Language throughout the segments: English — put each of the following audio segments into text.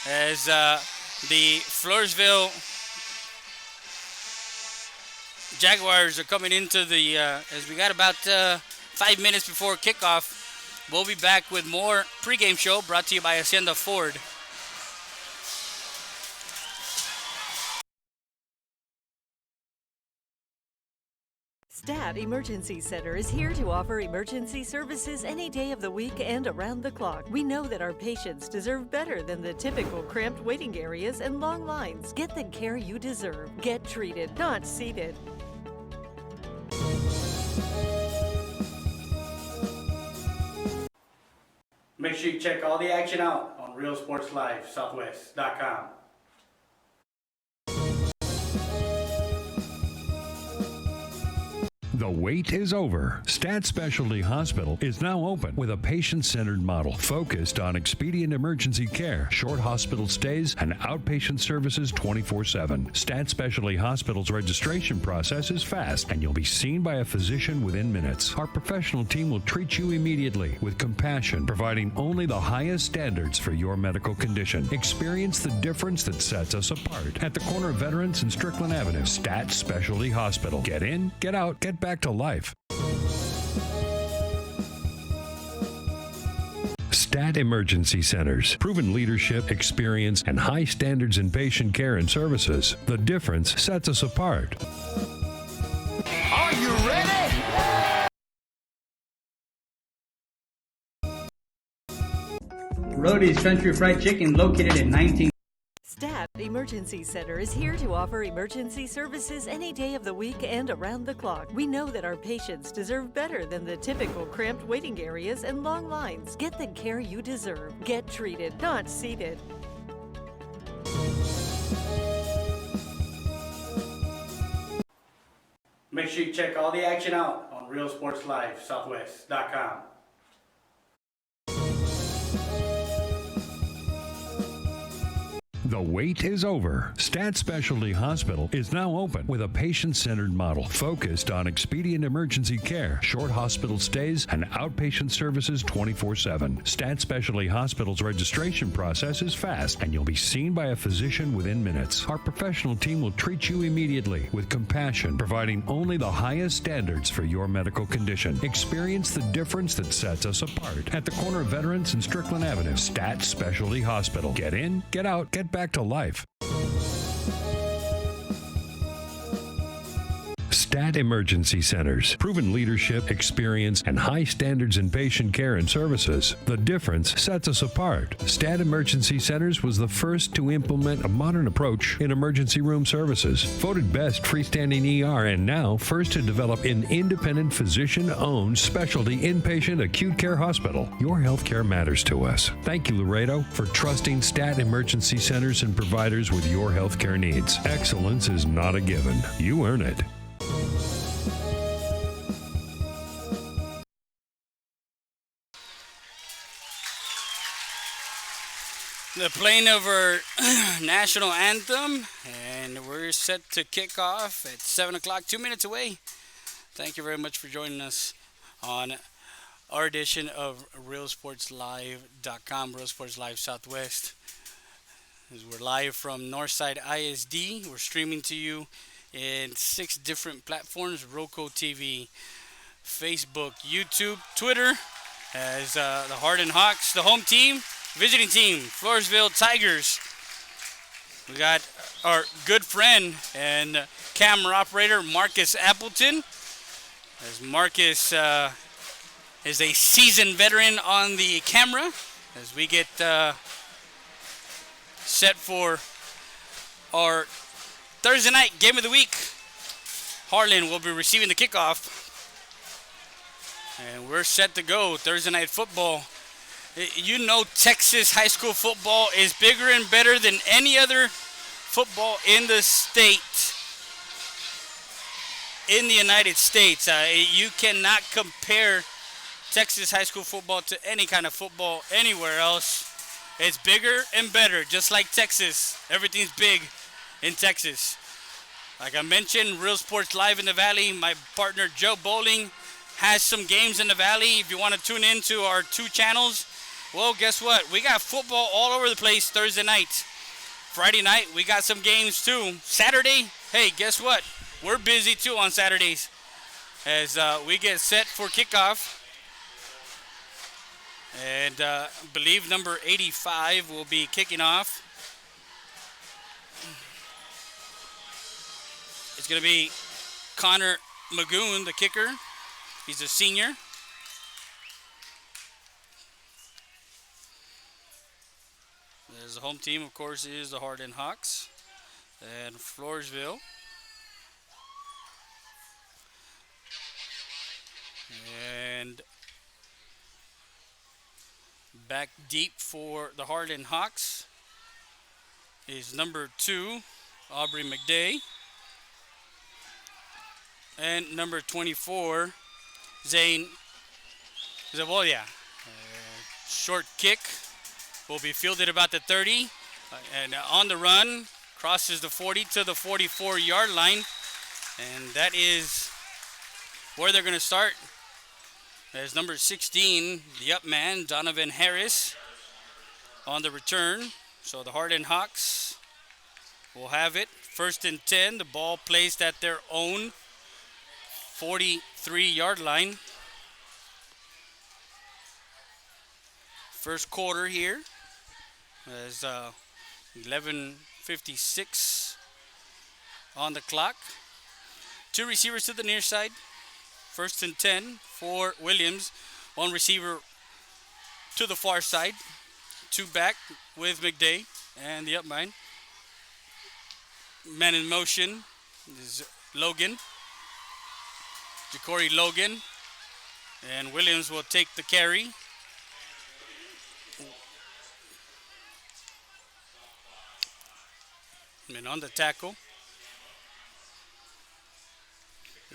as the Floresville Jaguars are coming into the, as we got about 5 minutes before kickoff. We'll be back with more pregame show brought to you by Hacienda Ford. STAT Emergency Center is here to offer emergency services any day of the week and around the clock. We know that our patients deserve better than the typical cramped waiting areas and long lines. Get the care you deserve. Get treated, not seated. Make sure you check all the action out on RealSportsLiveSouthwest.com. The wait is over. Stat Specialty Hospital is now open with a patient-centered model focused on expedient emergency care, short hospital stays, and outpatient services 24/7. Stat Specialty Hospital's registration process is fast, and you'll be seen by a physician within minutes. Our professional team will treat you immediately with compassion, providing only the highest standards for your medical condition. Experience the difference that sets us apart at the corner of Veterans and Strickland Avenue. Stat Specialty Hospital. Get in, get out, get back to life. Stat Emergency Centers. Proven leadership, experience, and high standards in patient care and services. The difference sets us apart. Are you ready? Roadie's Country Fried Chicken, located at 19. STAT Emergency Center is here to offer emergency services any day of the week and around the clock. We know that our patients deserve better than the typical cramped waiting areas and long lines. Get the care you deserve. Get treated, not seated. Make sure you check all the action out on RealSportsLiveSouthwest.com. The wait is over. Stat Specialty Hospital is now open with a patient-centered model focused on expedient emergency care, short hospital stays, and outpatient services 24/7. Stat Specialty Hospital's registration process is fast, and you'll be seen by a physician within minutes. Our professional team will treat you immediately with compassion, providing only the highest standards for your medical condition. Experience the difference that sets us apart at the corner of Veterans and Strickland Avenue. Stat Specialty Hospital. Get in, get out, get back to life. Stat Emergency Centers. Proven leadership, experience, and high standards in patient care and services. The difference sets us apart. Stat Emergency Centers was the first to implement a modern approach in emergency room services. Voted best freestanding ER, and now first to develop an independent physician-owned specialty inpatient acute care hospital. Your health care matters to us. Thank you, Laredo, for trusting Stat Emergency Centers and providers with your health care needs. Excellence is not a given. You earn it. The playing of our national anthem, and we're set to kick off at 7 o'clock, 2 minutes away. Thank you very much for joining us on our edition of RealSportsLive.com, Real Sports Live Southwest. As we're live from Northside ISD, we're streaming to you in 6 different platforms: Roku TV, Facebook, YouTube, Twitter, as the Harlan Hawks, the home team, visiting team, Floresville Tigers. We got our good friend and camera operator, Marcus Appleton, as Marcus is a seasoned veteran on the camera, as we get set for our Thursday night game of the week. Harlan will be receiving the kickoff, and we're set to go. Thursday night football. You know, Texas high school football is bigger and better than any other football in the state, in the United States. You cannot compare Texas high school football to any kind of football anywhere else. It's bigger and better, just like Texas. Everything's big in Texas. Like I mentioned, Real Sports Live in the Valley. My partner Joe Bowling has some games in the Valley. If you want to tune in to our 2 channels, Well, guess what? We got football all over the place Thursday night. Friday night, we got some games too. Saturday, hey, guess what? We're busy too on Saturdays as we get set for kickoff. And I believe number 85 will be kicking off. It's going to be Connor Magoon, the kicker. He's a senior. There's the home team, of course, is the Harlan Hawks and Floresville. And back deep for the Harlan Hawks is number 2, Aubrey McDay. And number 24, Zane Zavolia. Short kick will be fielded about the 30. And on the run, crosses the 40 to the 44-yard line. And that is where they're going to start. There's number 16, the up man, Donovan Harris, on the return. So the Harlan Hawks will have it. 1st and 10, the ball placed at their own 43-yard line. First quarter here. There's 11:56 on the clock. 2 receivers to the near side. 1st and 10 for Williams. 1 receiver to the far side. 2 back with McDay and the up man. Man in motion is Logan. Ja'Cory Logan. And Williams will take the carry. And on the tackle,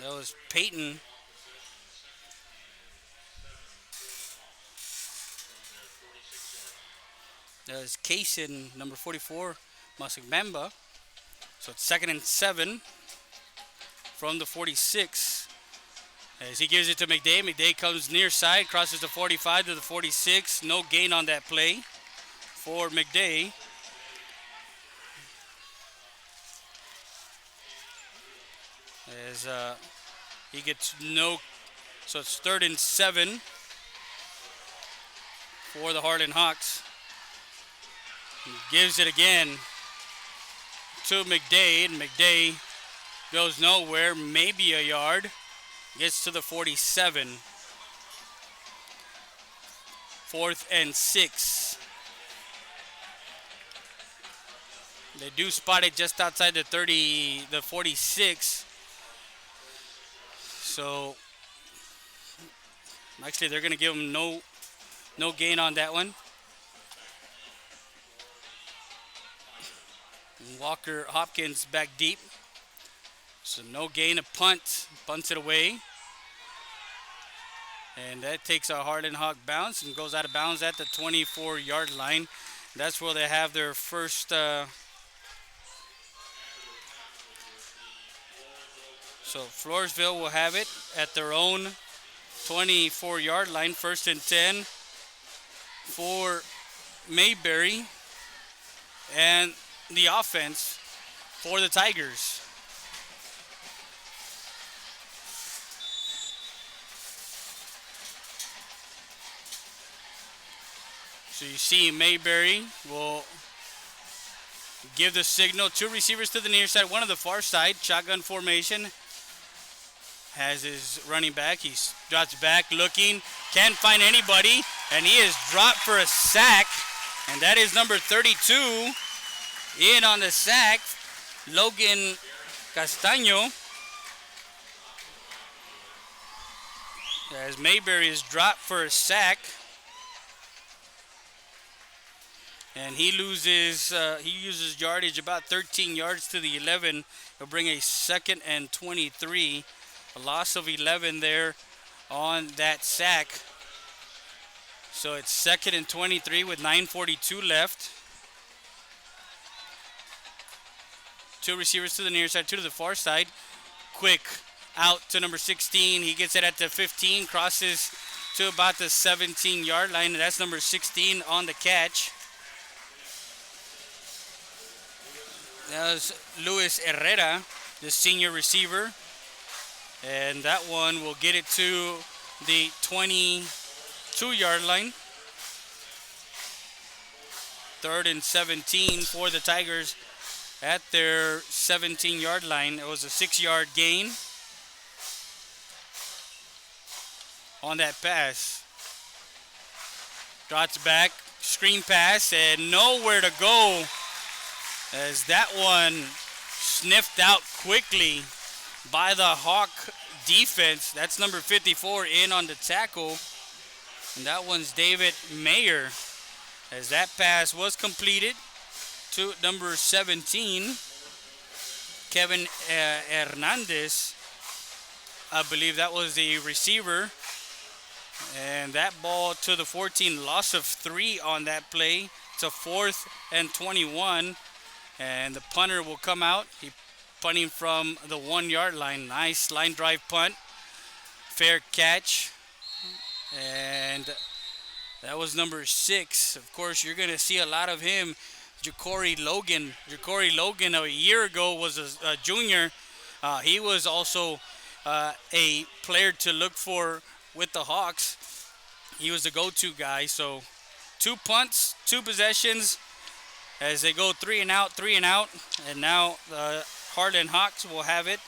that was Peyton. That was Kaysen, number 44, Masigbamba. So it's 2nd and 7 from the 46. As he gives it to McDay. McDay comes near side, crosses the 45 to the 46. No gain on that play for McDay. As he gets no, so it's 3rd and 7 for the Harlan Hawks. He gives it again to McDay, and McDay goes nowhere, maybe a yard. Gets to the 47. 4th and 6. They do spot it just outside the 30, the 46. So actually they're going to give him no gain on that one. Walker Hopkins back deep. So no gain, a punt. Punts it away. And that takes a Harlan Hawk bounce and goes out of bounds at the 24-yard line. That's where they have their first so Floresville will have it at their own 24-yard line. 1st and 10 for Mayberry. And the offense for the Tigers. So you see Mayberry will give the signal. 2 receivers to the near side, 1 to the far side. Shotgun formation. Has his running back. He drops back looking. Can't find anybody. And he is dropped for a sack. And that is number 32. In on the sack, Logan Castaño. As Mayberry is dropped for a sack. And he loses, he uses yardage about 13 yards to the 11. He'll bring a 2nd and 23. A loss of 11 there on that sack. So it's 2nd and 23 with 9:42 left. 2 receivers to the near side, 2 to the far side. Quick out to number 16. He gets it at the 15, crosses to about the 17-yard line. That's number 16 on the catch. That was Luis Herrera, the senior receiver. And that one will get it to the 22-yard line. 3rd and 17 for the Tigers at their 17-yard line. It was a 6-yard gain on that pass. Drops back, screen pass, and nowhere to go as that one sniffed out quickly by the Hawk defense. That's number 54 in on the tackle. And that one's David Mayer. As that pass was completed to number 17, Kevin Hernandez. I believe that was the receiver. And that ball to the 14, loss of 3 on that play. It's a 4th and 21. And the punter will come out. He punting from the 1-yard line. Nice line drive punt. Fair catch. And that was number 6. Of course, you're going to see a lot of him. Ja'Cory Logan. Ja'Cory Logan a year ago was a junior. He was also a player to look for with the Hawks. He was the go-to guy. So 2 punts, 2 possessions as they go 3 and out, 3 and out. And now the Harlan Hawks will have it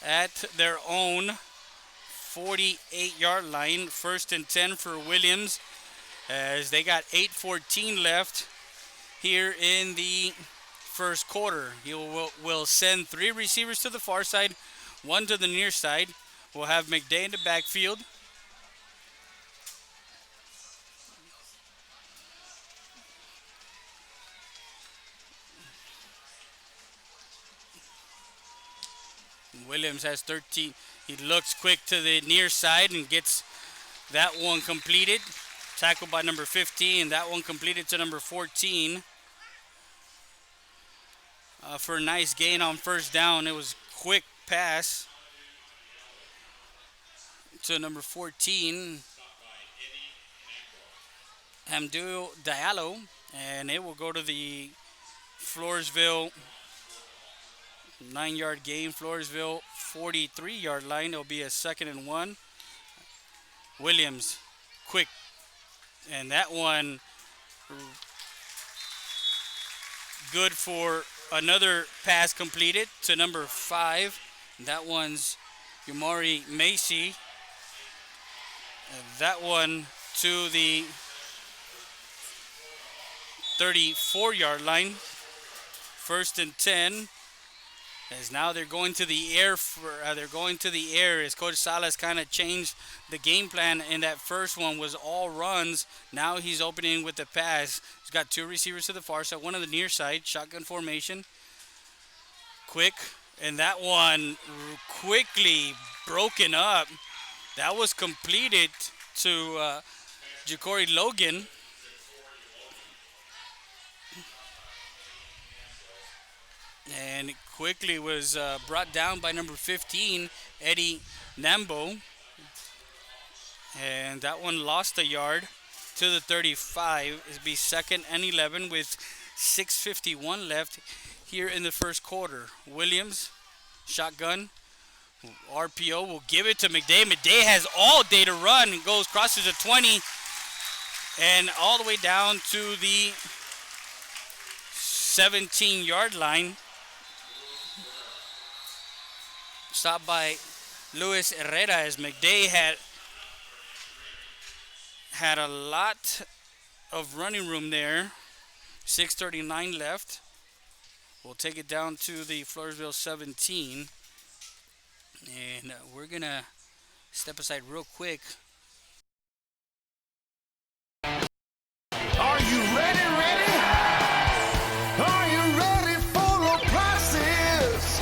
at their own 48-yard line. 1st and 10 for Williams, as they got 8:14 left here in the first quarter. He will send 3 receivers to the far side, 1 to the near side. We'll have McDay in the backfield. Williams has 13. He looks quick to the near side and gets that one completed. Tackled by number 15. That one completed to number 14. For a nice gain on first down. It was quick pass to number 14. Hamdou Diallo. And it will go to the Floresville 9-yard gain. Floresville 43-yard line. It'll be a 2nd and 1. Williams, quick. And that one good for another pass completed to number 5. That one's Yamari Macy. That one to the 34-yard line. 1st and 10. As now they're going to the air. As Coach Salas kind of changed the game plan. In that first one was all runs. Now he's opening with the pass. He's got 2 receivers to the far side, 1 on the near side. Shotgun formation. Quick. And that one quickly broken up. That was completed to Ja'Cory Logan. And quickly was brought down by number 15, Eddie Nambo. And that one lost a yard to the 35. It'll be 2nd and 11 with 6:51 left here in the first quarter. Williams, shotgun. RPO will give it to McDay. McDay has all day to run and crosses the 20 and all the way down to the 17-yard line. Stopped by Luis Herrera as McDay had a lot of running room there. 6:39 left. We'll take it down to the Floresville 17. And we're going to step aside real quick. Are you ready? Are you ready for the prices?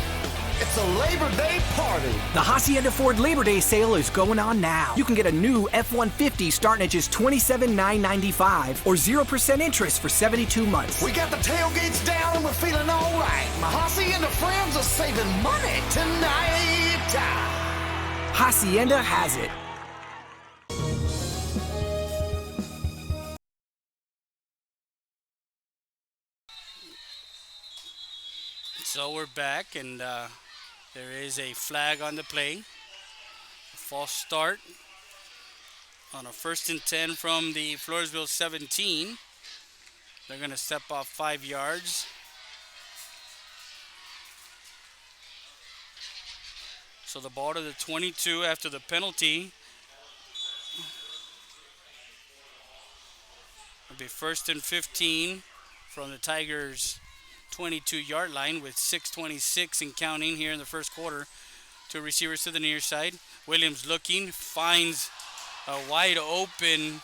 It's a Labor Day party. The Hacienda Ford Labor Day sale is going on now. You can get a new F-150 starting at just $27,995 or 0% interest for 72 months. We got the tailgates down and we're feeling all right. My Hacienda friends are saving money tonight. Hacienda has it. So we're back, and there is a flag on the play. False start on a 1st and 10 from the Floresville 17. They're going to step off 5 yards. So the ball to the 22 after the penalty. It'll be 1st and 15 from the Tigers' 22-yard line with 6:26 and counting here in the first quarter. 2 receivers to the near side. Williams looking, finds a wide open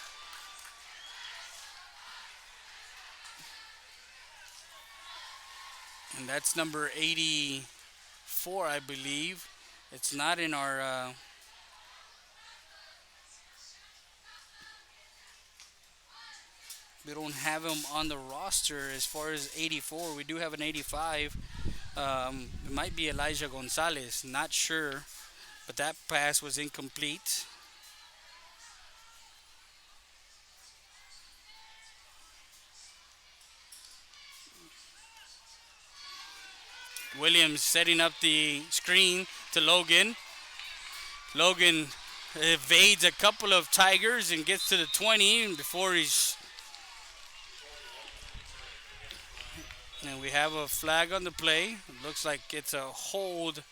and that's number 84, I believe. It's not in our we don't have him on the roster as far as 84. We do have an 85. It might be Elijah Gonzalez, not sure, but that pass was incomplete. Williams setting up the screen to Logan. Logan evades a couple of Tigers and gets to the 20 before he's... And we have a flag on the play. It looks like it's a hold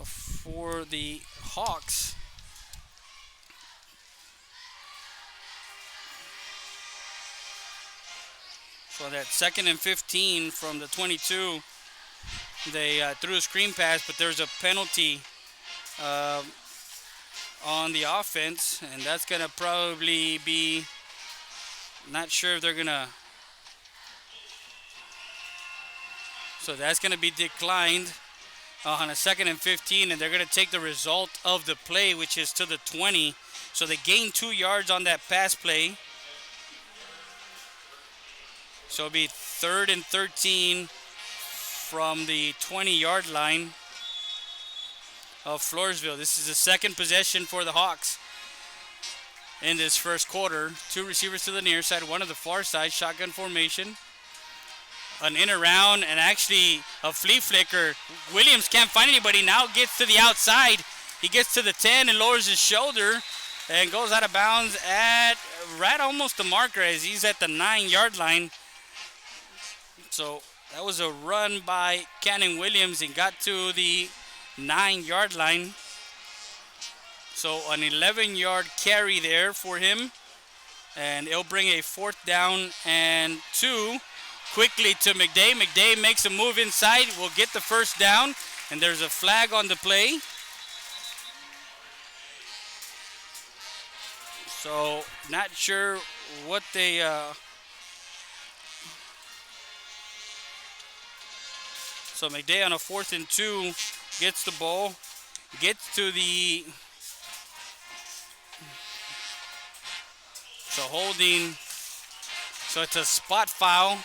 for the Hawks. So that 2nd and 15 from the 22, they threw a screen pass, but there's a penalty on the offense, and that's going to probably be, not sure if they're going to, so that's going to be declined on a 2nd and 15, and they're going to take the result of the play, which is to the 20. So they gained 2 yards on that pass play. So it'll be 3rd and 13 from the 20-yard line of Floresville. This is the 2nd possession for the Hawks in this first quarter. 2 receivers to the near side, 1 to the far side, shotgun formation. An in around and actually a flea flicker. Williams can't find anybody, now gets to the outside. He gets to the 10 and lowers his shoulder and goes out of bounds at right almost the marker as he's at the 9-yard line. So that was a run by Cannon Williams and got to the 9-yard line. So an 11-yard carry there for him. And it'll bring a 4th down and 2 quickly to McDay. McDay makes a move inside, will get the first down. And there's a flag on the play. So not sure what they... So McDay on a 4th and 2 gets the ball, gets to the... So holding, so it's a spot foul.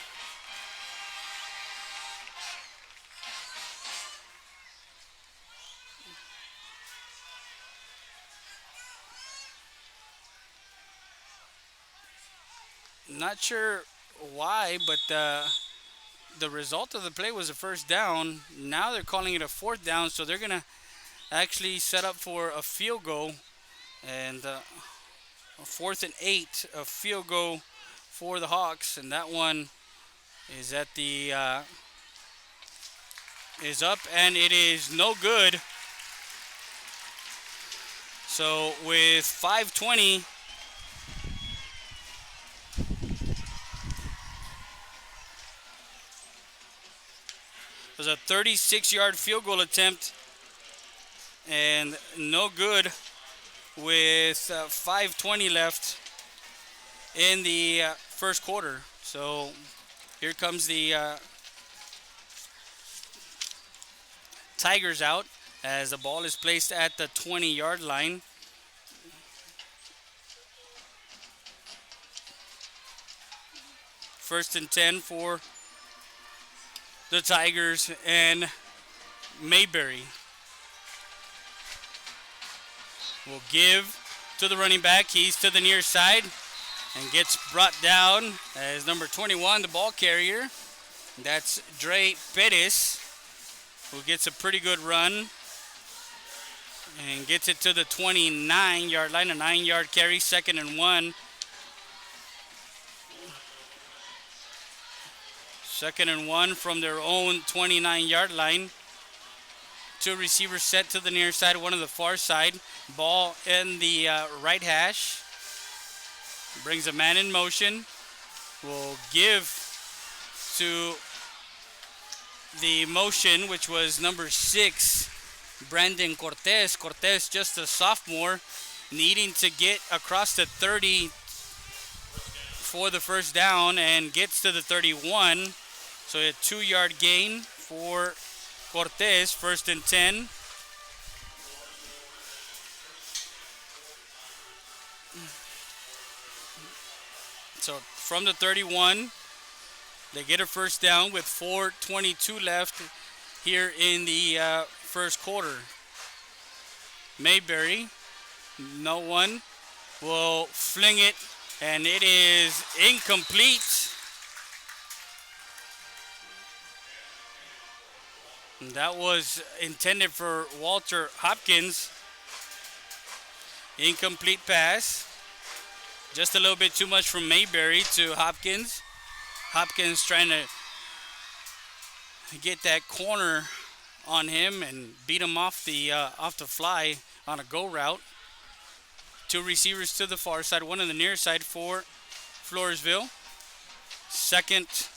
Not sure why, but the result of the play was a first down. Now they're calling it a 4th down, so they're going to actually set up for a field goal. And a 4th and 8, a field goal for the Hawks. And that one is at the, is up, and it is no good. So with 5:20, it was a 36-yard field goal attempt and no good with 5:20 left in the first quarter. So here comes the Tigers out as the ball is placed at the 20-yard line. First and 10 for the Tigers and Mayberry. Will give to the running back. He's to the near side and gets brought down as number 21, the ball carrier. That's Dre Perez, who gets a pretty good run and gets it to the 29-yard line, a 9-yard carry, 2nd and 1. 2nd and 1 from their own 29-yard line. 2 receivers set to the near side, 1 to the far side. Ball in the right hash. Brings a man in motion. Will give to the motion, which was number 6, Brandon Cortez. Cortez, just a sophomore, needing to get across the 30 for the first down, and gets to the 31. So a 2-yard gain for Cortez, 1st and 10. So from the 31, they get a first down with 4:22 left here in the first quarter. Mayberry, no one, will fling it, and it is incomplete. That was intended for Walter Hopkins. Incomplete pass. Just a little bit too much from Mayberry to Hopkins. Hopkins trying to get that corner on him and beat him off the fly on a go route. 2 receivers to the far side, 1 on the near side for Floresville. 2nd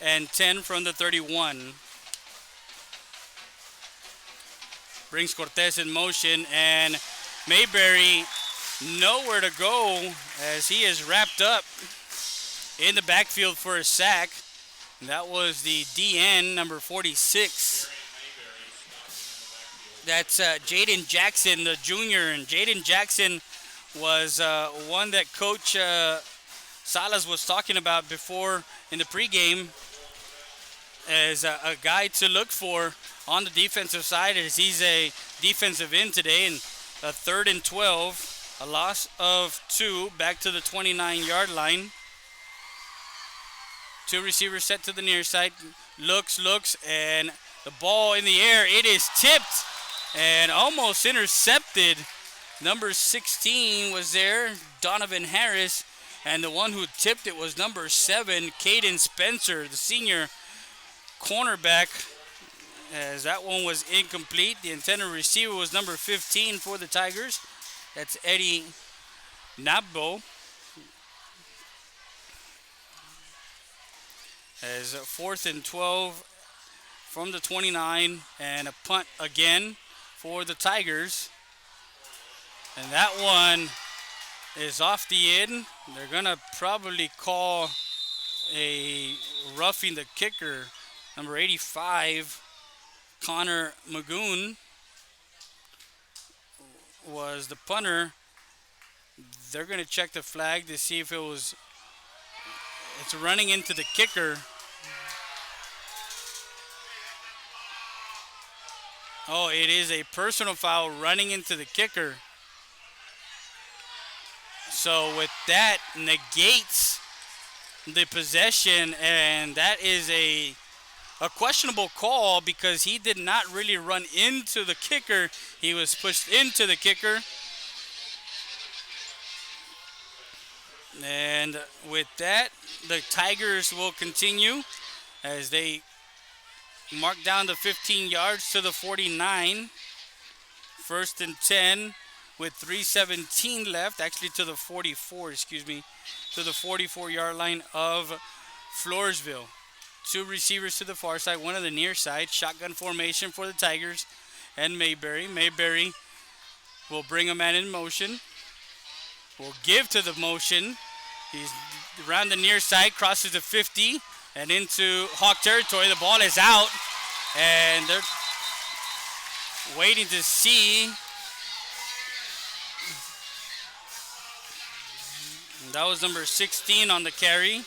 and 10 from the 31. Brings Cortez in motion, and Mayberry nowhere to go as he is wrapped up in the backfield for a sack. And that was the DN, number 46. That's Jaden Jackson, the junior. And Jaden Jackson was one that Coach Salas was talking about before in the pregame as a guy to look for on the defensive side, as he's a defensive end today. And a 3rd and 12, a loss of 2, back to the 29-yard line. 2 receivers set to the near side. Looks, and the ball in the air. It is tipped and almost intercepted. Number 16 was there, Donovan Harris, and the one who tipped it was number 7, Caden Spencer, the senior cornerback, as that one was incomplete. The intended receiver was number 15 for the Tigers. That's Eddie Nabbo. As 4th and 12 from the 29, and a punt again for the Tigers. And that one is off the end. They're going to probably call a roughing the kicker. Number 85, Connor Magoon, was the punter. They're going to check the flag to see if it's running into the kicker. Oh, it is a personal foul running into the kicker. So with that, negates the possession, and that is a questionable call because he did not really run into the kicker. He was pushed into the kicker. And with that, the Tigers will continue as they mark down the 15 yards to the 49. 1st and 10 with 3:17 left, actually to the 44, to the 44-yard line of Floresville. 2 receivers to the far side, 1 on the near side. Shotgun formation for the Tigers and Mayberry. Mayberry will bring a man in motion. Will give to the motion. He's around the near side, crosses the 50 and into Hawk territory. The ball is out, and they're waiting to see. That was number 16 on the carry,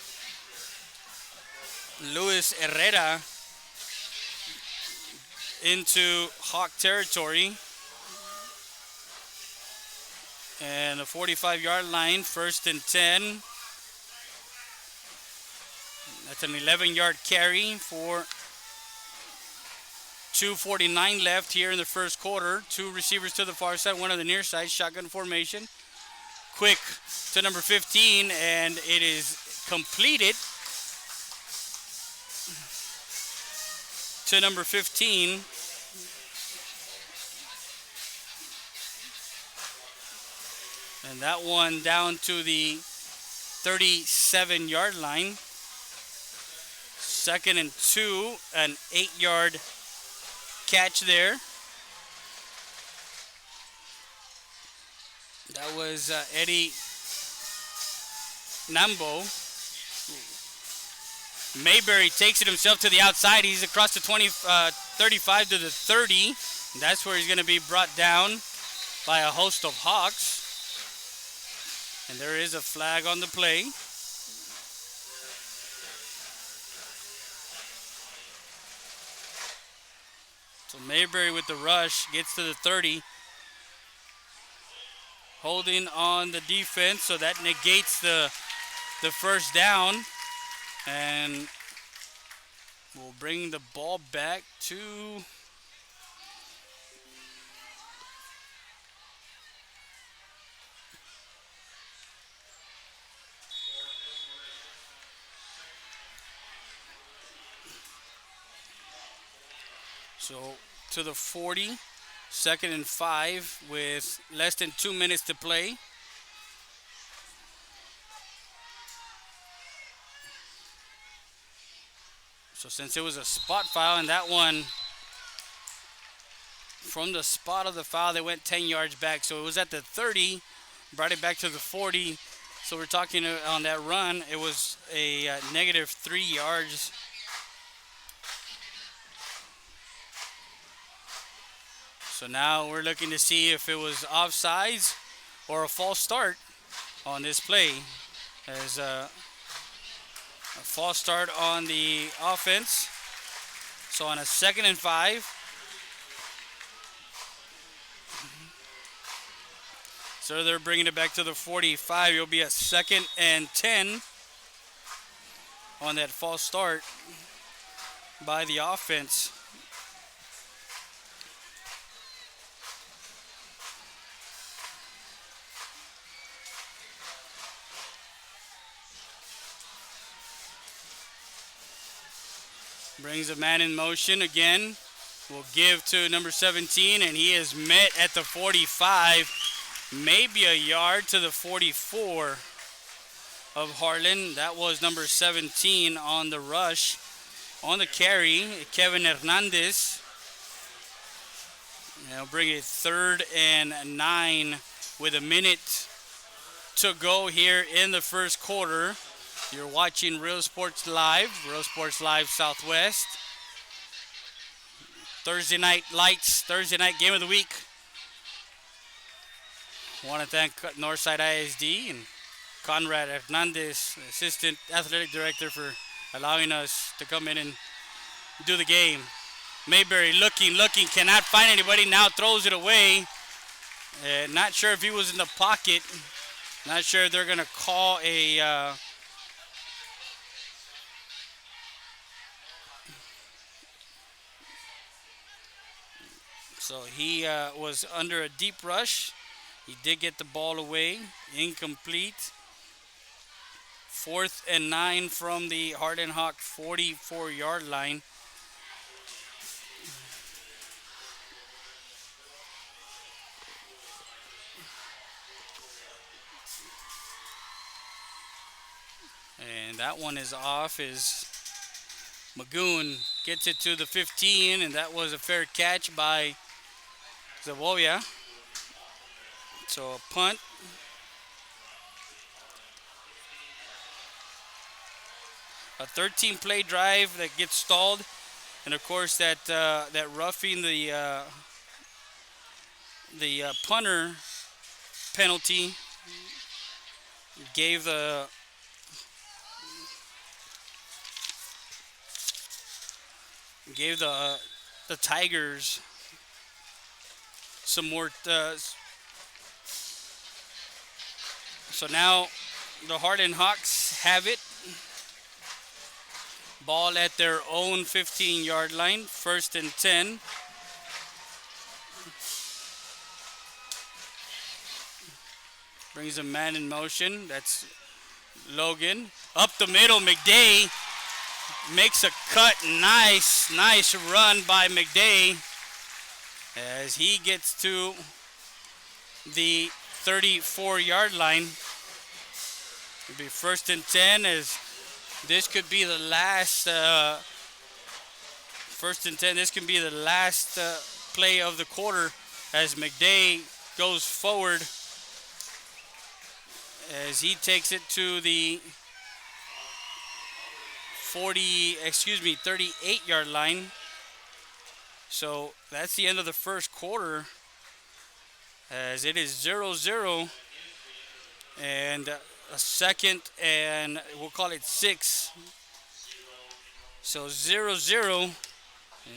Luis Herrera, into Hawk territory. And the 45-yard line, 1st and 10. That's an 11-yard carry for 2:49 left here in the first quarter. Two receivers to the far side, one on the near side, shotgun formation. Quick to number 15, and it is completed to number 15. And that one down to the 37-yard line. 2nd and 2, an 8-yard catch there. That was Eddie Nambo. Mayberry takes it himself to the outside. He's across the 35 to the 30. That's where he's going to be brought down by a host of Hawks. And there is a flag on the play. So Mayberry with the rush gets to the 30. Holding on the defense, so that negates the first down. And we'll bring the ball back to to the 40. 2nd and 5 with less than 2 minutes to play. So since it was a spot foul, and that one from the spot of the foul, they went 10 yards back. So it was at the 30, brought it back to the 40. So we're talking on that run, it was a negative 3 yards. So now we're looking to see if it was offsides or a false start on this play. There's a false start on the offense. So on a 2nd and 5. So they're bringing it back to the 45. It'll be a 2nd and 10 on that false start by the offense. Brings a man in motion again. Will give to number 17, and he is met at the 45. Maybe a yard to the 44 of Harlan. That was number 17 on the rush. On the carry, Kevin Hernandez. They'll bring it 3rd and 9 with a minute to go here in the first quarter. You're watching Real Sports Live Southwest. Thursday night lights, Thursday night game of the week. I want to thank Northside ISD and Conrad Hernandez, Assistant Athletic Director, for allowing us to come in and do the game. Mayberry looking, cannot find anybody, now throws it away. Not sure if he was in the pocket. Not sure if they're going to call a... So he was under a deep rush. He did get the ball away. Incomplete. 4th and 9 from the Harlan Hawk 44-yard line. And that one is off as Magoon gets it to the 15, and that was a fair catch by Zavoya. So a punt. A 13-play drive that gets stalled, and of course that roughing the punter penalty gave the Tigers some more. So now the Harlan Hawks have it. Ball at their own 15-yard line. First and 10. Brings a man in motion. That's Logan. Up the middle, McDay makes a cut. Nice run by McDay as he gets to the 34-yard line. It'll be first and 10 as this could be the last first and 10. This can be the last play of the quarter as McDay goes forward as he takes it to the 38-yard line. So that's the end of the first quarter as it is 0-0 and a second and we'll call it 6. So 0-0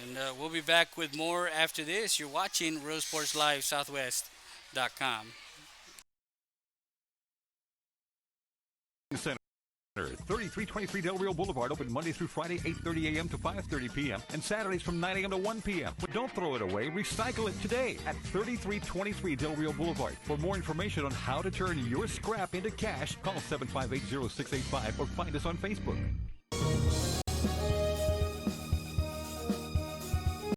and we'll be back with more after this. You're watching Real Sports Live Southwest.com. Center, 3323 Del Rio Boulevard, open Monday through Friday, 8:30 a.m. to 5:30 p.m. and Saturdays from 9 a.m. to 1 p.m. But don't throw it away. Recycle it today at 3323 Del Rio Boulevard. For more information on how to turn your scrap into cash, call 758-0685 or find us on Facebook.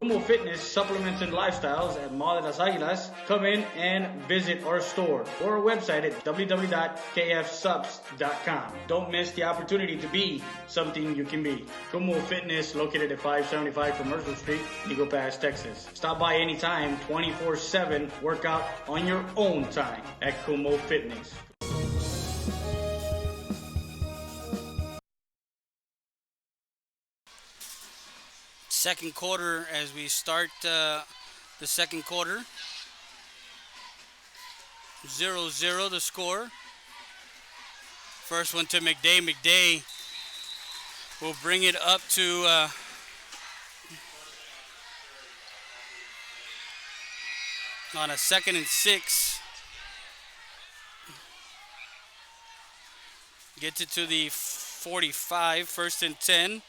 Como Fitness Supplements and Lifestyles at Mall de las Águilas. Come in and visit our store or our website at www.kfsubs.com. Don't miss the opportunity to be something you can be. Como Fitness, located at 575 Commercial Street, Eagle Pass, Texas. Stop by anytime, 24/7. Work out on your own time at Como Fitness. Second quarter as we start the second quarter. 0-0 the score. First one to McDay. McDay will bring it up to on a 2nd and 6. Gets it to the 45, 1st and 10.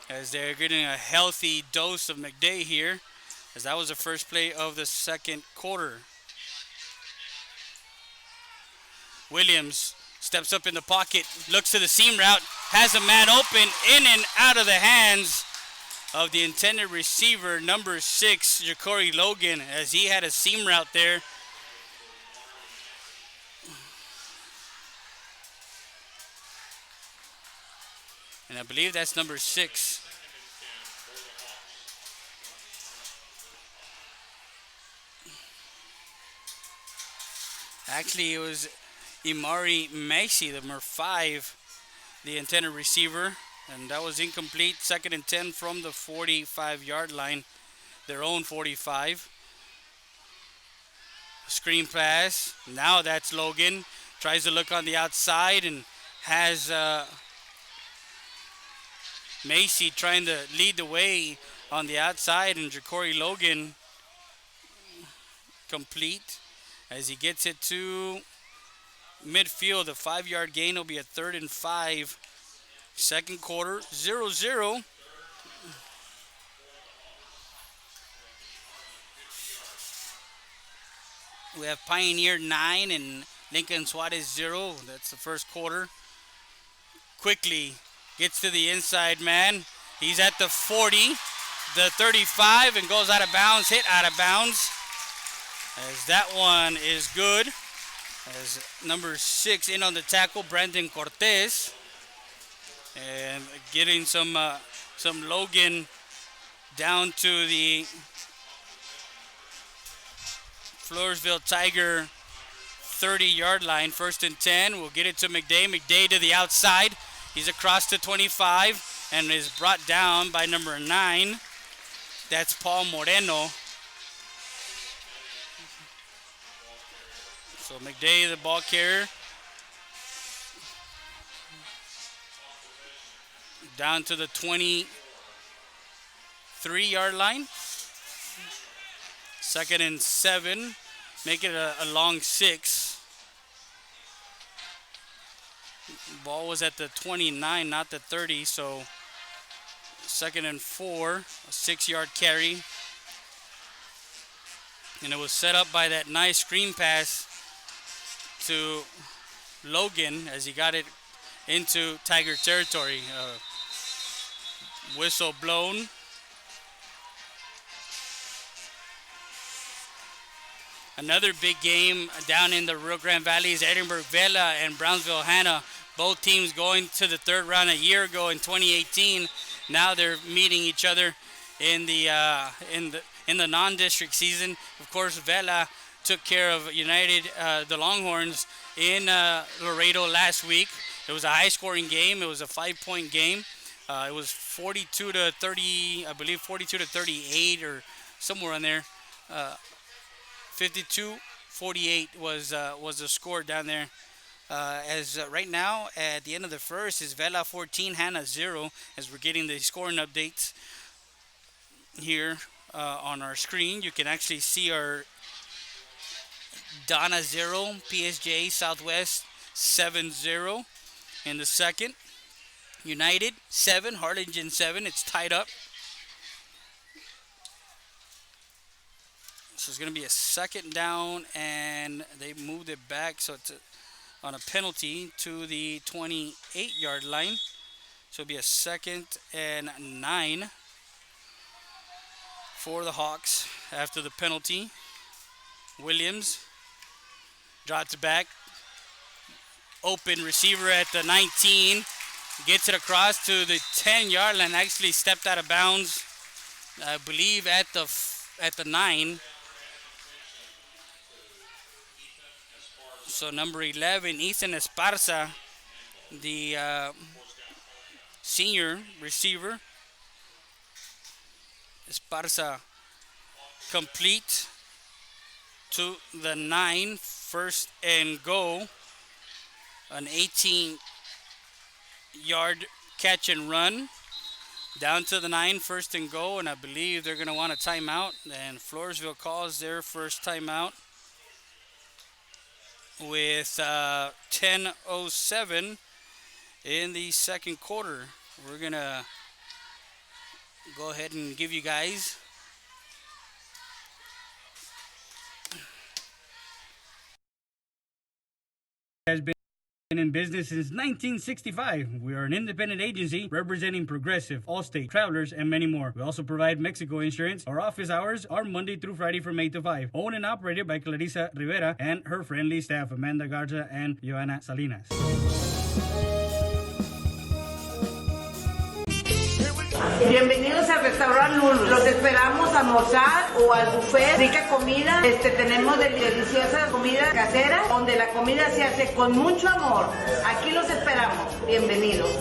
As they're getting a healthy dose of McDay here, as that was the first play of the second quarter. Williams steps up in the pocket, looks to the seam route, has a man open, in and out of the hands of the intended receiver, number 6, Ja'Cory Logan, as he had a seam route there. And I believe that's number 6. Actually, it was Imari Macy, the number 5, the intended receiver. And that was incomplete. 2nd and 10 from the 45-yard line, their own 45. Screen pass. Now that's Logan. Tries to look on the outside and has Macy trying to lead the way on the outside, and Ja'Cory Logan complete as he gets it to midfield. The 5-yard gain will be a 3rd and 5. Second quarter, 0-0. We have Pioneer 9 and Lincoln Suarez 0. That's the first quarter. Quickly gets to the inside man. He's at the 40, the 35, and goes out of bounds, hit out of bounds. As that one is good. As number 6 in on the tackle, Brandon Cortez. And getting some Logan down to the Floresville Tiger 30-yard line. 1st and 10. We'll get it to McDay. McDay to the outside. He's across the 25 and is brought down by number 9. That's Paul Moreno. So McDay, the ball carrier. Down to the 23-yard line. 2nd and 7. Make it a long 6. Ball was at the 29, not the 30, so Second and 4, a 6-yard carry. And it was set up by that nice screen pass to Logan as he got it into Tiger territory. Whistle blown. Another big game down in the Rio Grande Valley is Edinburgh Vela and Brownsville Hanna. Both teams going to the third round a year ago in 2018. Now they're meeting each other in the non-district season. Of course, Vela took care of United, the Longhorns, in Laredo last week. It was a high-scoring game. It was a 5-point game. It was 42 to 30, I believe 42 to 38 or somewhere in there. 52-48 was the score down there. Right now, at the end of the first, is Vela 14, Hanna 0, as we're getting the scoring updates here on our screen. You can actually see our Donna 0, PSJ Southwest 7-0 in the second. United 7, Harlingen 7. It's tied up. So it's going to be a second down, and they moved it back, so it's on a penalty to the 28-yard line. So it'll be a 2nd and 9 for the Hawks after the penalty. Williams drops it back. Open receiver at the 19. Gets it across to the 10-yard line. Actually stepped out of bounds, I believe, at the 9. So number 11, Ethan Esparza, the senior receiver. Esparza complete to the 9, 1st and goal. An 18-yard catch and run down to the 9, 1st and goal, and I believe they're going to want a timeout, and Floresville calls their first timeout with 10:07 in the second quarter. We're going to go ahead and give you guys has been in business since 1965. We are an independent agency representing Progressive, Allstate, Travelers, and many more. We also provide Mexico insurance. Our office hours are Monday through Friday from 8 to 5. Owned and operated by Clarissa Rivera and her friendly staff, Amanda Garza and Joana Salinas. Bienvenidos al restaurante Lulu. Los esperamos a almorzar o al buffet. Rica comida. Tenemos deliciosa comida casera, donde la comida se hace con mucho amor. Aquí los esperamos. Bienvenidos.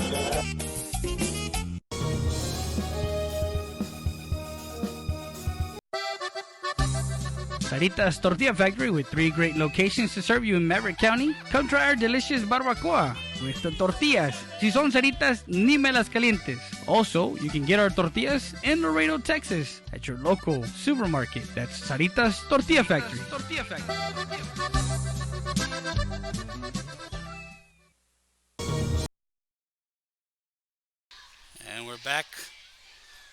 Saritas Tortilla Factory, with 3 great locations to serve you in Maverick County. Come try our delicious barbacoa with the tortillas. Si son Saritas, ni me las calientes. Also, you can get our tortillas in Laredo, Texas at your local supermarket. That's Saritas Tortilla Factory. And we're back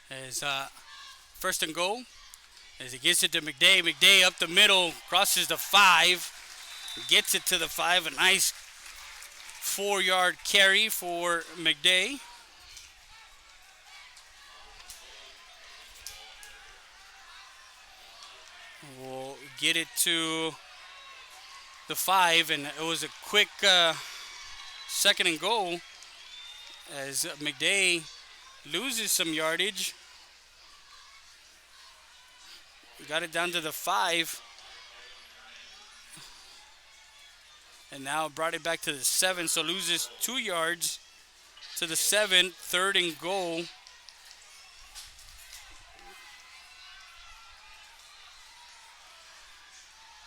as 1st and goal. As he gets it to McDay. McDay up the middle, crosses the 5, gets it to the 5. A nice 4-yard carry for McDay. We'll get it to the 5, and it was a quick 2nd and goal as McDay loses some yardage. Got it down to the 5. And now brought it back to the 7, so loses 2 yards to the 7, 3rd and goal.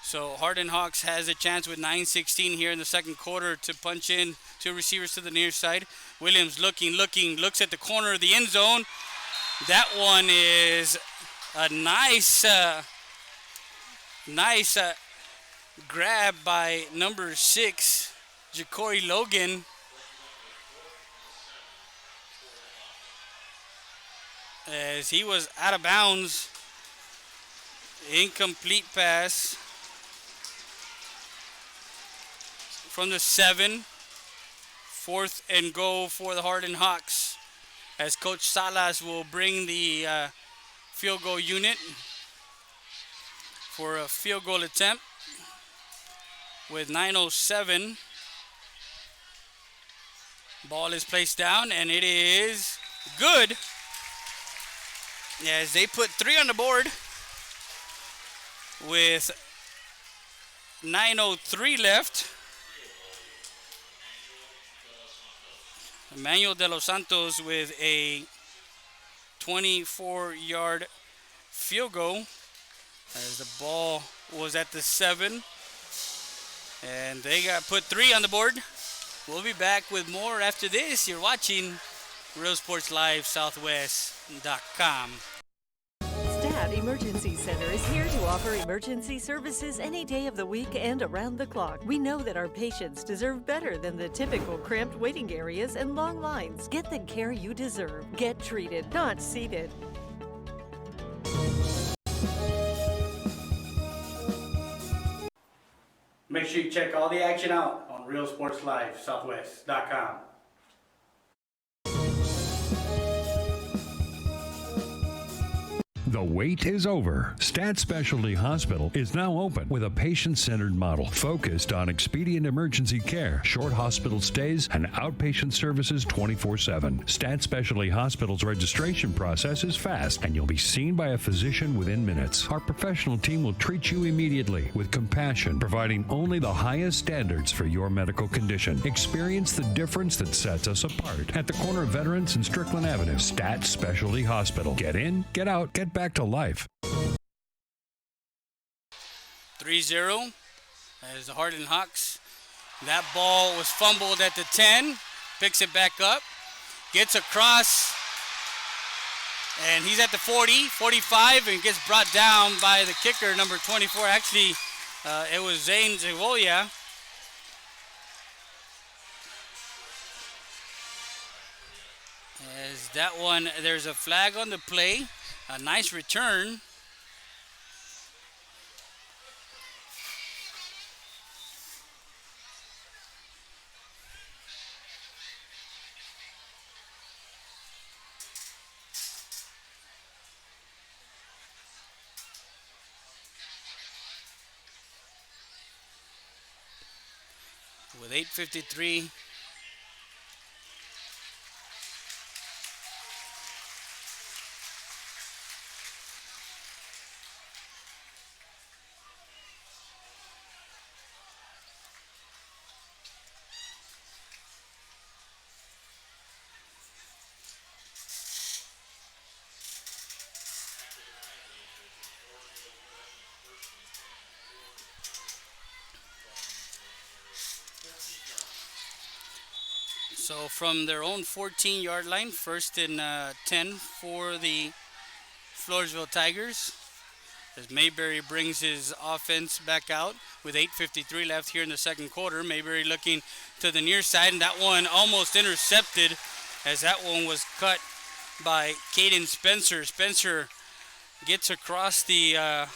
So Hardin Hawks has a chance with 9:16 here in the second quarter to punch in 2 receivers to the near side. Williams looking, looks at the corner of the end zone. That one is a nice grab by number 6, Ja'Cory Logan. as he was out of bounds. Incomplete pass from the 7. 4th and goal for the Harlan Hawks, as Coach Salas will bring the field goal unit for a field goal attempt with 9:07. Ball is placed down, and it is good, as they put 3 on the board with 9:03 left. Emmanuel De Los Santos with a 24-yard field goal, as the ball was at the 7, and they got put 3 on the board. We'll be back with more after this. You're watching Real Sports Live Southwest.com. Stat Emergency Center is here to offer emergency services any day of the week and around the clock. We know that our patients deserve better than the typical cramped waiting areas and long lines. Get the care you deserve. Get treated, not seated. Make sure you check all the action out on Real Sports Live Southwest.com. The wait is over. Stat Specialty Hospital is now open with a patient-centered model focused on expedient emergency care, short hospital stays, and outpatient services 24/7. Stat Specialty Hospital's registration process is fast, and you'll be seen by a physician within minutes. Our professional team will treat you immediately with compassion, providing only the highest standards for your medical condition. Experience the difference that sets us apart at the corner of Veterans and Strickland Avenue. Stat Specialty Hospital. Get in, get out, get back to life. 3-0 as the Harlan Hawks. That ball was fumbled at the 10. Picks it back up. Gets across. And he's at the 40, 45, and gets brought down by the kicker, number 24. Actually, it was Zane Zavoya. As that one, there's a flag on the play. A nice return. With 8:53. So from their own 14-yard line, 1st and 10 for the Floresville Tigers, as Mayberry brings his offense back out with 8:53 left here in the second quarter. Mayberry looking to the near side, and that one almost intercepted, as that one was cut by Caden Spencer. Spencer gets across the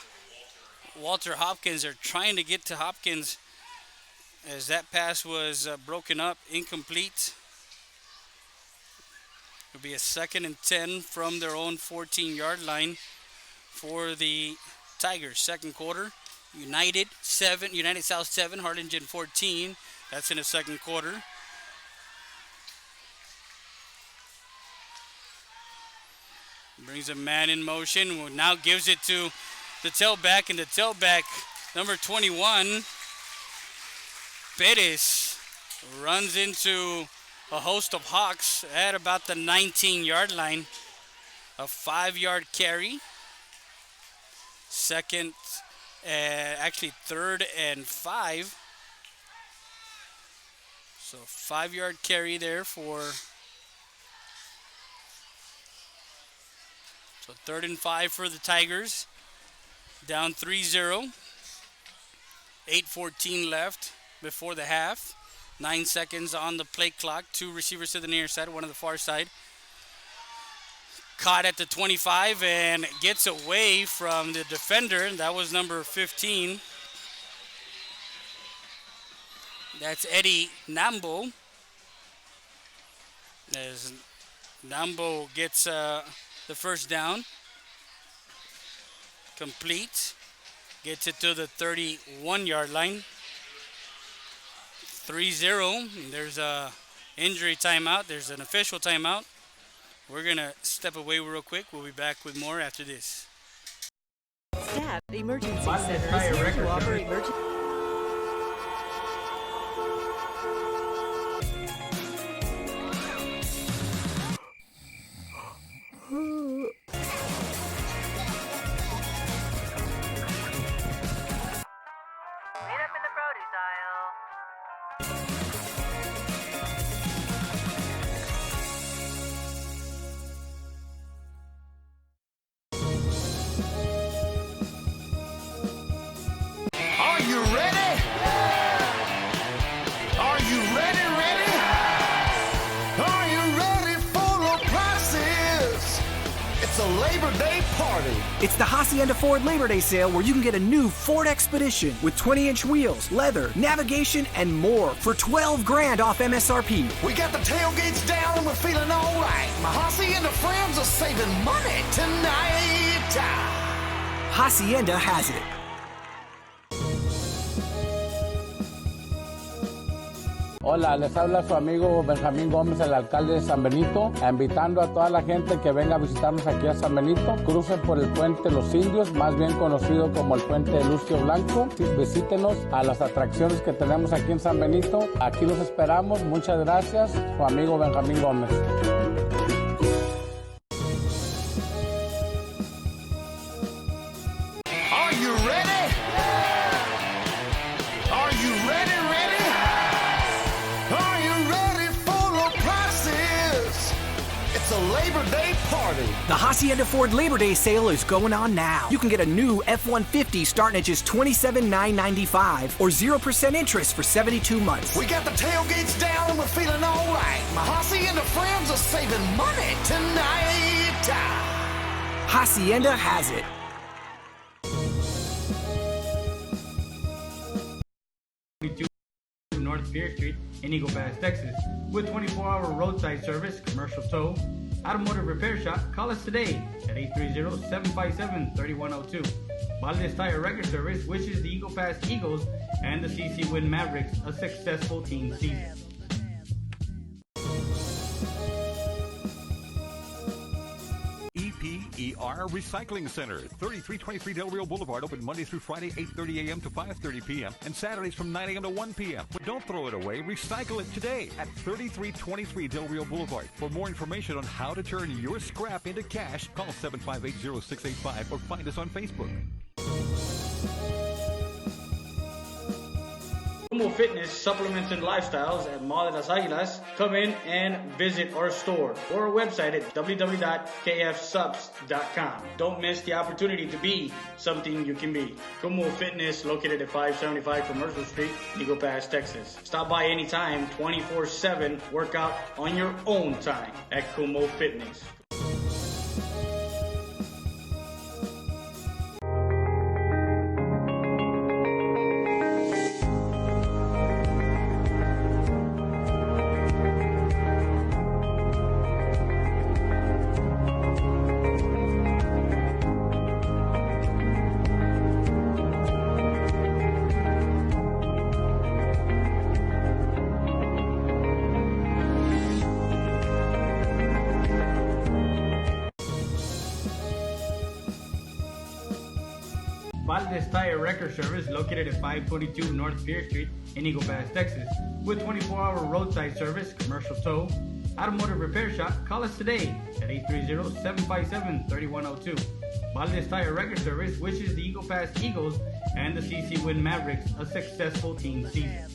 Walter Hopkins. They're trying to get to Hopkins, as that pass was broken up, incomplete. It'll be a 2nd and 10 from their own 14-yard line for the Tigers. Second quarter, United South 7, Harlingen 14. That's in the second quarter. Brings a man in motion. Now gives it to the tailback, and the tailback, number 21, Perez, runs into a host of Hawks at about the 19-yard line. A 5-yard carry. Second, actually 3rd and 5. So 5-yard carry there for. So 3rd and 5 for the Tigers. Down 3-0. 8:14 left before the half. 9 seconds on the play clock. 2 receivers to the near side, 1 on the far side. caught at the 25 and gets away from the defender. That was number 15. That's Eddie Nambo. As Nambo gets the first down. Complete. Gets it to the 31-yard line. 3-0. There's a injury timeout. There's an official timeout. We're going to step away real quick. We'll be back with more after this. Stat Emergency Center is here to offer emergency. Are you ready? Are you ready? Are you ready for the prices? It's a Labor Day party. It's the Hacienda Ford Labor Day sale where you can get a new Ford Expedition with 20-inch wheels, leather, navigation, and more for $12,000 off MSRP. We got the tailgates down and we're feeling all right. My Hacienda friends are saving money tonight. Hacienda has it. Hola, les habla su amigo Benjamín Gómez, el alcalde de San Benito, invitando a toda la gente que venga a visitarnos aquí a San Benito. Crucen por el puente Los Indios, más bien conocido como el puente de Lucio Blanco. Visítenos a las atracciones que tenemos aquí en San Benito. Aquí los esperamos. Muchas gracias. Su amigo Benjamín Gómez. Are you ready? Are you ready? Are you ready for the prices? It's a Labor Day party. The Hacienda Ford Labor Day sale is going on now. You can get a new F-150 starting at just $27,995 or 0% interest for 72 months. We got the tailgates down and we're feeling all right. My Hacienda friends are saving money tonight. Hacienda has it. North Pierce Street in Eagle Pass, Texas. With 24-hour roadside service, commercial tow, automotive repair shop, call us today at 830-757-3102. Valdez Tire Record Service wishes the Eagle Pass Eagles and the CC Win Mavericks a successful team season. EPER Recycling Center, 3323 Del Rio Boulevard, open Monday through Friday, 8:30 a.m. to 5:30 p.m. and Saturdays from 9 a.m. to 1 p.m. But don't throw it away. Recycle it today at 3323 Del Rio Boulevard. For more information on how to turn your scrap into cash, call 758-0685 or find us on Facebook. Como Fitness, Supplements, and Lifestyles at Mall de las Águilas. Come in and visit our store or our website at www.kfsubs.com. Don't miss the opportunity to be something you can be. Como Fitness, located at 575 Commercial Street, Eagle Pass, Texas. Stop by anytime, 24/7. Work out on your own time at Como Fitness. Valdez Tire Record Service located at 522 North Pierce Street in Eagle Pass, Texas. With 24-hour roadside service, commercial tow, automotive repair shop, call us today at 830-757-3102. Valdez Tire Record Service wishes the Eagle Pass Eagles and the CC Win Mavericks a successful team season.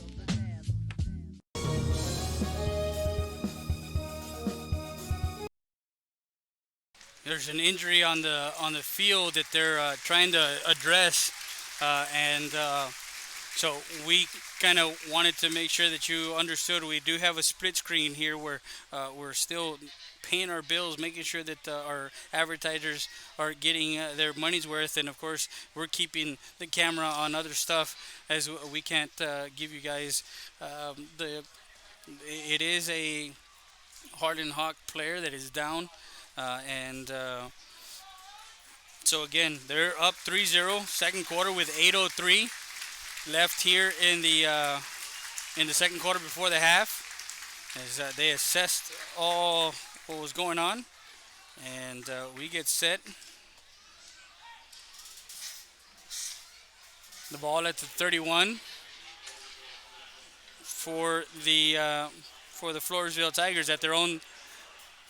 There's an injury on the field that they're trying to address, and So we kind of wanted to make sure that you understood we do have a split screen here where we're still paying our bills, making sure that our advertisers are getting their money's worth, and of course we're keeping the camera on other stuff as we can't give you guys the. It is a Harlan Hawk player that is down, and so again they're up 3-0 second quarter with 8:03 left here in the second quarter before the half, as they assessed all what was going on, and we get set. The ball at the 31 for the Floresville Tigers at their own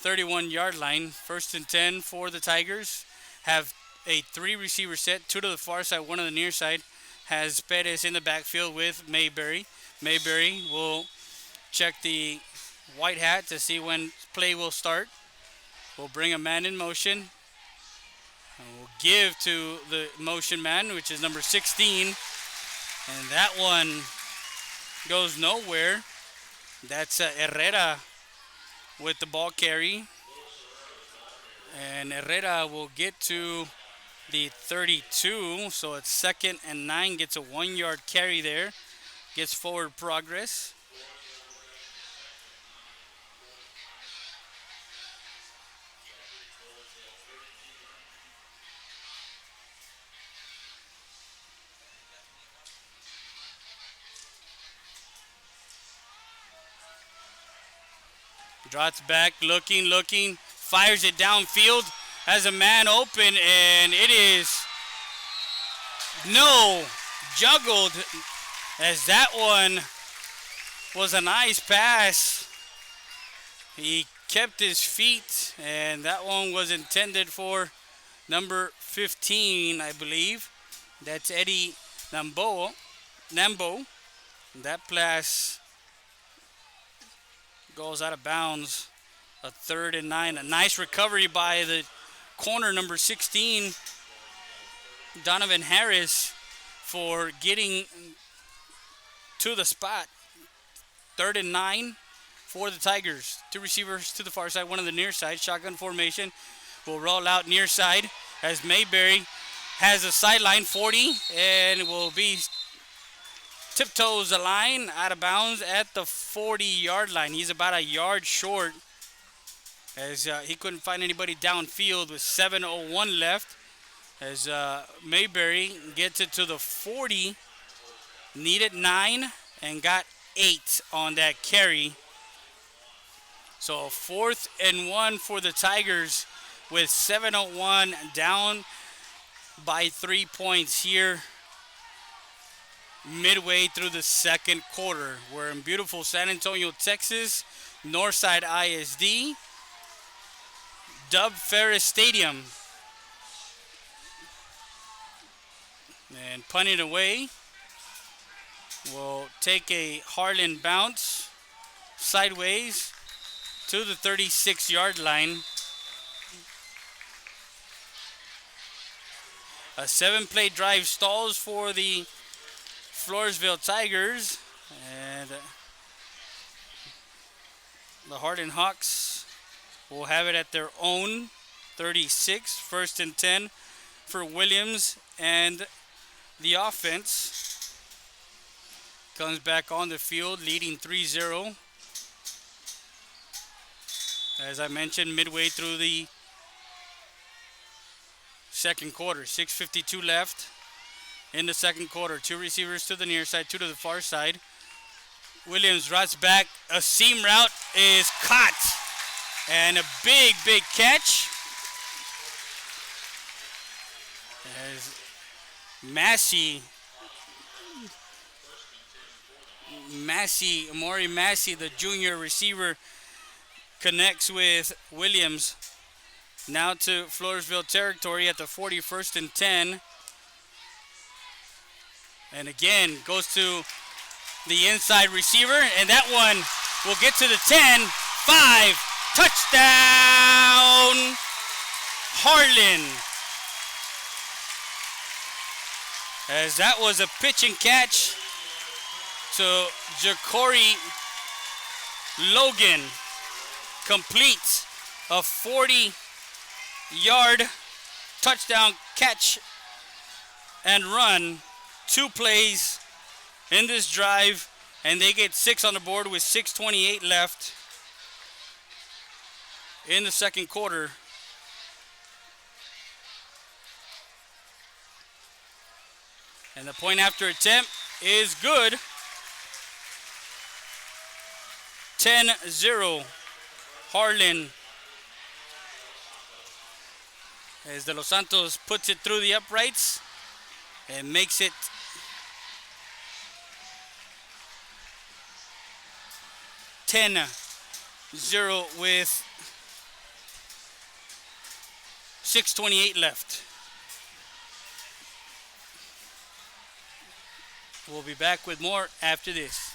31-yard line. First and 10 for the Tigers. Have a 3-receiver set, 2 to the far side, 1 on the near side. Has Perez in the backfield with Mayberry. Mayberry will check the white hat to see when play will start. We'll bring a man in motion. And we'll give to the motion man, which is number 16. And that one goes nowhere. That's Herrera with the ball carry. And Herrera will get to the 32. So it's 2nd and 9. Gets a 1-yard carry there. Gets forward progress. Drops back, looking, fires it downfield, has a man open, and it is juggled, as that one was a nice pass. He kept his feet, and that one was intended for number 15, I believe. That's Eddie Nambo. That pass goes out of bounds. A 3rd and 9. A nice recovery by the corner, number 16, Donovan Harris, for getting to the spot. 3rd and 9 for the Tigers. 2 receivers to the far side, 1 on the near side. Shotgun formation. Will roll out near side as Mayberry has a sideline 40 and will be tiptoes the line out of bounds at the 40-yard line. He's about a yard short, as he couldn't find anybody downfield with 7:01 left, as Mayberry gets it to the 40, needed 9 and got 8 on that carry. So 4th and 1 for the Tigers with 7:01 down by 3 points here midway through the second quarter. We're in beautiful San Antonio, Texas, Northside ISD, Dub Ferris Stadium. And punting away will take a Harlan bounce sideways to the 36-yard line. A 7-play drive stalls for the Floresville Tigers, and the Harlan Hawks will have it at their own 36. 1st and 10 for Williams, and the offense comes back on the field leading 3-0. As I mentioned, midway through the second quarter, 6:52 left in the second quarter. 2 receivers to the near side, 2 to the far side. Williams routes back. A seam route is caught. And a big catch. As Maury Massey, the junior receiver, connects with Williams. Now to Floresville territory at the 41st and 10. And again, goes to the inside receiver, and that one will get to the 10, 5, touchdown, Harlan. As that was a pitch and catch to Ja'Cory Logan. Completes a 40-yard touchdown catch and run. 2 plays in this drive, and they get 6 on the board with 6:28 left in the second quarter. And the point after attempt is good. 10-0 Harlan, as De Los Santos puts it through the uprights and makes it 10-0 with 6:28 left. We'll be back with more after this.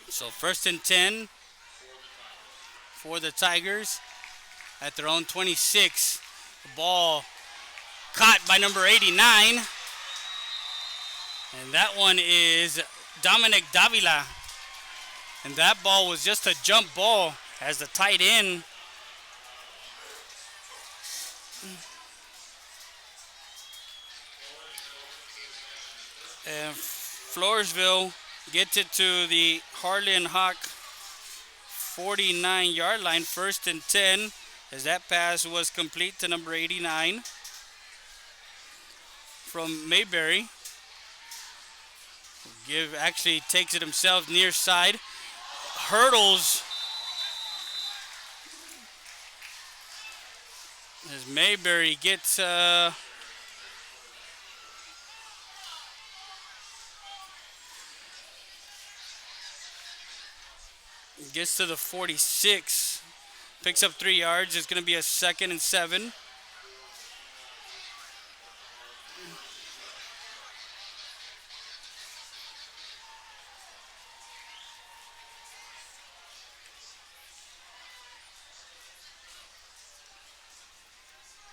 So 1st and 10 for the Tigers at their own 26. The ball caught by number 89. And that one is Dominic Davila. And that ball was just a jump ball as the tight end and Floresville gets it to the Harlan Hawk 49-yard line. 1st and 10 as that pass was complete to number 89 from Mayberry. Actually takes it himself near side. Hurdles as Mayberry gets gets to the 46, picks up 3 yards. It's going to be a 2nd and 7.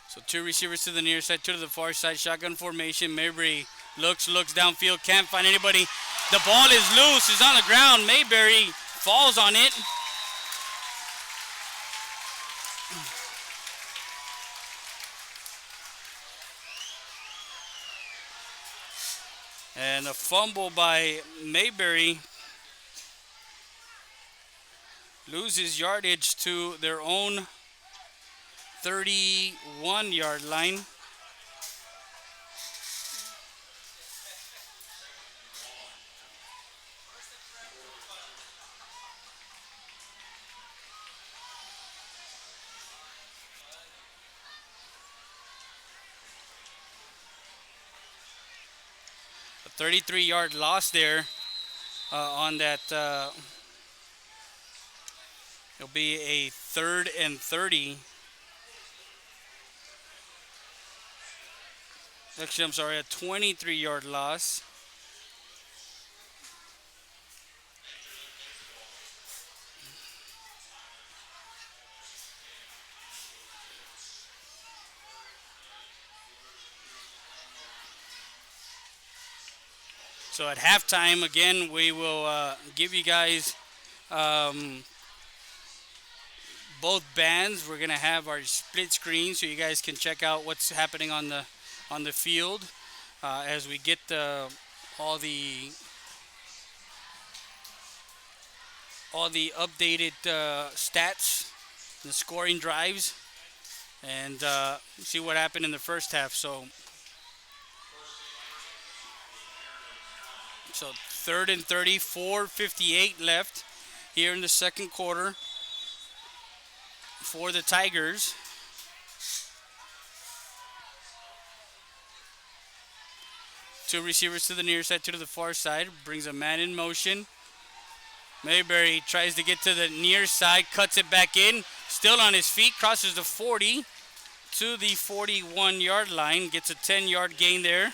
So 2 receivers to the near side, 2 to the far side. Shotgun formation. Mayberry looks downfield, can't find anybody. The ball is loose, it's on the ground. Mayberry falls on it. And a fumble by Mayberry loses yardage to their own 31-yard line. A 33-yard loss there on that. It'll be a 3rd and 30. Actually, I'm sorry, a 23-yard loss. So at halftime, again, we will give you guys um, both bands. We're gonna have our split screen so you guys can check out what's happening on the field as we get all the all the updated stats, the scoring drives, and see what happened in the first half. So third and 30, 4:58 left here in the second quarter for the Tigers. Two receivers to the near side, two to the far side. Brings a man in motion. Mayberry tries to get to the near side, cuts it back in. Still on his feet, crosses the 40 to the 41-yard line. Gets a 10-yard gain there.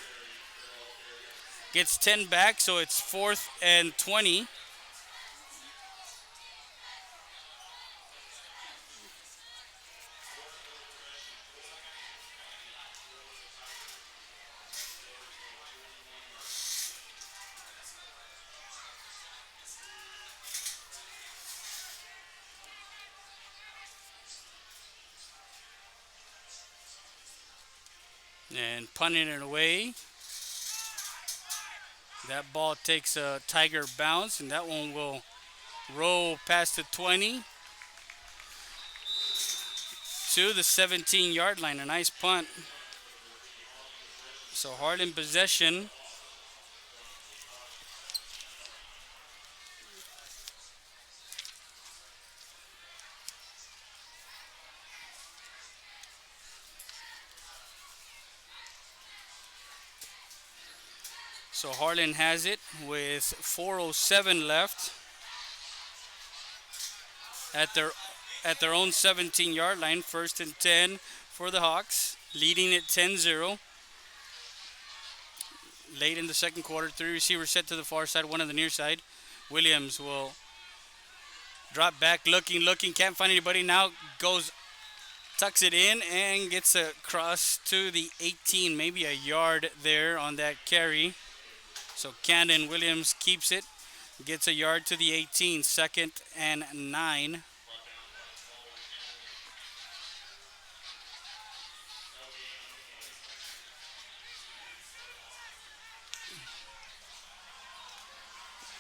Gets 10 back, so it's 4th and 20. And punting it away. That ball takes a Tiger bounce, and that one will roll past the 20 to the 17-yard line. A nice punt. So Harlan possession. So Harlan has it with 4:07 left at their own 17-yard line. 1st and 10 for the Hawks, leading it 10-0. Late in the second quarter, 3 receivers set to the far side, 1 on the near side. Williams will drop back, looking, can't find anybody. Now tucks it in and gets across to the 18, maybe a yard there on that carry. So Camden Williams keeps it, gets a yard to the 18, 2nd and 9.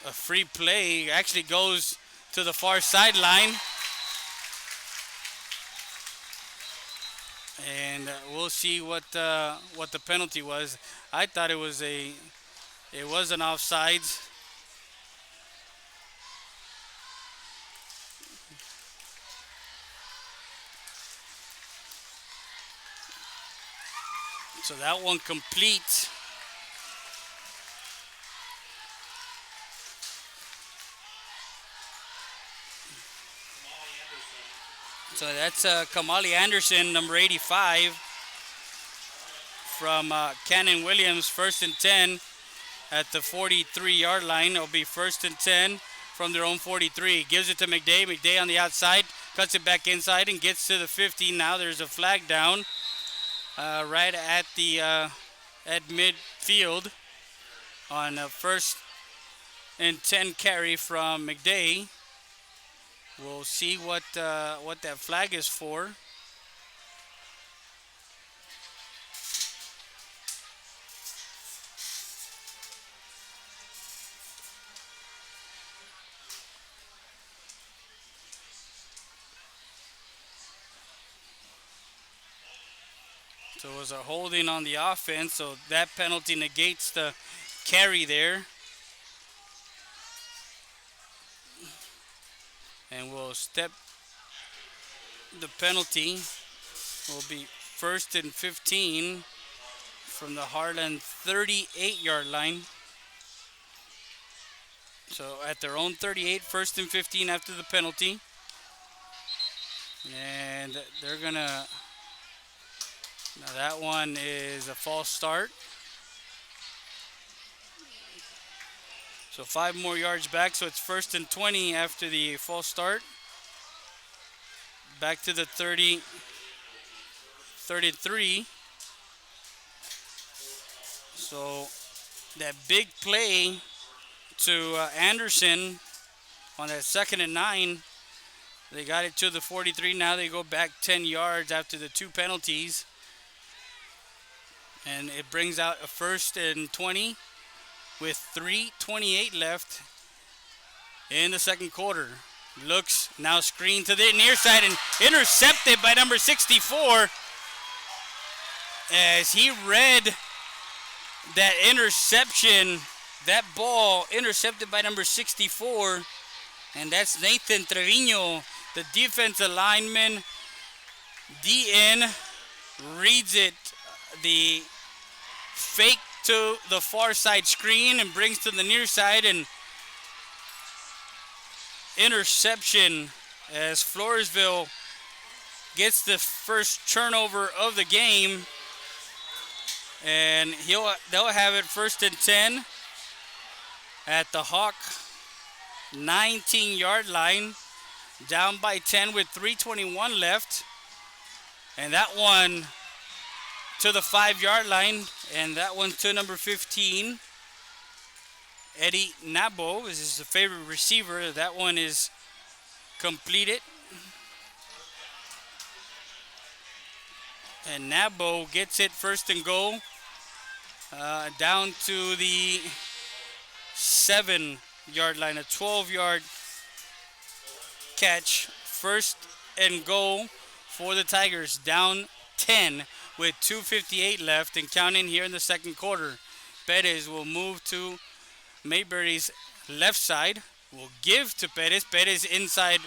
A free play actually goes to the far sideline. And we'll see what the penalty was. I thought it was an offsides. So that one complete. So that's Kamali Anderson, number 85, from Cannon Williams. 1st and 10 at the 43-yard line. It'll be 1st and 10 from their own 43. Gives it to McDay. McDay on the outside, cuts it back inside and gets to the 50. Now there's a flag down right at the at midfield on 1st and 10 carry from McDay. We'll see what that flag is for. So it was a holding on the offense, so that penalty negates the carry there. And we'll step the penalty. Will be 1st and 15 from the Harlan 38-yard line. So at their own 38, 1st and 15 after the penalty. And they're gonna Now that one is a false start. So 5 more yards back, so it's 1st and 20 after the false start. Back to the 30, 33. So that big play to Anderson on that 2nd and 9. They got it to the 43. Now they go back 10 yards after the 2 penalties. And it brings out a 1st and 20 with 3:28 left in the second quarter. Looks now screened to the near side and intercepted by number 64. As he read that interception, that ball intercepted by number 64. And that's Nathan Trevino, the defensive lineman. DN reads it, the fake to the far side screen and brings to the near side, and interception as Floresville gets the first turnover of the game, and they'll have it 1st and 10 at the Hawk 19-yard line, down by 10 with 3:21 left, and that one to the 5-yard line, and that one to number 15, Eddie Nabo is his favorite receiver. That one is completed, and Nabo gets it 1st and goal, down to the 7-yard line, a 12-yard catch, 1st and goal for the Tigers, down 10 with 2:58 left and counting here in the second quarter. Perez will move to Mayberry's left side, will give to Perez. Perez inside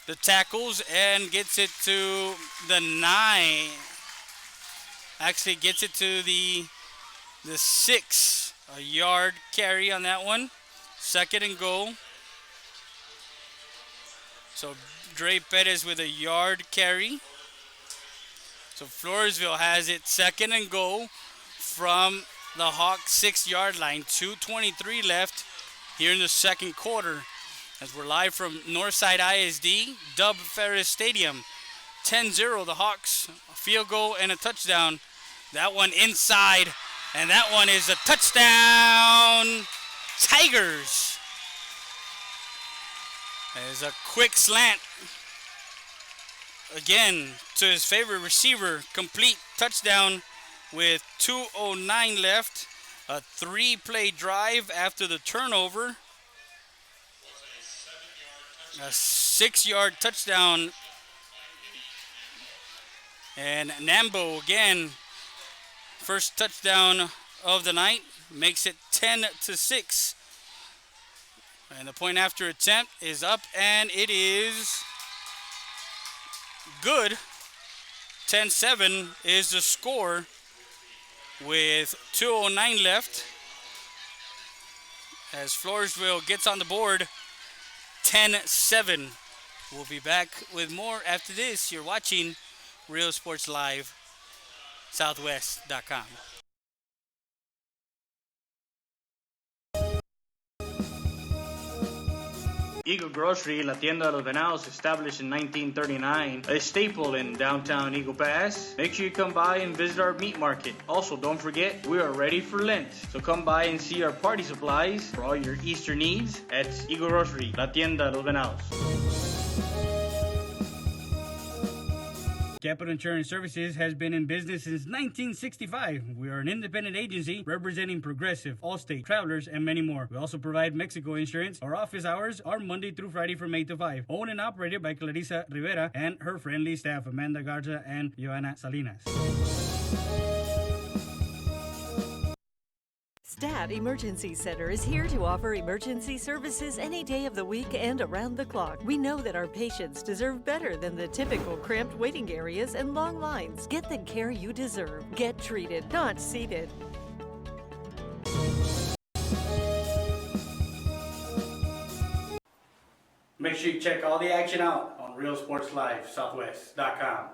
the tackles and gets it to the 9. Actually gets it to the 6. A yard carry on that one. 2nd and goal. So Dre Perez with a yard carry. So Floresville has it 2nd and goal from the Hawk 6-yard line. 2:23 left here in the second quarter as we're live from Northside ISD, Dub Ferris Stadium. 10-0 the Hawks, a field goal and a touchdown. That one inside, and that one is a touchdown, Tigers. There's a quick slant again to his favorite receiver, complete touchdown with 2:09 left. A 3-play drive after the turnover. A 6-yard touchdown. And Nambo again, first touchdown of the night, makes it 10-6. And the point after attempt is up, and it is good. 10-7 is the score with 2:09 left as Floresville gets on the board. 10-7. We'll be back with more after this. You're watching Real Sports Live, Southwest.com. Eagle Grocery, La Tienda de los Venados, established in 1939, a staple in downtown Eagle Pass. Make sure you come by and visit our meat market. Also, don't forget, we are ready for Lent. So come by and see our party supplies for all your Easter needs at Eagle Grocery, La Tienda de los Venados. Capital Insurance Services has been in business since 1965. We are an independent agency representing Progressive, Allstate, Travelers, and many more. We also provide Mexico insurance. Our office hours are Monday through Friday from 8 to 5. Owned and operated by Clarissa Rivera and her friendly staff, Amanda Garza and Joanna Salinas. Stat Emergency Center is here to offer emergency services any day of the week and around the clock. We know that our patients deserve better than the typical cramped waiting areas and long lines. Get the care you deserve. Get treated, not seated. Make sure you check all the action out on Real Sports Live, Southwest.com.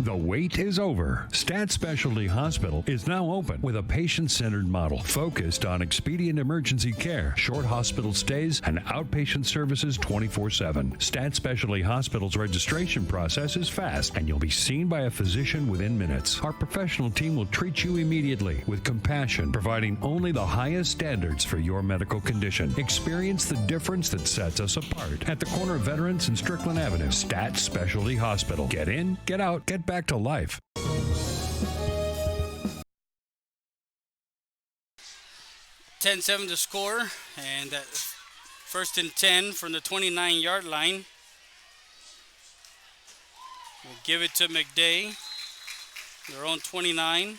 The wait is over. Stat Specialty Hospital is now open with a patient-centered model focused on expedient emergency care, short hospital stays, and outpatient services 24/7. Stat Specialty Hospital's registration process is fast, and you'll be seen by a physician within minutes. Our professional team will treat you immediately with compassion, providing only the highest standards for your medical condition. Experience the difference that sets us apart at the corner of Veterans and Strickland Avenue. Stat Specialty Hospital. Get in, get out, get back to life. (10-7) to score, and that first and 10 from the 29-yard line. We'll give it to McDay, their own 29.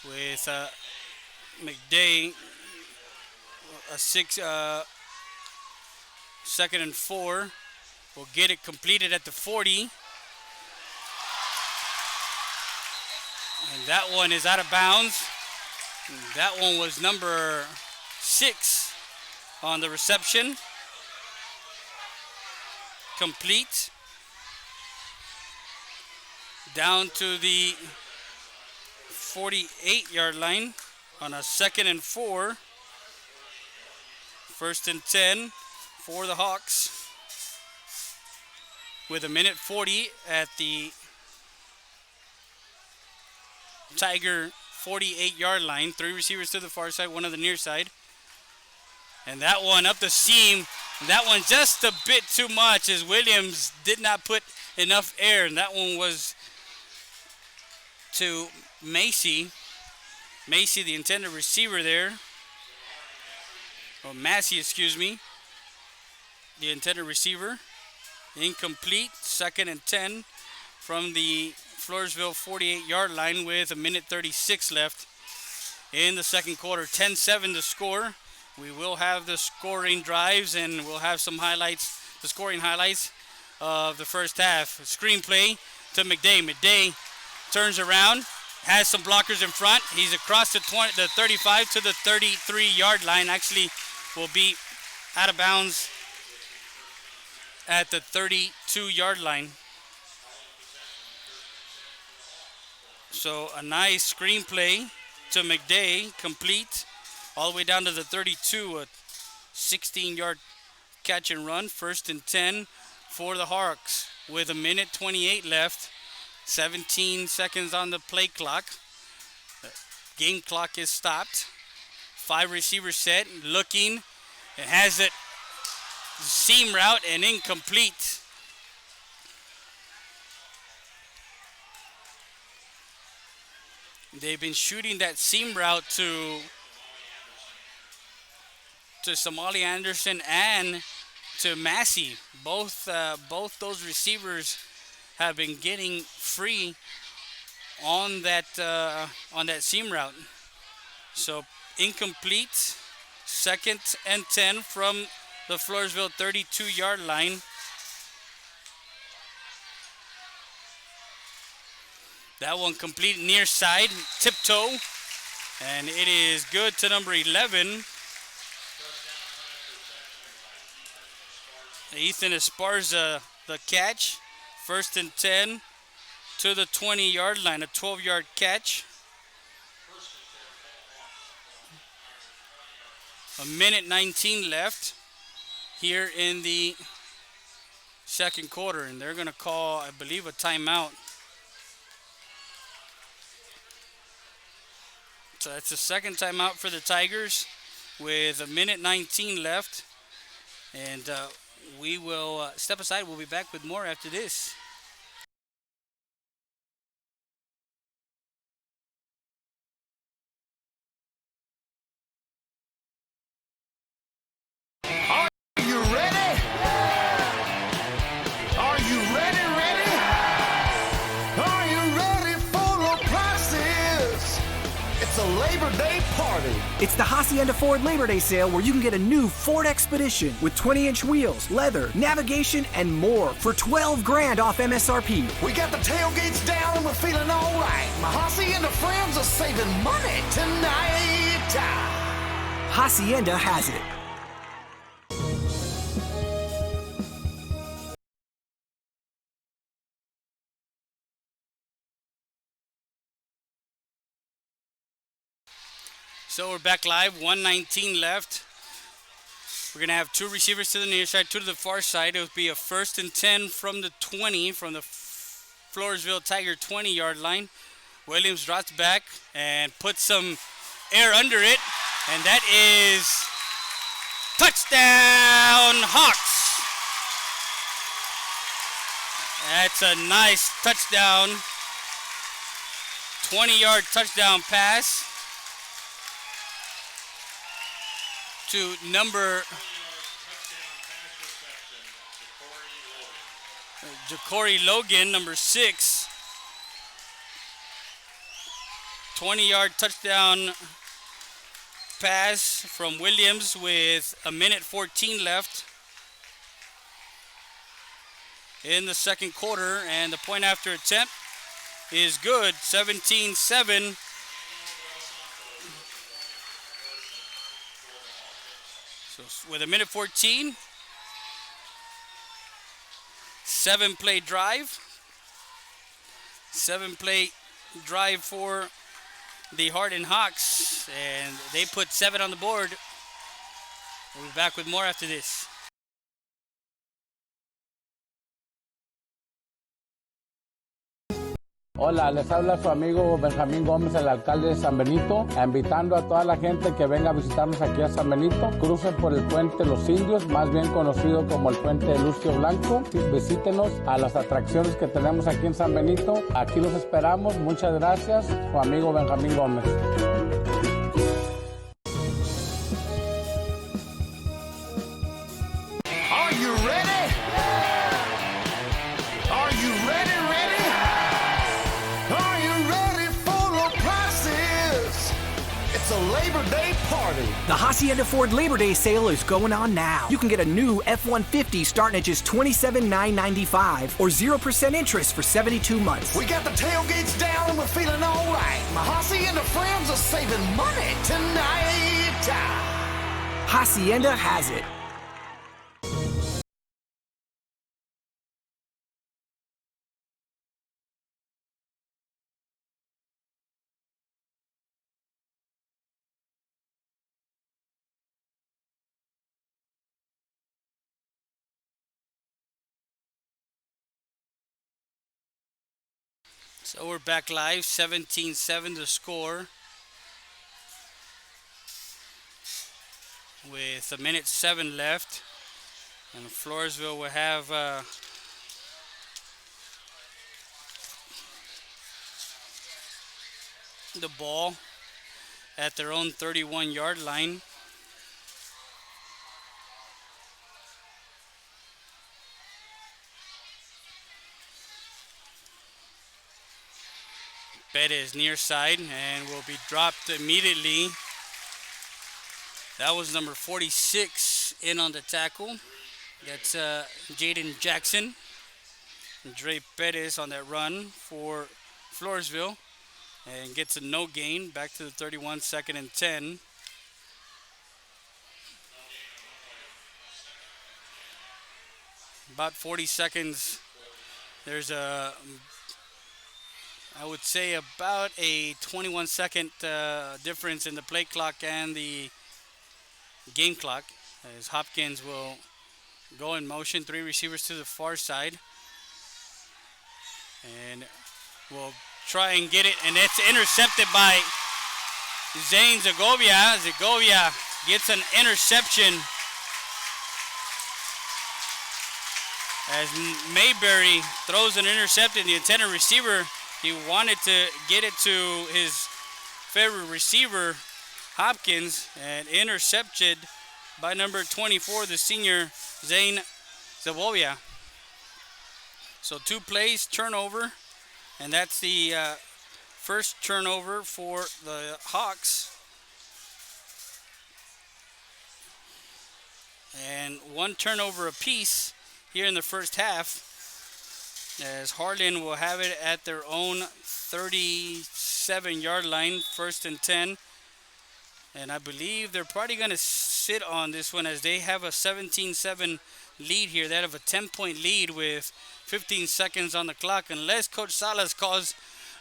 With McDay, a second and 4. We'll get it completed at the 40. And that one is out of bounds. That one was number 6 on the reception. Complete. Down to the 48-yard line on a second and 4. First and 10 for the Hawks. With a minute 40 at the Tiger 48-yard line. 3 receivers to the far side, 1 on the near side. And that one up the seam. That one just a bit too much as Williams did not put enough air. And that one was to Macy. Macy, the intended receiver there. Or Massey, excuse me. The intended receiver. Incomplete. Second and 10 from the Floresville 48-yard line with a minute 36 left in the second quarter. 10-7 to score. We will have the scoring drives and we'll have some highlights, the scoring highlights of the first half. Screenplay to McDay. McDay turns around, has some blockers in front. He's across the 35 to the 33-yard line. Actually will be out of bounds at the 32-yard line. So a nice screenplay to McDay, complete all the way down to the 32, a 16-yard catch and run. First and 10 for the Hawks with a minute 28 left, 17 seconds on the play clock. The game clock is stopped. 5 receivers set, looking. It has it seam route and incomplete. They've been shooting that seam route to Somali Anderson and to Massey. Both those receivers have been getting free on that seam route. So incomplete. Second and 10 from the Floresville 32-yard line. That one complete near side, tiptoe, and it is good to number 11. Ethan Esparza, the catch. First and 10 to the 20-yard line, a 12-yard catch. A minute 19 left here in the second quarter, and they're going to call, I believe, a timeout. So that's the second timeout for the Tigers with a minute 19 left. And we will step aside. We'll be back with more after this. Are you ready? Are you ready? Are you ready for low prices? It's a Labor Day party. It's the Hacienda Ford Labor Day sale where you can get a new Ford Expedition with 20-inch wheels, leather, navigation, and more for $12,000 off MSRP. We got the tailgates down and we're feeling all right. My Hacienda friends are saving money tonight. Hacienda has it. So we're back live, 1:19 left. We're going to have two receivers to the near side, two to the far side. It will be a 1st and 10 from the 20, from the Floresville Tiger 20-yard line. Williams drops back and puts some air under it, and that is touchdown Hawks. That's a nice touchdown, 20-yard touchdown pass to Ja'Cory Logan, number 6. 20-yard touchdown pass from Williams with a minute 14 left in the second quarter, and the point after attempt is good, 17-7. So with a minute 14, 7-play drive. 7-play drive for the Harlan Hawks, and they put 7 on the board. We'll be back with more after this. Hola, les habla su amigo Benjamín Gómez, el alcalde de San Benito, invitando a toda la gente que venga a visitarnos aquí a San Benito. Crucen por el puente Los Indios, más bien conocido como el puente de Lucio Blanco. Visítenos a las atracciones que tenemos aquí en San Benito. Aquí los esperamos. Muchas gracias. Su amigo Benjamín Gómez. Are you ready? Are you ready? Are you ready for low prices? It's a Labor Day party. The Hacienda Ford Labor Day sale is going on now. You can get a new F-150 starting at just $27,995 or 0% interest for 72 months. We got the tailgates down and we're feeling all right. My Hacienda friends are saving money tonight. Hacienda has it. So we're back live, 17-7 to score, with a minute 7 left, and Floresville will have the ball at their own 31-yard line. Perez near side and will be dropped immediately. That was number 46 in on the tackle. That's Jaden Jackson. Dre Perez on that run for Floresville and gets a no gain back to the 31, 2nd and 10. About 40 seconds. There's I would say about a 21-second difference in the play clock and the game clock, as Hopkins will go in motion, 3 receivers to the far side, and will try and get it, and it's intercepted by Zane Zagovia. Zagovia gets an interception as Mayberry throws an interception. The intended receiver, he wanted to get it to his favorite receiver, Hopkins, and intercepted by number 24, the senior Zane Zagovia. So 2 plays, turnover, and that's the first turnover for the Hawks. And 1 turnover apiece here in the first half, as Harlan will have it at their own 37-yard line, 1st and 10. And I believe they're probably going to sit on this one as they have a 17-7 lead here. They have a 10-point lead with 15 seconds on the clock. Unless Coach Salas calls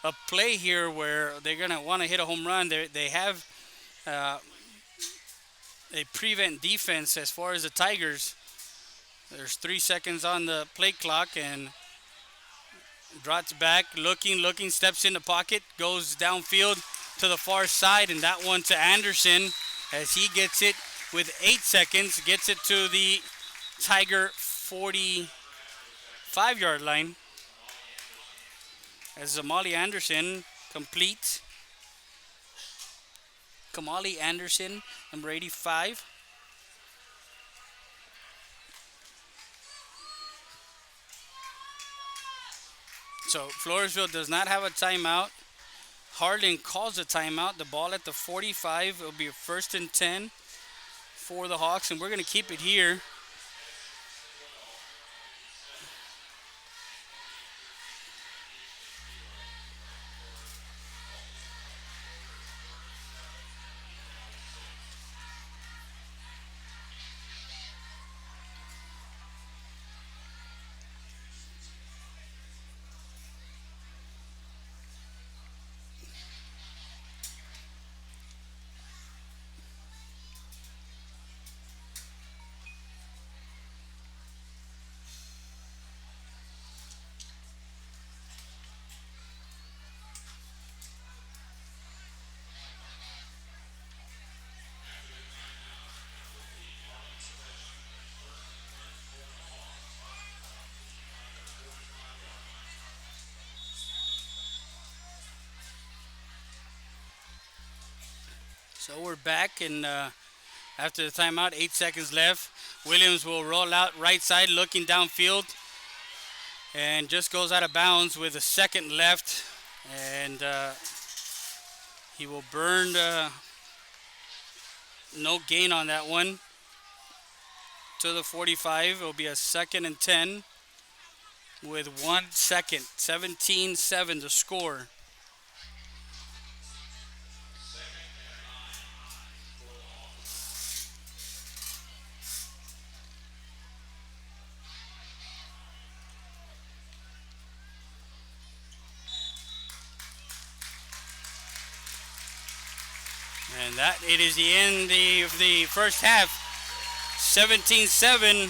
a play here where they're going to want to hit a home run, they have uh, a prevent defense as far as the Tigers. There's 3 seconds on the play clock, and drops back, looking, steps in the pocket, goes downfield to the far side, and that one to Anderson as he gets it with 8 seconds, gets it to the Tiger 45-yard line. As Zamali Anderson completes. Kamali Anderson, number 85. So Floresville does not have a timeout. Harlan calls a timeout. The ball at the 45. It'll be a 1st and 10 for the Hawks, and we're going to keep it here. So we're back, and after the timeout, 8 seconds left. Williams will roll out right side, looking downfield, and just goes out of bounds with a second left. And he will burn no gain on that one to the 45. It'll be a 2nd and 10 with 1 second. 17-7 to score. And that it is the end of the first half. 17-7.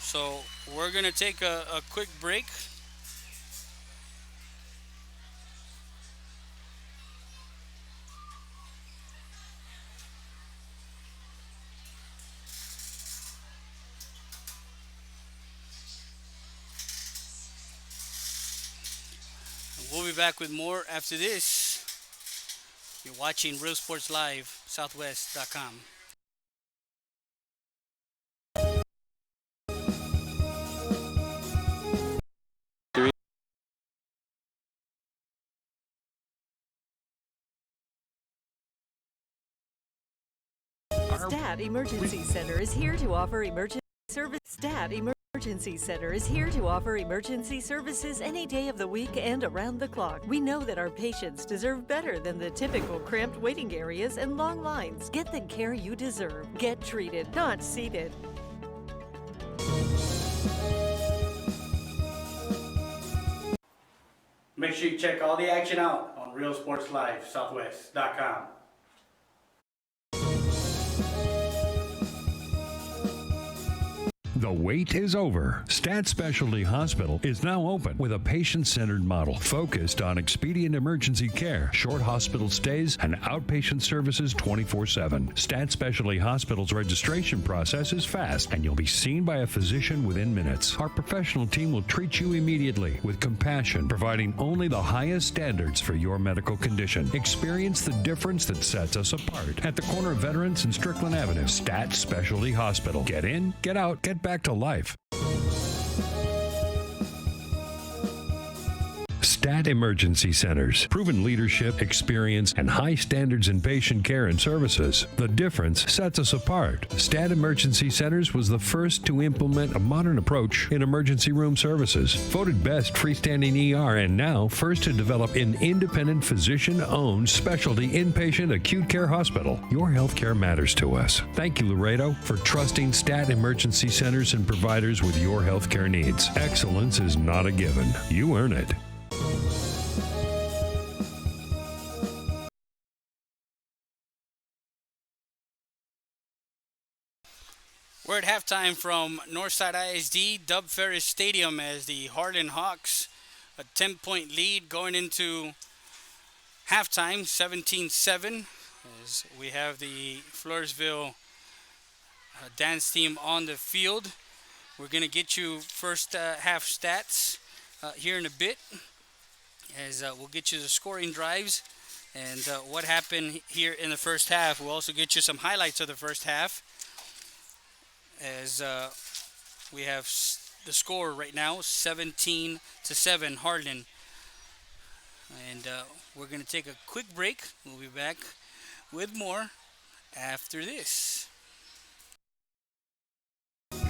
So we're going to take a quick break. We'll be back with more after this. You're watching Real Sports Live, Southwest.com. Stat Emergency Center is here to offer emergency service. Emergency Center is here to offer emergency services any day of the week and around the clock. We know that our patients deserve better than the typical cramped waiting areas and long lines. Get the care you deserve. Get treated, not seated. Make sure you check all the action out on Real Sports Live, Southwest.com. The wait is over. Stat Specialty Hospital is now open with a patient-centered model focused on expedient emergency care, short hospital stays, and outpatient services 24/7. Stat Specialty Hospital's registration process is fast, and you'll be seen by a physician within minutes. Our professional team will treat you immediately with compassion, providing only the highest standards for your medical condition. Experience the difference that sets us apart at the corner of Veterans and Strickland Avenue. Stat Specialty Hospital. Get in, get out, get back to life. Stat Emergency Centers. Proven leadership, experience, and high standards in patient care and services. The difference sets us apart. Stat Emergency Centers was the first to implement a modern approach in emergency room services. Voted best freestanding ER and now first to develop an independent physician-owned specialty inpatient acute care hospital. Your healthcare matters to us. Thank you, Laredo, for trusting Stat Emergency Centers and providers with your healthcare needs. Excellence is not a given. You earn it. We're at halftime from Northside ISD, Dub Ferris Stadium, as the Harlan Hawks, a 10-point lead going into halftime, 17-7, as we have the Floresville dance team on the field. We're going to get you first half stats here in a bit, as we'll get you the scoring drives and what happened here in the first half. We'll also get you some highlights of the first half, as we have the score right now, 17-7 Harlan. And we're going to take a quick break. We'll be back with more after this.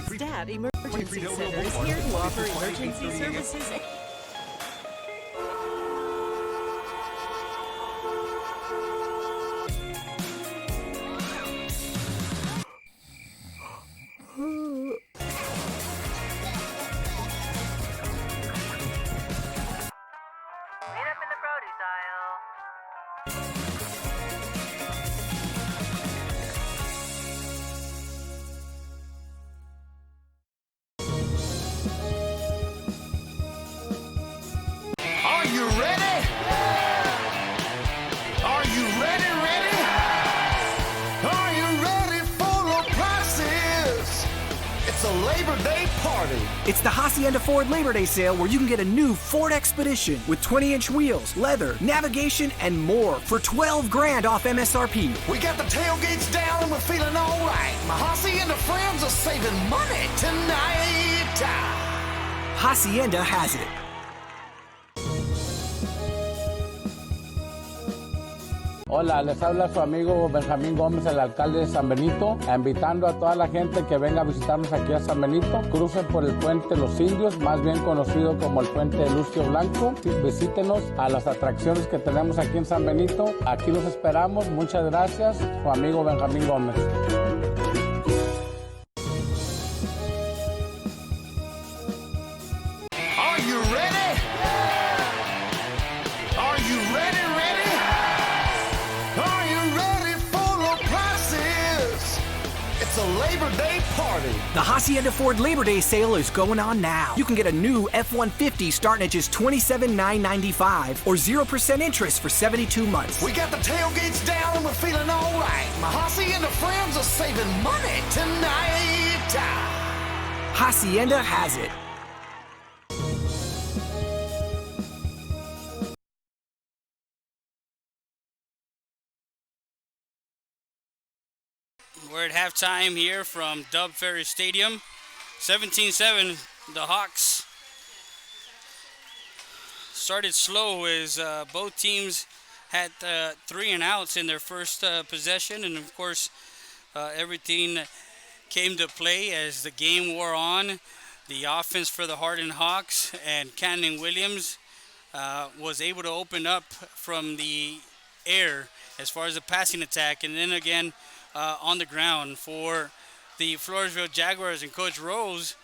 Stat Emergency Center is here to offer emergency services. Are you ready? Are you ready, ready? Are you ready for low prices? It's a Labor Day party. It's the Hacienda Ford Labor Day sale where you can get a new Ford Expedition with 20-inch wheels, leather, navigation, and more for $12,000 off MSRP. We got the tailgates down and we're feeling all right. My Hacienda friends are saving money tonight. Hacienda has it. Hola, les habla su amigo Benjamín Gómez, el alcalde de San Benito, invitando a toda la gente que venga a visitarnos aquí a San Benito. Crucen por el puente Los Indios, más bien conocido como el puente de Lucio Blanco. Visítenos a las atracciones que tenemos aquí en San Benito. Aquí los esperamos. Muchas gracias. Su amigo Benjamín Gómez. Are you ready? Are you ready, ready? Are you ready for low prices? It's a Labor Day party. The Hacienda Ford Labor Day sale is going on now. You can get a new F-150 starting at just $27,995 or 0% interest for 72 months. We got the tailgates down and we're feeling all right. My Hacienda friends are saving money tonight. Hacienda has it. We're at halftime here from Dub Ferris Stadium, 17-7. The Hawks started slow as both teams had 3 and outs in their first possession, and of course everything came to play as the game wore on. The offense for the Harlan Hawks and Cannon Williams was able to open up from the air as far as the passing attack, and then again on the ground for the Floresville Jaguars and Coach Rose.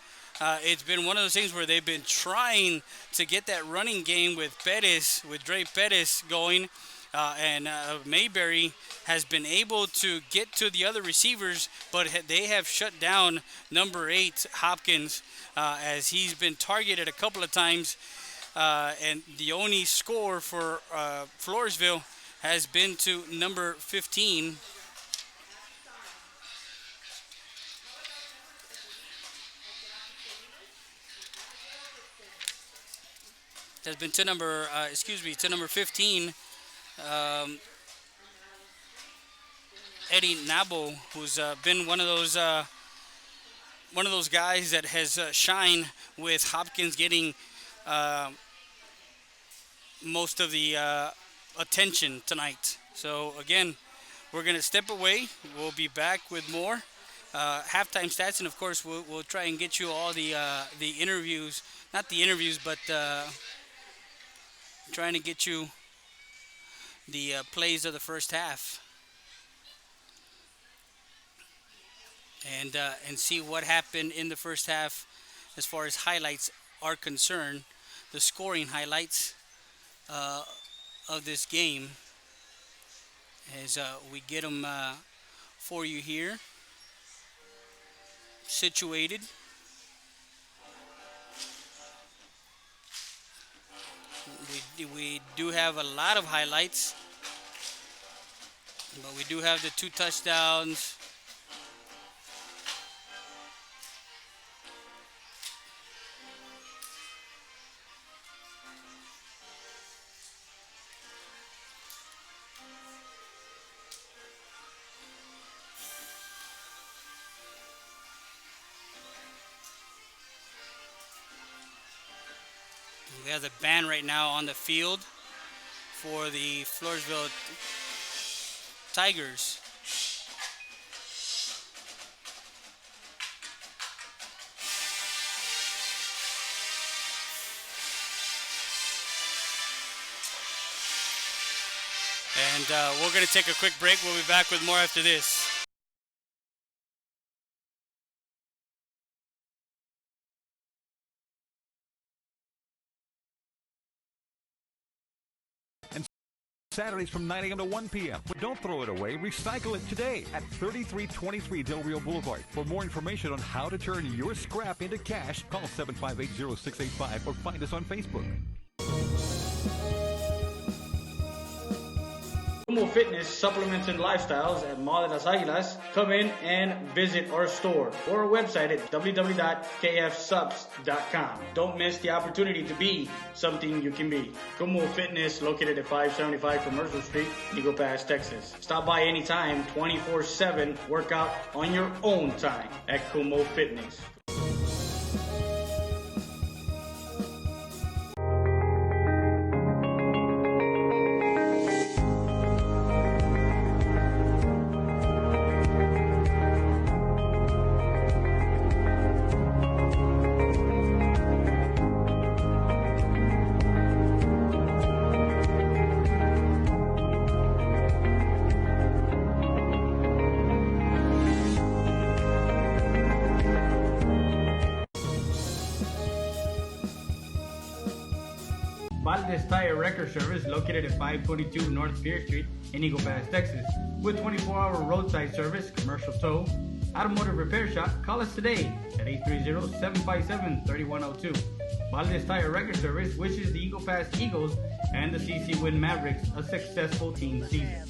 It's been one of those things where they've been trying to get that running game with Pettis, with Dre Pettis going, and Mayberry has been able to get to the other receivers, but they have shut down number 8, Hopkins, as he's been targeted a couple of times, and the only score for Floresville has been to number 15. Has been to number, to number 15, Eddie Nabo, who's been one of those guys that has shined with Hopkins getting most of the attention tonight. So again, we're going to step away. We'll be back with more halftime stats, and of course we'll try and get you all the interviews, not the interviews, but trying to get you the plays of the first half, and see what happened in the first half as far as highlights are concerned, the scoring highlights of this game, as we get them for you here, situated. We do have a lot of highlights, but we do have the 2 touchdowns. We have the band right now on the field for the Floresville Tigers. And we're going to take a quick break. We'll be back with more after this. Saturdays from 9 a.m. to 1 p.m. But don't throw it away. Recycle it today at 3323 Del Rio Boulevard. For more information on how to turn your scrap into cash, call 758-0685 or find us on Facebook. Como Fitness, Supplements, and Lifestyles at Mall de las Águilas. Come in and visit our store or our website at www.kfsubs.com. Don't miss the opportunity to be something you can be. Como Fitness, located at 575 Commercial Street, Eagle Pass, Texas. Stop by anytime, 24/7. Work out on your own time at Como Fitness. Valdez Tire Record Service, located at 522 North Pierce Street in Eagle Pass, Texas. With 24-hour roadside service, commercial tow, automotive repair shop, call us today at 830-757-3102. Valdez Tire Record Service wishes the Eagle Pass Eagles and the CC Win Mavericks a successful team season.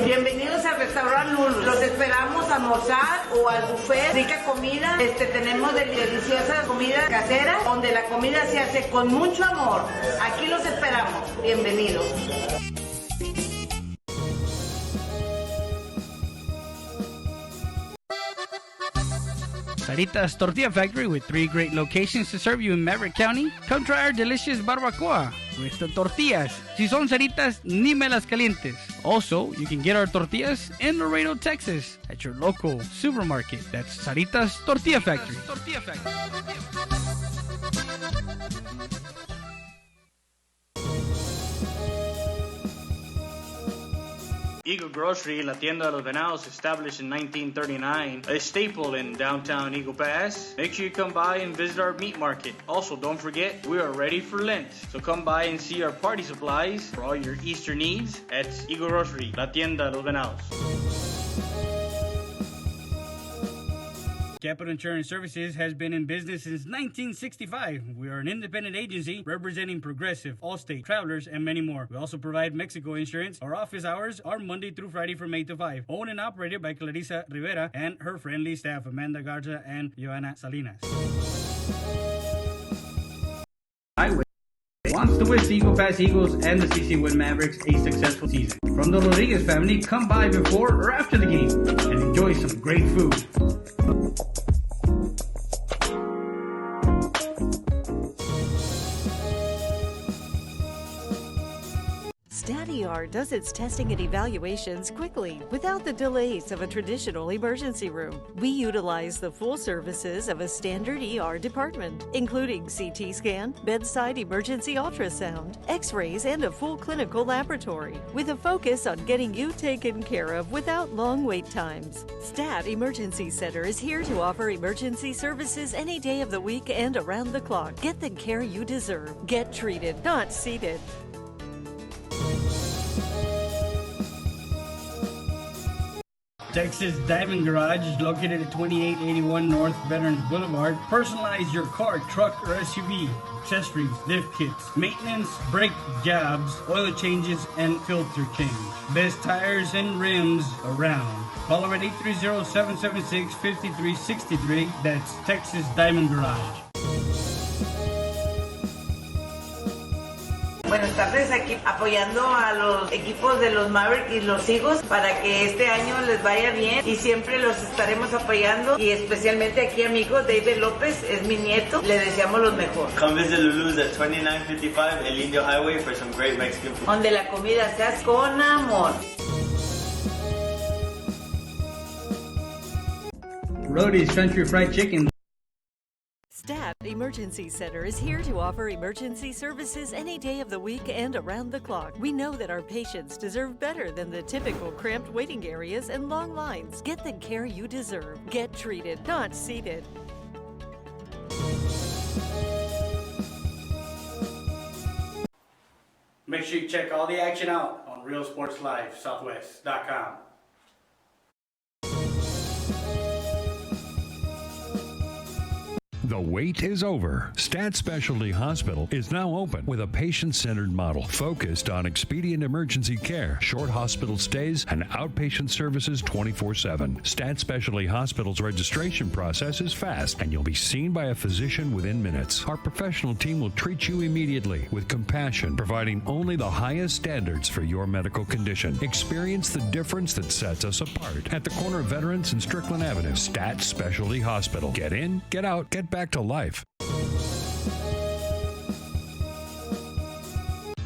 Bienvenidos al restaurante Lulu. Los esperamos a almorzar o al buffet. Rica comida. Tenemos deliciosa comida casera, donde la comida se hace con mucho amor. Aquí los esperamos. Bienvenidos. Sarita's Tortilla Factory, with 3 great locations to serve you in Maverick County. Come try our delicious barbacoa with the tortillas. Si son Saritas, ni me las calientes. Also, you can get our tortillas in Laredo, Texas at your local supermarket. That's Sarita's Tortilla Factory. Eagle Grocery, La Tienda de los Venados, established in 1939, a staple in downtown Eagle Pass. Make sure you come by and visit our meat market. Also, don't forget, we are ready for Lent. So come by and see our party supplies for all your Easter needs at Eagle Grocery, La Tienda de los Venados. Capital Insurance Services has been in business since 1965. We are an independent agency representing Progressive, Allstate, Travelers, and many more. We also provide Mexico insurance. Our office hours are Monday through Friday from 8 to 5. Owned and operated by Clarissa Rivera and her friendly staff, Amanda Garza and Joanna Salinas. Highway wants to wish the Eagle Pass Eagles and the CC Win Mavericks a successful season. From the Rodriguez family, come by before or after the game and enjoy some great food. ER does its testing and evaluations quickly without the delays of a traditional emergency room. We utilize the full services of a standard ER department, including CT scan, bedside emergency ultrasound, x-rays, and a full clinical laboratory, with a focus on getting you taken care of without long wait times. Stat Emergency Center is here to offer emergency services any day of the week and around the clock. Get the care you deserve. Get treated, not seated. Texas Diamond Garage is located at 2881 North Veterans Boulevard. Personalize your car, truck, or SUV. Accessories, lift kits, maintenance, brake jobs, oil changes, and filter change. Best tires and rims around. Call at 830-776-5363. That's Texas Diamond Garage. Buenas tardes, aquí apoyando a los equipos de los Mavericks y los Eagles para que este año les vaya bien y siempre los estaremos apoyando y especialmente aquí a mi hijo David López, es mi nieto, le deseamos lo mejor. Come visit Lulu's at 2955 El Indio Highway for some great Mexican food. Donde la comida se hace con amor. Rody's Country Fried Chicken. Stat Emergency Center is here to offer emergency services any day of the week and around the clock. We know that our patients deserve better than the typical cramped waiting areas and long lines. Get the care you deserve. Get treated, not seated. Make sure you check all the action out on RealSportsLiveSouthwest.com. The wait is over. Stat Specialty Hospital is now open with a patient-centered model focused on expedient emergency care, short hospital stays, and outpatient services 24/7. Stat Specialty Hospital's registration process is fast, and you'll be seen by a physician within minutes. Our professional team will treat you immediately with compassion, providing only the highest standards for your medical condition. Experience the difference that sets us apart at the corner of Veterans and Strickland Avenue. Stat Specialty Hospital. Get in, get out, get back to life.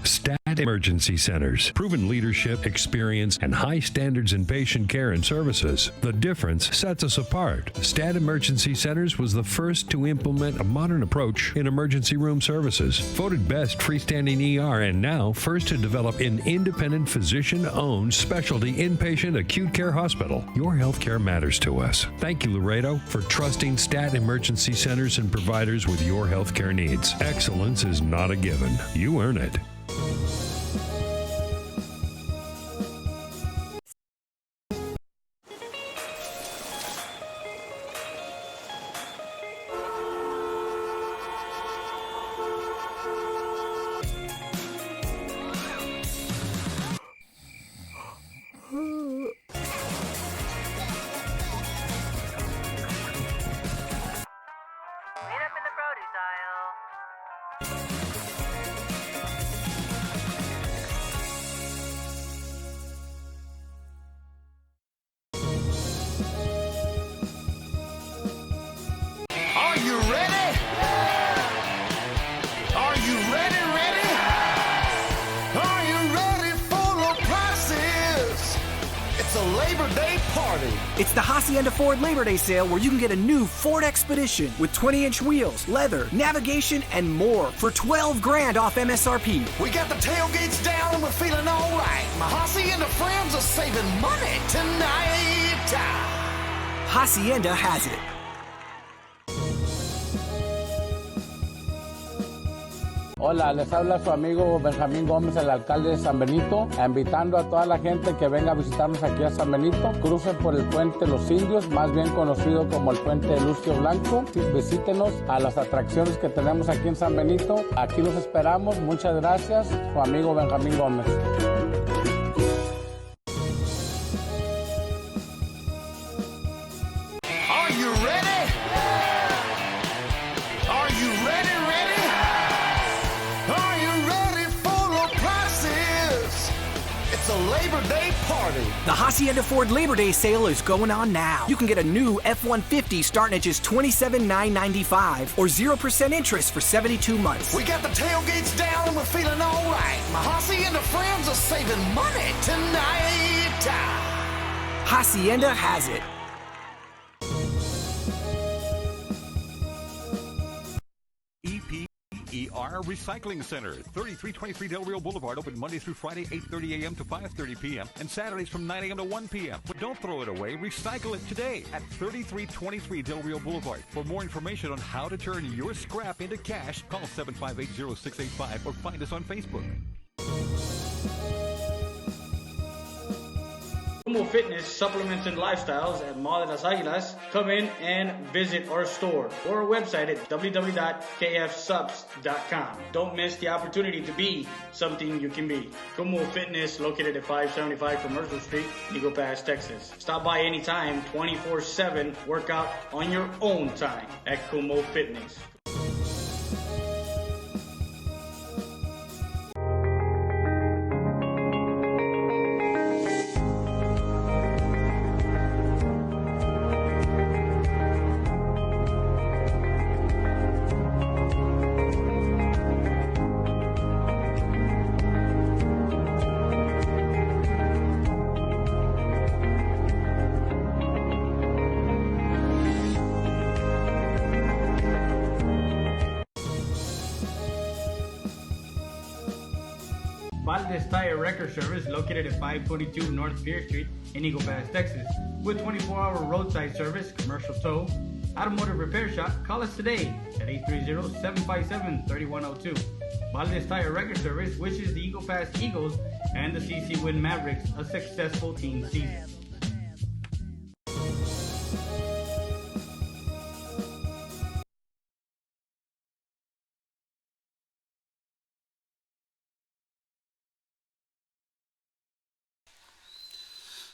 Stat Emergency Centers. Proven leadership, experience, and high standards in patient care and services. The difference sets us apart. Stat Emergency Centers was the first to implement a modern approach in emergency room services. Voted best freestanding ER and now first to develop an independent physician-owned specialty inpatient acute care hospital. Your healthcare matters to us. Thank you, Laredo, for trusting Stat Emergency Centers and providers with your healthcare needs. Excellence is not a given. You earn it. Are you ready? Are you ready, ready? Are you ready for low prices? It's a Labor Day party. It's the Hacienda Ford Labor Day sale where you can get a new Ford Expedition with 20-inch wheels, leather, navigation, and more for $12,000 off MSRP. We got the tailgates down and we're feeling all right. My Hacienda friends are saving money tonight. Hacienda has it. Hola, les habla su amigo Benjamín Gómez, el alcalde de San Benito, invitando a toda la gente que venga a visitarnos aquí a San Benito. Crucen por el puente Los Indios, más bien conocido como el puente de Lucio Blanco. Visítenos a las atracciones que tenemos aquí en San Benito. Aquí los esperamos. Muchas gracias. Su amigo Benjamín Gómez. Are you ready? Are you ready, ready? Are you ready for low prices? It's a Labor Labor Day party. The Hacienda Ford Labor Day sale is going on now. You can get a new F-150 starting at just $27,995 or 0% interest for 72 months. We got the tailgates down and we're feeling all right. My Hacienda friends are saving money tonight. Hacienda has it. EPER Recycling Center, 3323 Del Rio Boulevard, open Monday through Friday, 8:30 a.m. to 5:30 p.m. and Saturdays from 9 a.m. to 1 p.m. But don't throw it away. Recycle it today at 3323 Del Rio Boulevard. For more information on how to turn your scrap into cash, call 758-0685 or find us on Facebook. Como Fitness, Supplements, and Lifestyles at Mall de las Águilas. Come in and visit our store or our website at www.kfsubs.com. Don't miss the opportunity to be something you can be. Como Fitness, located at 575 Commercial Street, Eagle Pass, Texas. Stop by anytime, 24/7. Work out on your own time at Como Fitness. Valdez Tire Record Service, located at 522 North Pierce Street in Eagle Pass, Texas. With 24-hour roadside service, commercial tow, automotive repair shop, call us today at 830-757-3102. Valdez Tire Record Service wishes the Eagle Pass Eagles and the CC Win Mavericks a successful team season.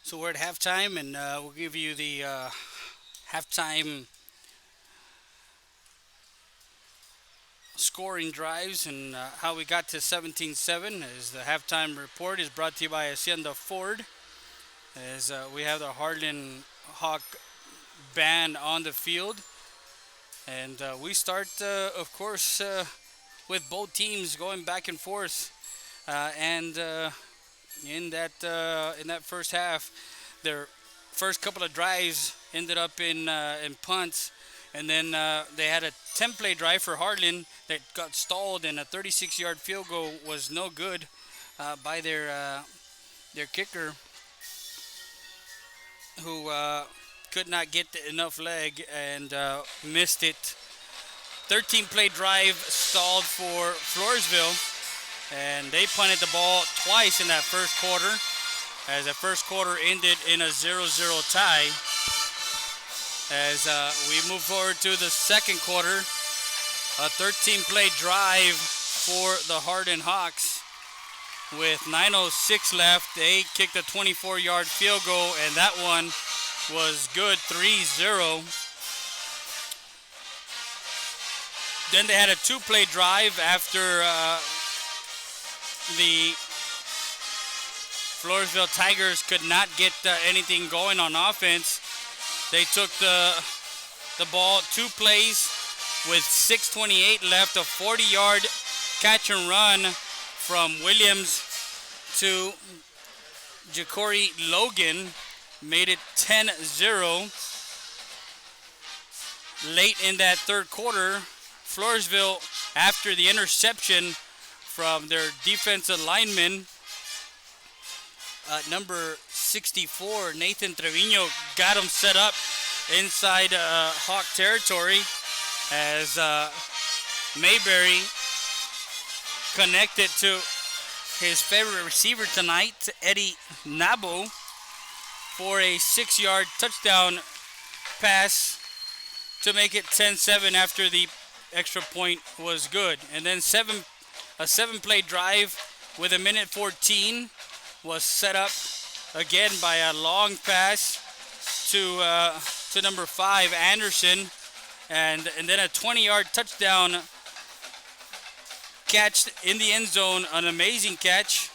So we're at halftime, and we'll give you the halftime scoring drives and how we got to 17-7. As the halftime report is brought to you by Hacienda Ford, as we have the Harlan Hawk band on the field, and we start, of course, with both teams going back and forth, and in that first half, their first couple of drives ended up in punts, and then they had a 10-play drive for Harlan that got stalled, and a 36-yard field goal was no good by their kicker, who could not get enough leg and missed it. 13-play drive stalled for Floresville, and they punted the ball twice in that first quarter, as the first quarter ended in a 0-0 tie. As we move forward to the second quarter, a 13-play drive for the Harlan Hawks. With 9:06 left, they kicked a 24-yard field goal, and that one was good, 3-0. Then they had a 2-play drive after the Floresville Tigers could not get anything going on offense. They took the ball 2 plays with 6:28 left, a 40-yard catch and run from Williams to Ja'Cory Logan, made it 10-0. Late in that third quarter, Floresville, after the interception from their defensive lineman, number 64, Nathan Trevino, got him set up inside Hawk territory, as Mayberry connected to his favorite receiver tonight, Eddie Nabo, for a 6-yard touchdown pass to make it 10-7 after the extra point was good. And then a 7-play drive with 1:14 was set up again by a long pass to number 5, Anderson, and then a 20-yard touchdown catch in the end zone, an amazing catch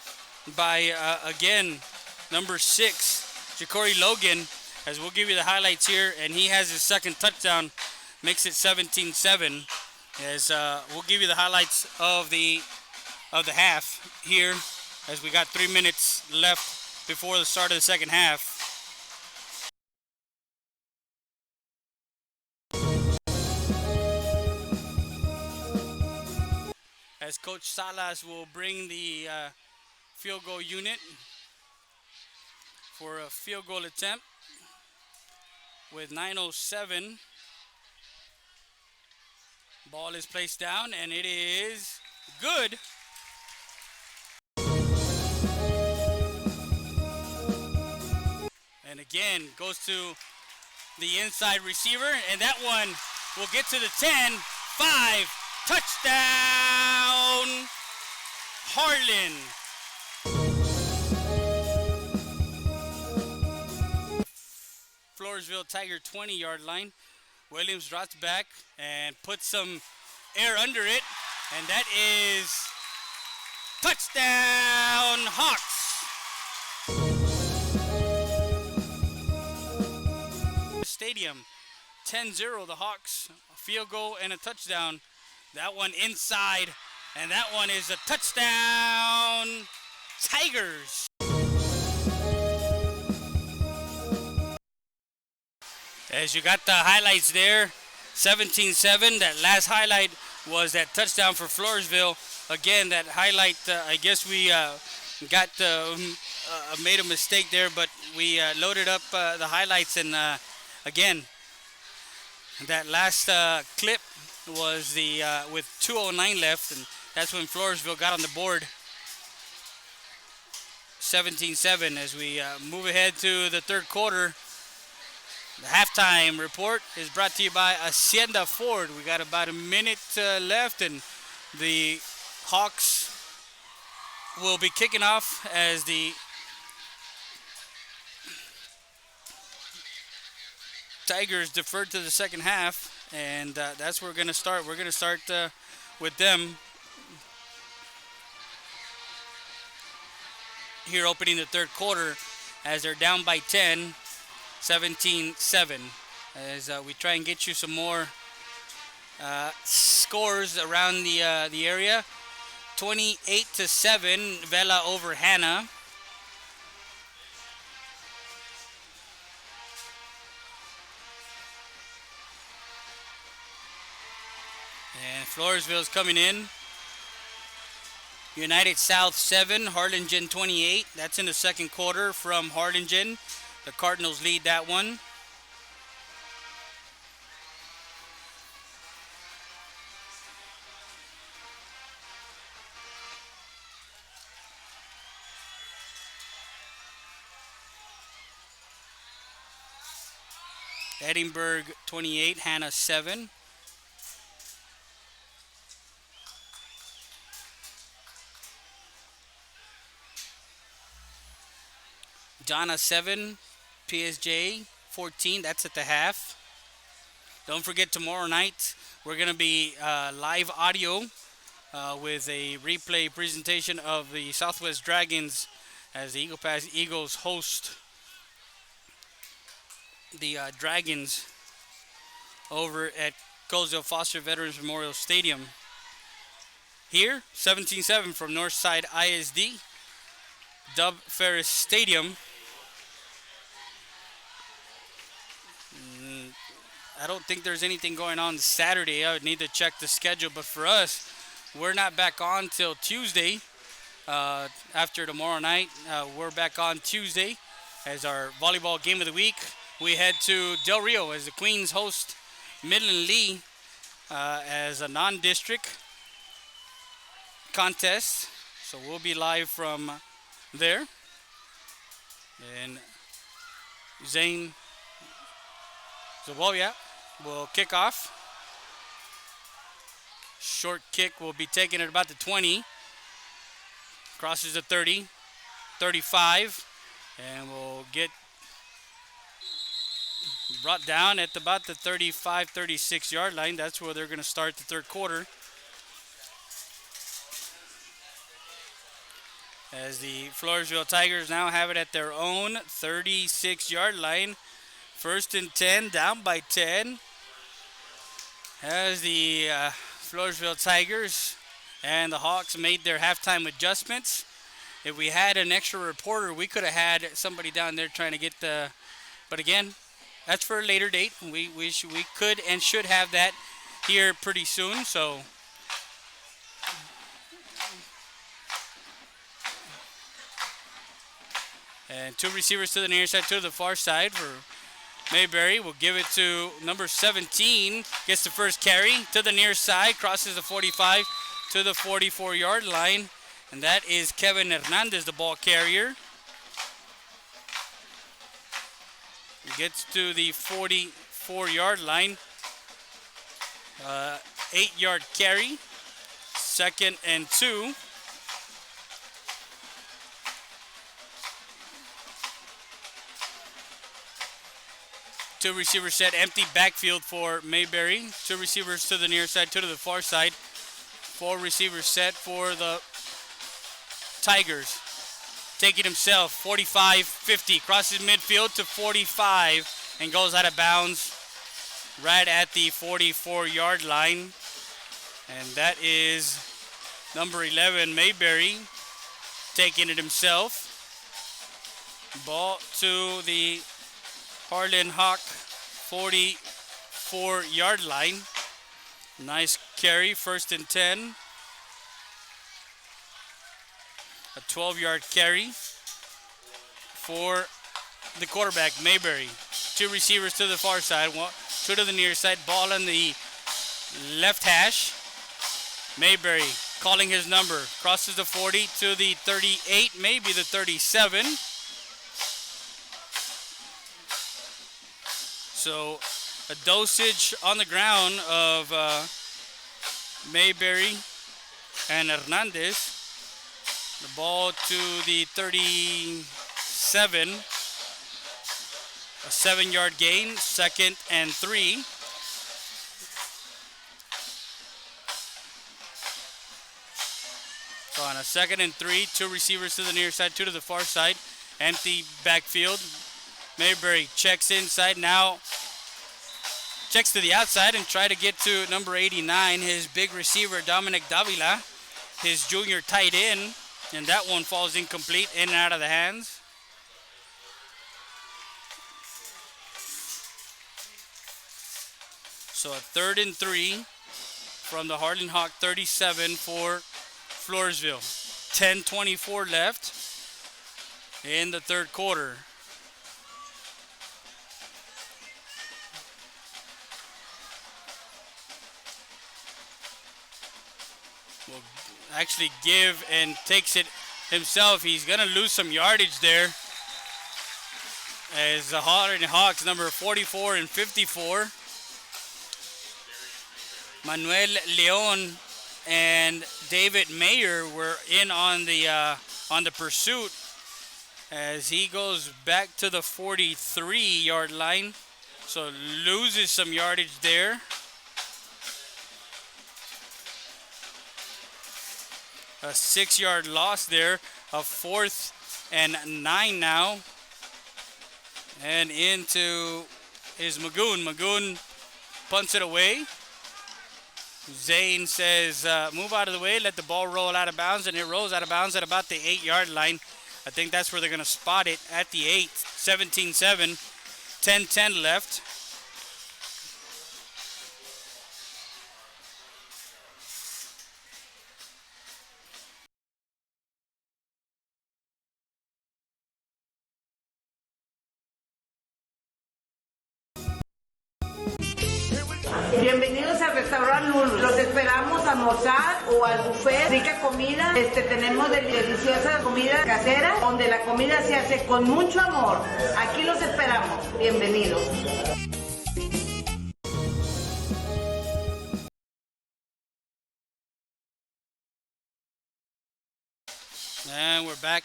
by again number 6, Ja'Cory Logan, as we'll give you the highlights here, and he has his second touchdown, makes it 17-7. As we'll give you the highlights of the half here, as we got 3 minutes left before the start of the second half. As Coach Salas will bring the field goal unit for a field goal attempt with 9:07. Ball is placed down, and it is good. And again, goes to the inside receiver, and that one will get to the 10, 5, touchdown, Harlan. Floresville Tiger 20-yard line. Williams drops back and puts some air under it, and that is touchdown, Hawks. Stadium, 10-0 the Hawks, a field goal and a touchdown. That one inside, and that one is a touchdown, Tigers. As you got the highlights there, 17-7. That last highlight was that touchdown for Floresville. Again, that highlight, I guess we made a mistake there, but we loaded up the highlights, and again, that last clip was the with 2:09 left, and that's when Floresville got on the board. 17-7 as we move ahead to the third quarter. The halftime report is brought to you by Hacienda Ford. We got about a minute left, and the Hawks will be kicking off as the Tigers deferred to the second half, and that's where we're going to start. We're going to start with them here opening the third quarter as they're down by 10. 17-7 as we try and get you some more scores around the area. 28-7 Vela over Hannah. And Floresville's coming in. United South 7, Harlingen 28. That's in the second quarter from Harlingen. The Cardinals lead that one. Edinburgh 28, Hannah 7. Jana 7. PSJ 14, that's at the half. Don't forget, tomorrow night we're going to be live audio with a replay presentation of the Southwest Dragons as the Eagle Pass Eagles host the Dragons over at Colesdale Foster Veterans Memorial Stadium. Here, 17-7 from Northside ISD, Dub Ferris Stadium. I don't think there's anything going on Saturday. I would need to check the schedule. But for us, we're not back on till Tuesday. After tomorrow night, we're back on Tuesday as our volleyball game of the week. We head to Del Rio as the Queens host Midland Lee as a non-district contest. So we'll be live from there. And Zane Zabolia will kick off. Short kick will be taken at about the 20. Crosses the 30, 35, and will get brought down at about the 35, 36 yard line. That's where they're going to start the third quarter. as the Floresville Tigers now have it at their own 36-yard line. 1st and 10, down by 10. As the Floresville Tigers and the Hawks made their halftime adjustments. If we had an extra reporter, we could have had somebody down there trying to get the. But again, that's for a later date. We could and should have that here pretty soon. So. And 2 receivers to the near side, 2 to the far side for Mayberry. Will give it to number 17. Gets the first carry to the near side, crosses the 45 to the 44-yard line. And that is Kevin Hernandez, the ball carrier. He gets to the 44-yard line. 8-yard carry. 2nd and 2. Two receivers set, empty backfield for Mayberry. 2 receivers to the near side, 2 to the far side. 4 receivers set for the Tigers. Taking himself, 45-50, crosses midfield to 45 and goes out of bounds right at the 44-yard line. And that is number 11, Mayberry, taking it himself. Ball to the Harlan Hawk 44-yard line. Nice carry, 1st and 10. A 12-yard carry for the quarterback, Mayberry. 2 receivers to the far side, 2 to the near side. Ball on the left hash. Mayberry calling his number. Crosses the 40 to the 38, maybe the 37. So a dosage on the ground of Mayberry and Hernandez. The ball to the 37. A 7-yard gain, 2nd and 3. So on a 2nd and 3, 2 receivers to the near side, 2 to the far side. Empty backfield. Mayberry checks inside, now checks to the outside and try to get to number 89, his big receiver, Dominic Davila, his junior tight end. And that one falls incomplete, in and out of the hands. So a 3rd and 3 from the Harlan Hawk 37 for Floresville. 10:24 left in the 3rd quarter. Will actually give and takes it himself. He's going to lose some yardage there, as the Harlan Hawks, number 44 and 54, Manuel Leon and David Mayer were in on the pursuit, as he goes back to the 43-yard line, so loses some yardage there. A 6-yard loss there. A 4th and 9 now. And into is Magoon. Magoon punts it away. Zane says, move out of the way, let the ball roll out of bounds, and it rolls out of bounds at about the 8-yard line. I think that's where they're going to spot it, at the 8. 17-7, 10-10 left. Bienvenidos al restaurante Lulu. Los esperamos a almorzar o al buffet. Rica comida. Tenemos deliciosa comida casera, donde la comida se hace con mucho amor. Aquí los esperamos. Bienvenidos. And we're back.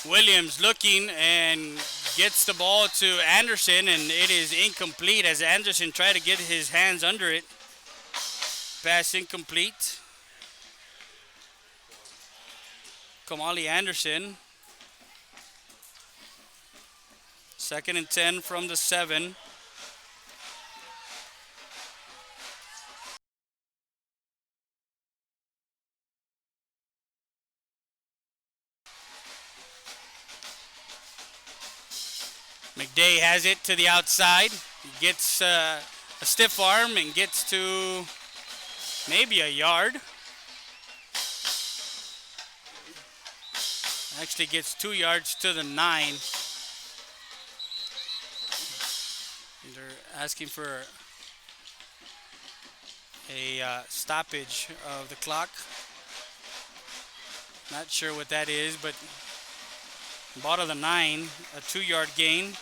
Williams looking and gets the ball to Anderson, and it is incomplete as Anderson tried to get his hands under it. Pass incomplete. Kamali Anderson. 2nd and 10 from the 7. McDay has it to the outside. He gets a stiff arm and gets to maybe a yard. Actually gets 2 yards to the 9. They're asking for a stoppage of the clock. Not sure what that is, but bottom of the 9, a 2-yard gain.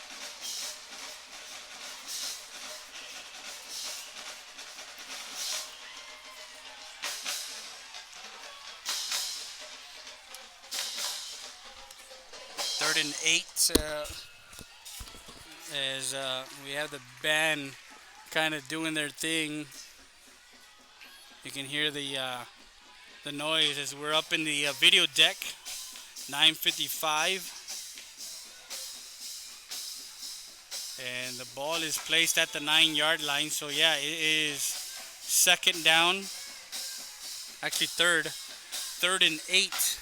Third and 8 as we have the band kind of doing their thing. You can hear the noise as we're up in the video deck. 9:55. And the ball is placed at the 9-yard line. So yeah, it is 2nd down. Actually third and 8.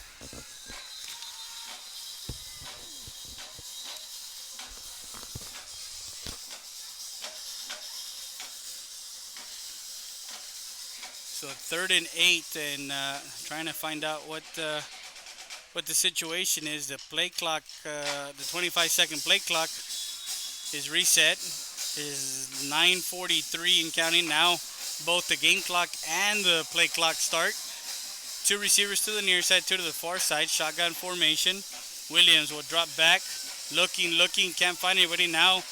So 3rd and 8, and trying to find out what the situation is. The play clock, the 25-second play clock is reset. Is 9:43 and counting. Now both the game clock and the play clock start. 2 receivers to the near side, 2 to the far side. Shotgun formation. Williams will drop back. Looking, can't find anybody. Now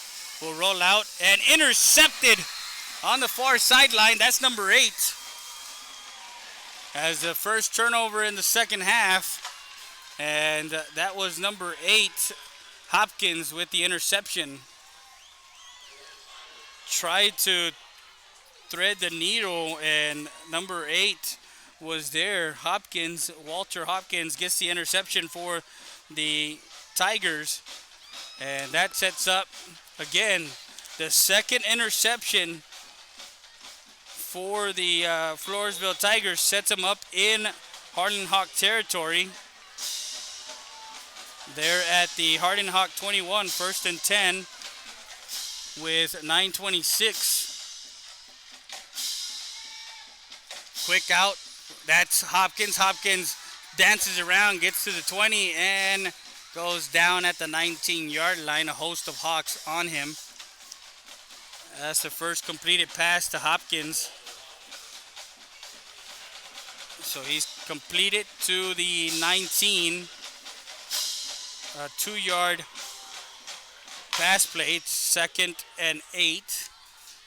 will roll out and intercepted on the far sideline. That's number 8. As the first turnover in the second half, and that was number 8, Hopkins, with the interception. Tried to thread the needle, and number 8 was there. Walter Hopkins gets the interception for the Tigers, and that sets up again the second interception for the Floresville Tigers. Sets them up in Harlan Hawk territory. They're at the Harlan Hawk 21, 1st and 10 with 9:26. Quick out. That's Hopkins. Hopkins dances around, gets to the 20, and goes down at the 19-yard line. A host of Hawks on him. That's the first completed pass to Hopkins. So he's completed to the 19. A 2-yard pass play. It's 2nd and 8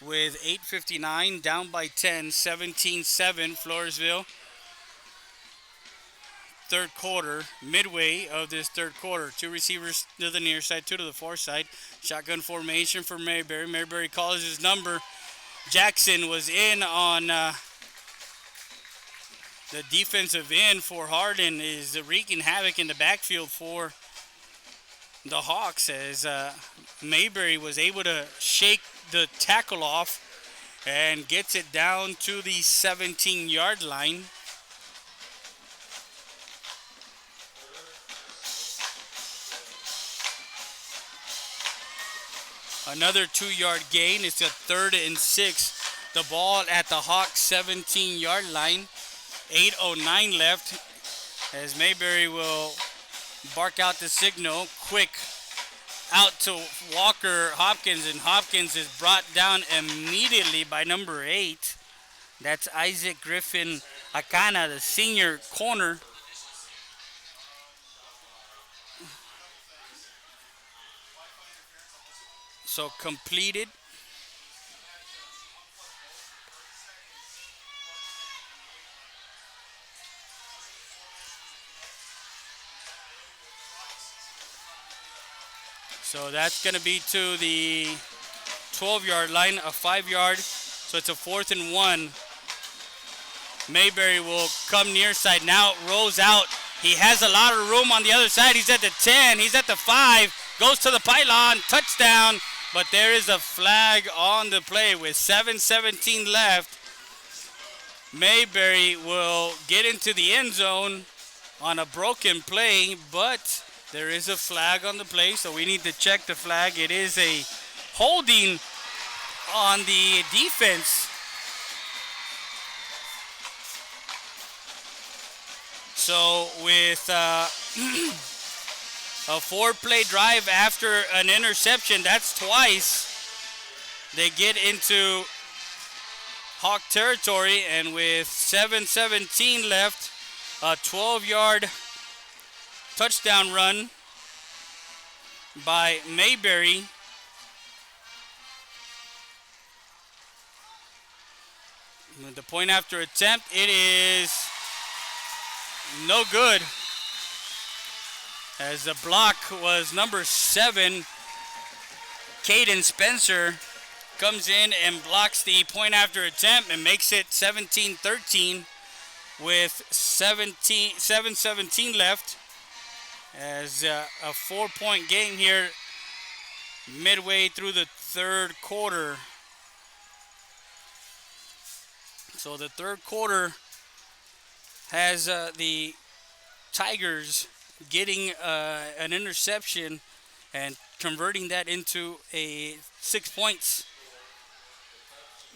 with 8:59, down by 10, 17-7 Floresville. Third quarter, midway of this third quarter. 2 receivers to the near side, 2 to the far side. Shotgun formation for Mayberry. Mayberry calls his number. Jackson was in on the defensive end for Harlan, is wreaking havoc in the backfield for the Hawks, as Mayberry was able to shake the tackle off and gets it down to the 17-yard line. Another 2-yard gain. It's a 3rd and 6. The ball at the Hawks 17-yard line. 8:09 left as Mayberry will bark out the signal. Quick out to Walker Hopkins, and Hopkins is brought down immediately by number 8. That's Isaac Griffin Akana, the senior corner. So completed. So that's going to be to the 12-yard line, a 5-yard. So it's a 4th and 1. Mayberry will come near side. Now it rolls out He has a lot of room on the other side. He's at the 10. He's at the 5. Goes to the pylon. Touchdown. But there is a flag on the play with 7:17 left. Mayberry will get into the end zone on a broken play, but there is a flag on the play, so we need to check the flag. It is a holding on the defense. So with a 4-play drive after an interception, that's twice. They get into Hawk territory, and with 7:17 left, a 12-yard touchdown run by Mayberry. With the point after attempt, it is no good, as the block was number 7, Caden Spencer, comes in and blocks the point after attempt and makes it 17-13 with 7:17 left, as a 4-point game here midway through the third quarter. So the third quarter has the Tigers getting an interception and converting that into a 6 points.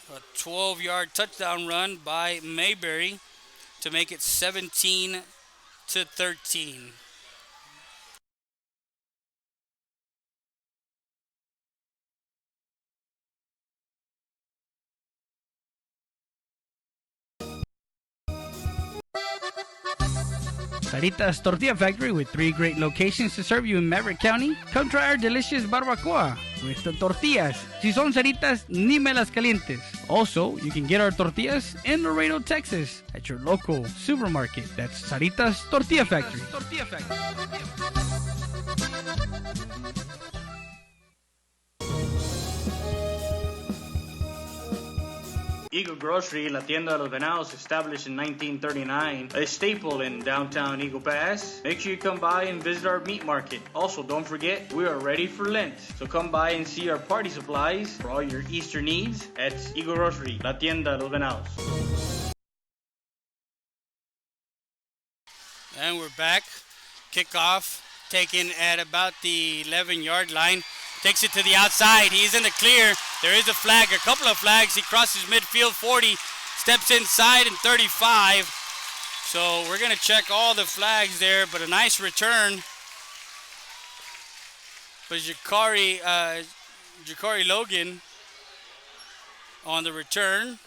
A 12-yard touchdown run by Mayberry to make it 17-13. Sarita's Tortilla Factory, with 3 great locations to serve you in Maverick County. Come try our delicious barbacoa with the tortillas. Si son Saritas, ni me las calientes. Also, you can get our tortillas in Laredo, Texas at your local supermarket. That's Sarita's Tortilla Factory. Eagle Grocery, La Tienda de los Venados, established in 1939, a staple in downtown Eagle Pass. Make sure you come by and visit our meat market. Also, don't forget, we are ready for Lent. So come by and see our party supplies for all your Easter needs at Eagle Grocery, La Tienda de los Venados. And we're back. Kickoff taken at about the 11-yard line. Takes it to the outside. He's in the clear. There is a flag, a couple of flags. He crosses midfield 40, steps inside and 35. So we're going to check all the flags there, but a nice return. But Jakari Logan on the return.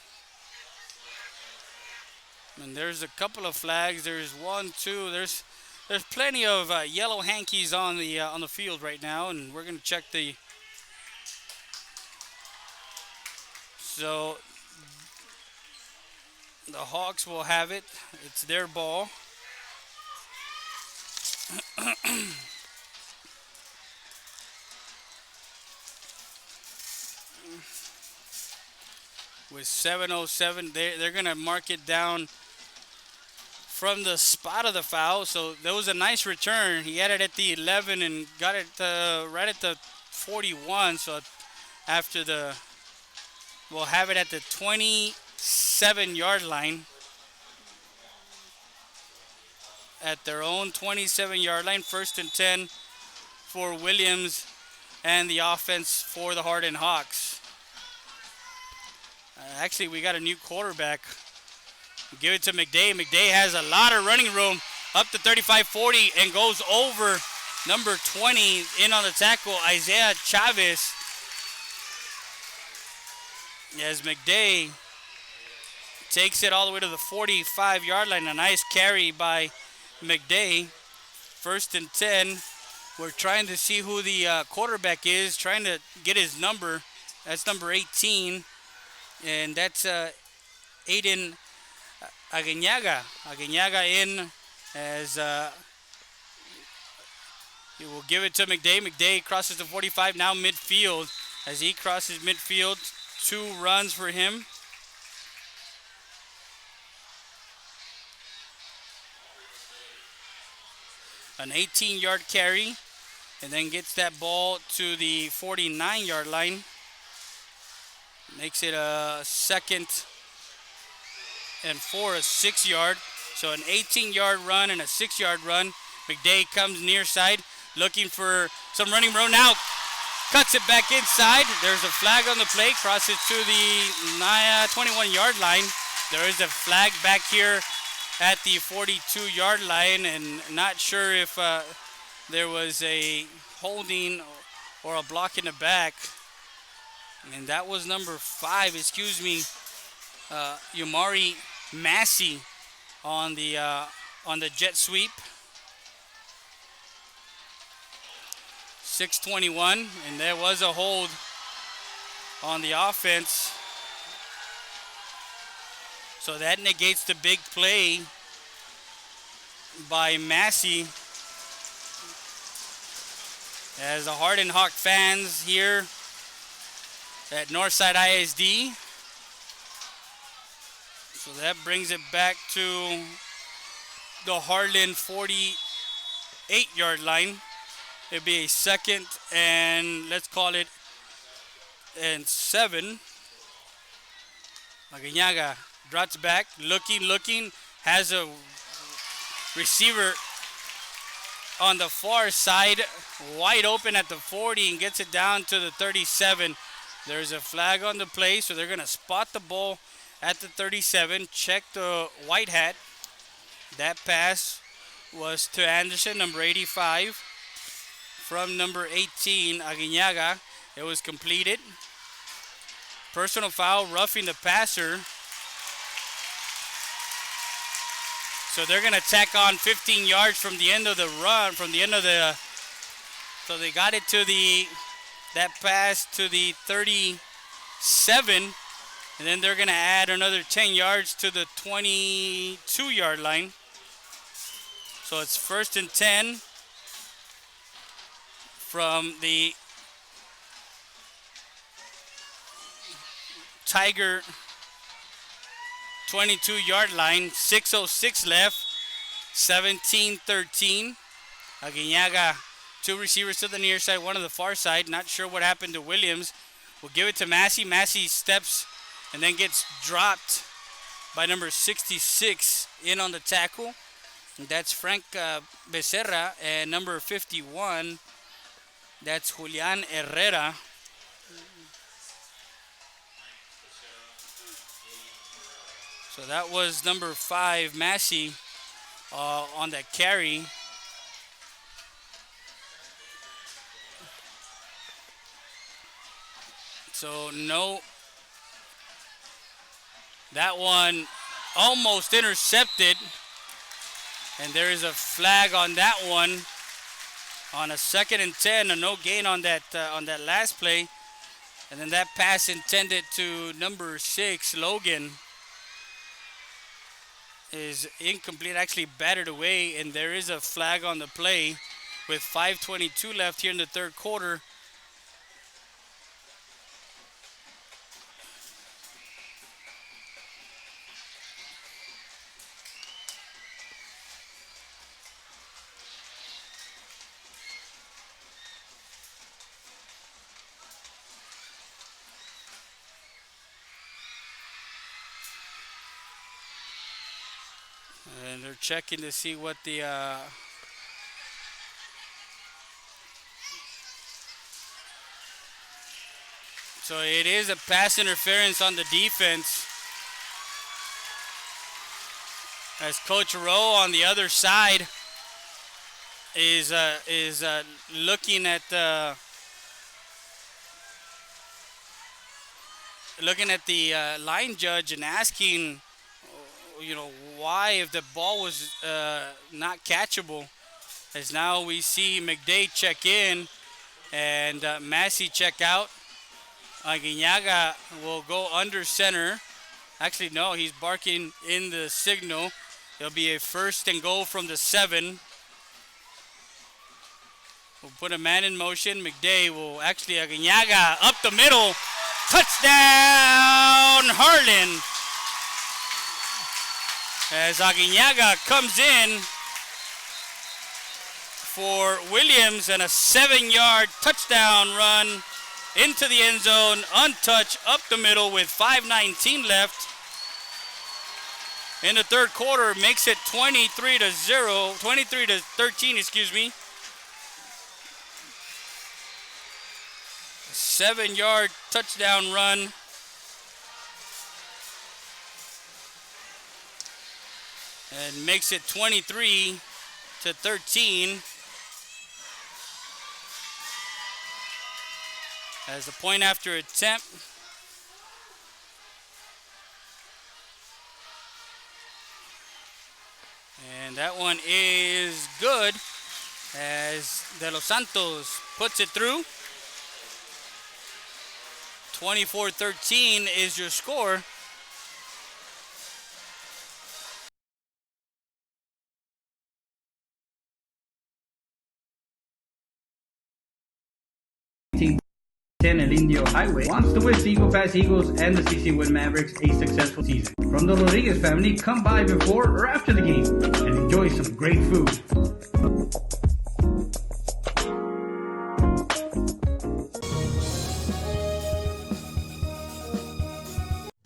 And there's a couple of flags. There's 1, 2. There's plenty of yellow hankies on the field right now, and we're going to check the. So the Hawks will have it. It's their ball. With 7:07, they're going to mark it down from the spot of the foul. So there was a nice return. He had it at the 11 and got it right at the 41. So after we'll have it at the 27-yard line. At their own 27-yard line, 1st and 10 for Williams and the offense for the Harlan Hawks. Actually, we got a new quarterback. Give it to McDay. McDay has a lot of running room up to 35-40 and goes over number 20 in on the tackle, Isaiah Chavez. As McDay takes it all the way to the 45-yard line. A nice carry by McDay. 1st and 10. We're trying to see who the quarterback is, trying to get his number. That's number 18. And that's Aiden Aguinaga. Aguinaga in as he will give it to McDay. McDay crosses the 45, now midfield. As he crosses midfield, 2 runs for him. an 18-yard carry, and then gets that ball to the 49-yard line. Makes it a 2nd and 4, a 6-yard. So an 18-yard run and a 6-yard run. McDay comes near side, looking for some running room. Now cuts it back inside. There's a flag on the play. Crosses to the 21-yard line. There is a flag back here at the 42-yard line, and not sure if there was a holding or a block in the back. And that was number 5, Yamari Massey on the jet sweep. 6:21, and there was a hold on the offense. So that negates the big play by Massey. As the Harlan Hawk fans here at Northside ISD. So that brings it back to the Harlan 48-yard line. It'd be a 2nd and let's call it and 7. Magañaga drops back, looking, has a receiver on the far side, wide open at the 40, and gets it down to the 37. There's a flag on the play, so they're going to spot the ball at the 37, check the white hat. That pass was to Anderson, number 85. From number 18, Aguinaga. It was completed. Personal foul, roughing the passer. So they're going to tack on 15 yards from the end of the run, so they got it to that pass to the 37, and then they're going to add another 10 yards to the 22-yard line. So it's 1st and 10 from the Tiger 22-yard line. 6:06 left. 17-13. Aguinaga, 2 receivers to the near side, 1 to the far side. Not sure what happened to Williams. We'll give it to Massey. Massey steps and then gets dropped by number 66 in on the tackle. And that's Frank Becerra. And number 51, that's Julian Herrera. So that was number 5, Massey, on that carry. So no, that one almost intercepted, and there is a flag on that one on a 2nd and 10, a no gain on that last play, and then that pass intended to number 6, Logan, is incomplete, actually batted away, and there is a flag on the play with 5:22 left here in the 3rd quarter. And they're checking to see what the so it is a pass interference on the defense, as Coach Rowe on the other side is looking at the line judge and asking, why, if the ball was not catchable, as now we see McDay check in and Massey check out. Aguinaga will go under center. Actually, no, he's barking in the signal. There'll be a 1st and goal from the 7. We'll put a man in motion. McDay will Aguinaga up the middle. Touchdown, Harlan. As Aguinaga comes in for Williams and a 7-yard touchdown run into the end zone, untouched, up the middle with 5:19 left. In the third quarter, makes it 23-13, excuse me. 7-yard touchdown run. And makes it 23-13. As a point after attempt. And that one is good as De Los Santos puts it through. 24-13 is your score. Team 10 El Indio Highway wants to wish the Eagle Pass Eagles and the CC Wind Mavericks a successful season. From the Rodriguez family, come by before or after the game and enjoy some great food.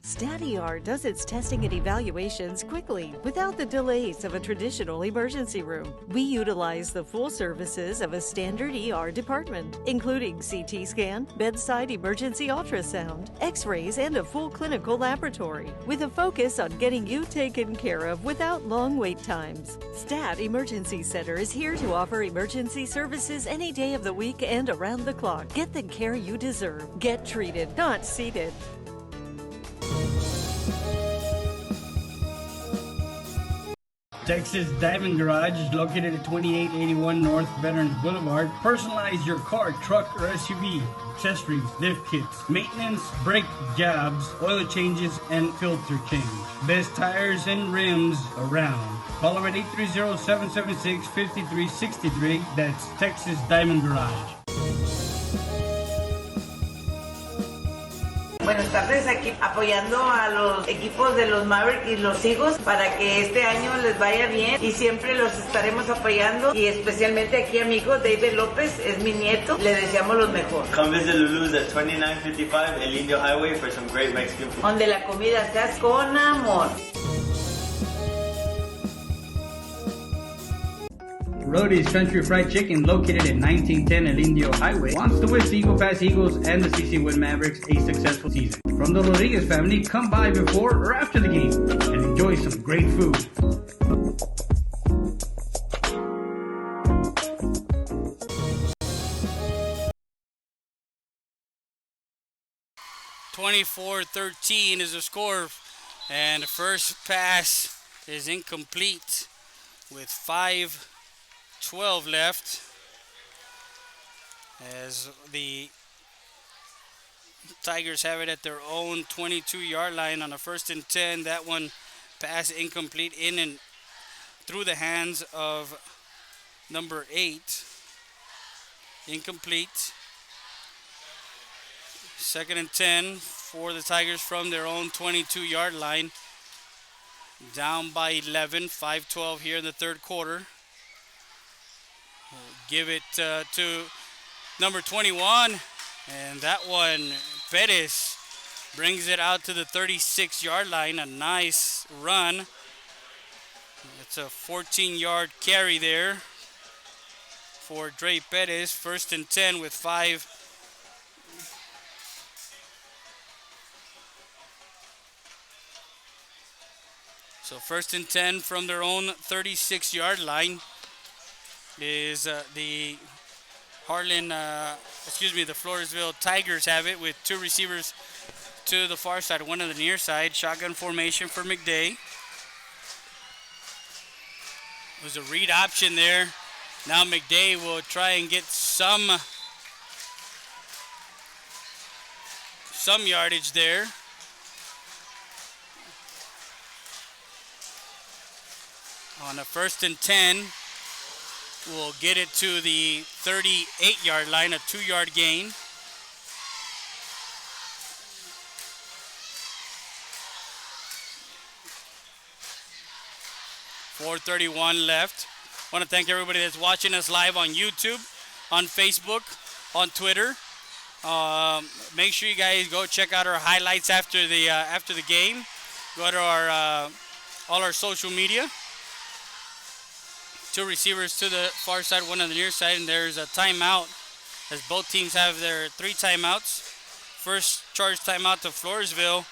StatER does its testing and evaluations quickly without the delays of a traditional emergency room. We utilize the full services of a standard ER department, including CT scan, bedside emergency ultrasound, x-rays, and a full clinical laboratory, with a focus on getting you taken care of without long wait times. Stat Emergency Center is here to offer emergency services any day of the week and around the clock. Get the care you deserve. Get treated, not seated. Texas Diamond Garage is located at 2881 North Veterans Boulevard. Personalize your car, truck, or SUV. Accessories, lift kits, maintenance, brake jobs, oil changes, and filter change. Best tires and rims around. Call them at 830-776-5363. That's Texas Diamond Garage. Buenas tardes, aquí apoyando a los equipos de los Mavericks y los Eagles para que este año les vaya bien y siempre los estaremos apoyando y especialmente aquí a mi hijo David López, es mi nieto, le deseamos lo mejor. Come visit Lulu's at 2955 El Indio Highway for some great Mexican food. Donde la comida se hace con amor. Rody's Country Fried Chicken, located at 1910 El Indio Highway, wants to wish the Eagle Pass Eagles and the CC Wind Mavericks a successful season. From the Rodriguez family, come by before or after the game and enjoy some great food. (24-13) is the score, and the first pass is incomplete with 5:12 left as the Tigers have it at their own 22-yard line on a 1st and 10. That one pass incomplete in and through the hands of number 8. Incomplete. 2nd and 10 for the Tigers from their own 22-yard line. Down by 11, 5:12 here in the third quarter. We'll give it to number 21, and that one, Perez, brings it out to the 36-yard line. A nice run. It's a 14-yard carry there for Dre Perez. 1st and 10 with 5. So 1st and 10 from their own 36-yard line is the Harlan, the Floresville Tigers have it with 2 receivers to the far side, 1 on the near side. Shotgun formation for McDay. It was a read option there. Now McDay will try and get some yardage there. On a 1st and 10, we'll get it to the 38-yard line, a 2-yard gain. .431 left. Want to thank everybody that's watching us live on YouTube, on Facebook, on Twitter. Make sure you guys go check out our highlights after the game. Go to our all our social media. 2 receivers to the far side, 1 on the near side, and there's a timeout as both teams have their 3 timeouts. First charge timeout to Floresville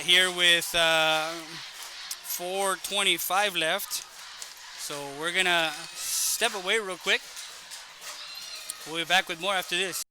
here with 4:25 left. So we're going to step away real quick. We'll be back with more after this.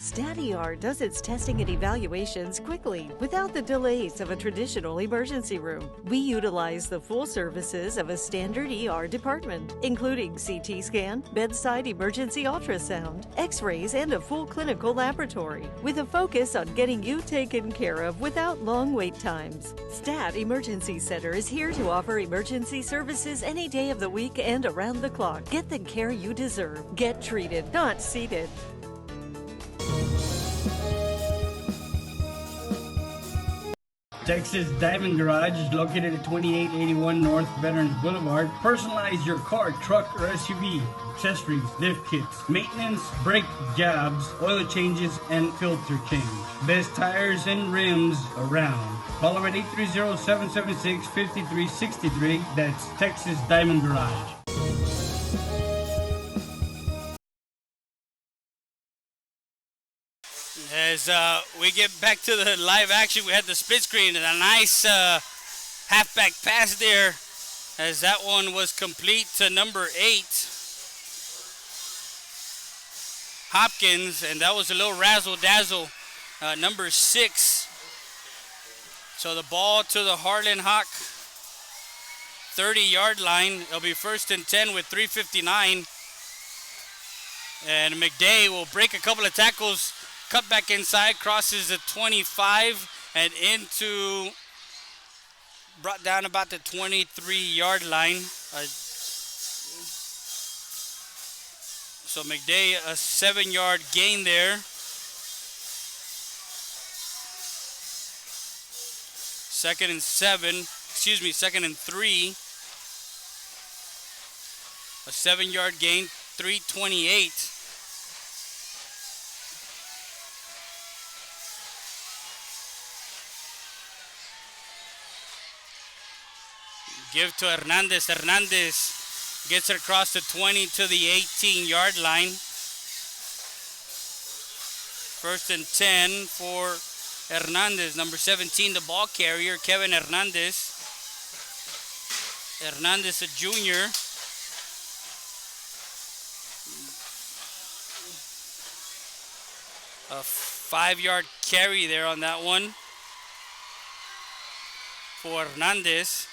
StatER does its testing and evaluations quickly without the delays of a traditional emergency room. We utilize the full services of a standard ER department, including CT scan, bedside emergency ultrasound, x-rays, and a full clinical laboratory, with a focus on getting you taken care of without long wait times. Stat Emergency Center is here to offer emergency services any day of the week and around the clock. Get the care you deserve. Get treated, not seated. Texas Diamond Garage is located at 2881 North Veterans Boulevard. Personalize your car, truck, or SUV. Accessories, lift kits, maintenance, brake jobs, oil changes, and filter change. Best tires and rims around. Call them at 830-776-5363. That's Texas Diamond Garage. As we get back to the live action, we had the split screen and a nice halfback pass there, as that one was complete to number 8, Hopkins, and that was a little razzle-dazzle, number 6. So the ball to the Harlan Hawk 30-yard line. It'll be 1st and 10 with 3:59. And McDay will break a couple of tackles. Cut back inside, crosses the 25 and brought down about the 23-yard line. So McDay, a 7-yard gain there. Second and 3. A 7-yard gain, 3:28. Give to Hernandez. Hernandez gets it across the 20 to the 18-yard line. 1st and 10 for Hernandez. Number 17, the ball carrier, Kevin Hernandez. Hernandez, a junior. A 5-yard carry there on that one for Hernandez.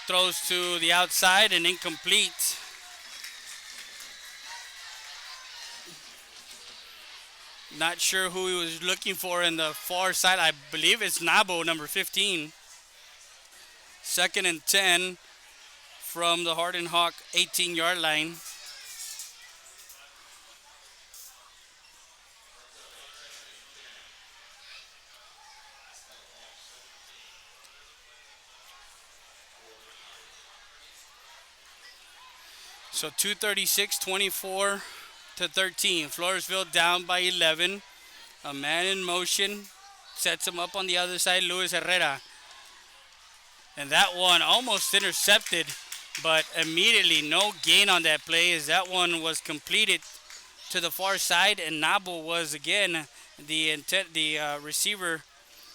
Throws to the outside and incomplete. Not sure who he was looking for in the far side. I believe it's Nabo, number 15. 2nd and 10 from the Harlan Hawk 18-yard line. So 2:36, 24 to 13. Floresville down by 11. A man in motion sets him up on the other side, Luis Herrera. And that one almost intercepted, but immediately no gain on that play, as that one was completed to the far side, and Nabo was again the receiver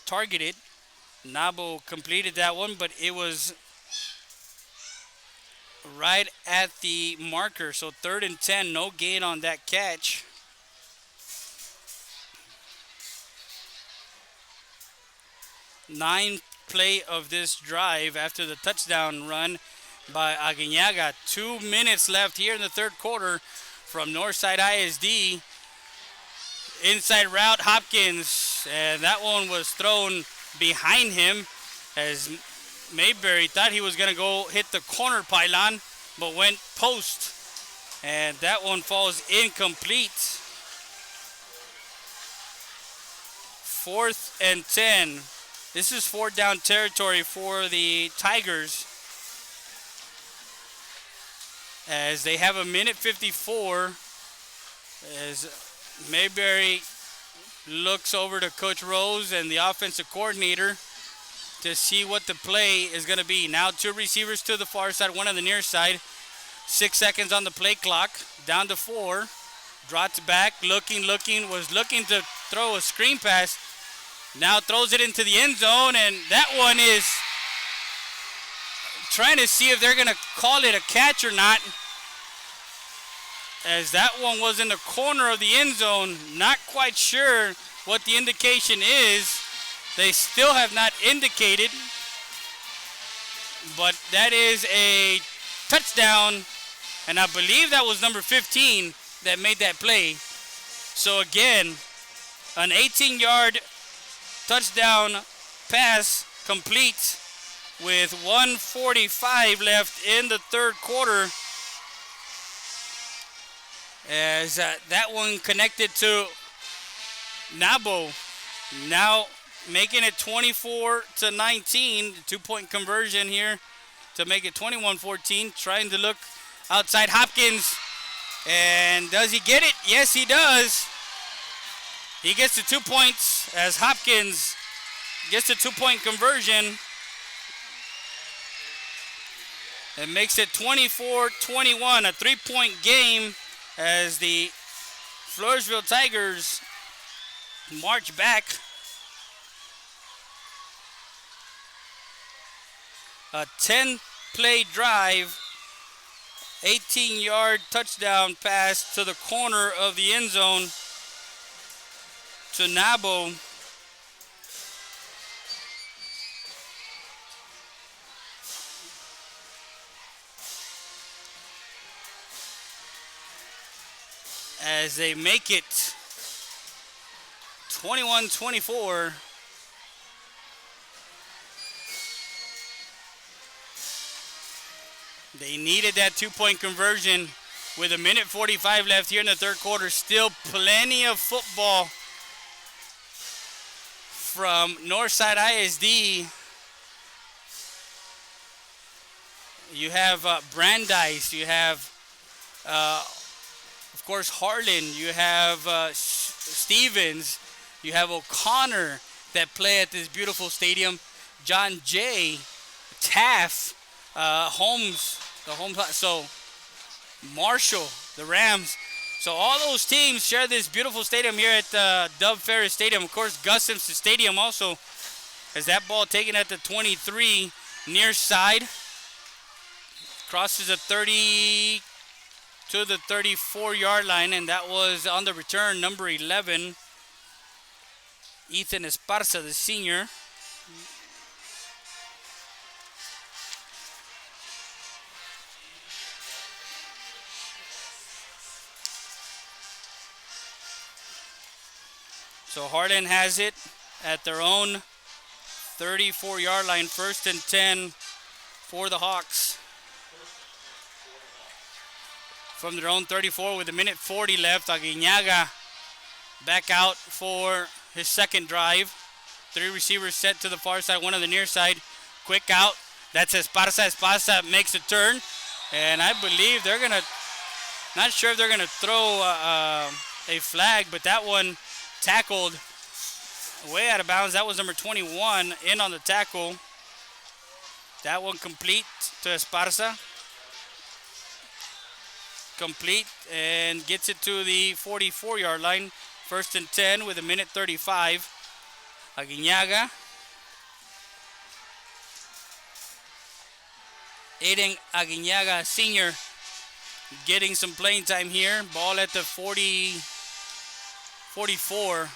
targeted. Nabo completed that one, but it was right at the marker. So 3rd and 10, no gain on that catch. Ninth play of this drive after the touchdown run by Aguinaga. 2 minutes left here in the third quarter from Northside ISD. inside route, Hopkins, and that one was thrown behind him as Mayberry thought he was going to go hit the corner pylon, but went post, and that one falls incomplete. 4th and 10. This is 4th down territory for the Tigers, as they have a minute 54 as Mayberry looks over to Coach Rose and the offensive coordinator to see what the play is going to be. Now 2 receivers to the far side, 1 on the near side. 6 seconds on the play clock, down to 4. Drops back, was looking to throw a screen pass. Now throws it into the end zone, and that one is trying to see if they're going to call it a catch or not, as that one was in the corner of the end zone. Not quite sure what the indication is. They still have not indicated, but that is a touchdown, and I believe that was number 15 that made that play. So again, an 18-yard touchdown pass complete with 1:45 left in the third quarter, as that one connected to Nabo. Now making it 24-19, 2-point conversion here to make it 21-14. Trying to look outside Hopkins, and does he get it? Yes, he does. He gets the 2 points as Hopkins gets the 2-point conversion. It makes it 24-21, a 3-point game as the Floresville Tigers march back. A 10-play drive, 18-yard touchdown pass to the corner of the end zone to Nabo. As they make it 21-24. They needed that 2-point conversion with a minute 45 left here in the third quarter. Still plenty of football from Northside ISD. You have Brandeis, you have of course Harlan, you have Stevens, you have O'Connor that play at this beautiful stadium, John Jay, Taft, Holmes, so Marshall, the Rams. So all those teams share this beautiful stadium here at Dove Ferris Stadium. Of course, Gus Simpson Stadium also has that ball taken at the 23 near side. Crosses the 30 to the 34-yard line, and that was on the return, number 11, Ethan Esparza, the senior. So Harlan has it at their own 34-yard line, 1st and 10 for the Hawks. From their own 34 with a minute 40 left, Aguinaga back out for his second drive. 3 receivers set to the far side, 1 on the near side. Quick out, that's Esparza. Esparza makes a turn, and I believe they're going to, not sure if they're going to throw a flag, but that one tackled way out of bounds. That was number 21 in on the tackle. That one complete to Esparza. Complete and gets it to the 44-yard line. 1st and 10 with a minute 35. Aguinaga. Aiden Aguinaga, senior, getting some playing time here. Ball at the 44.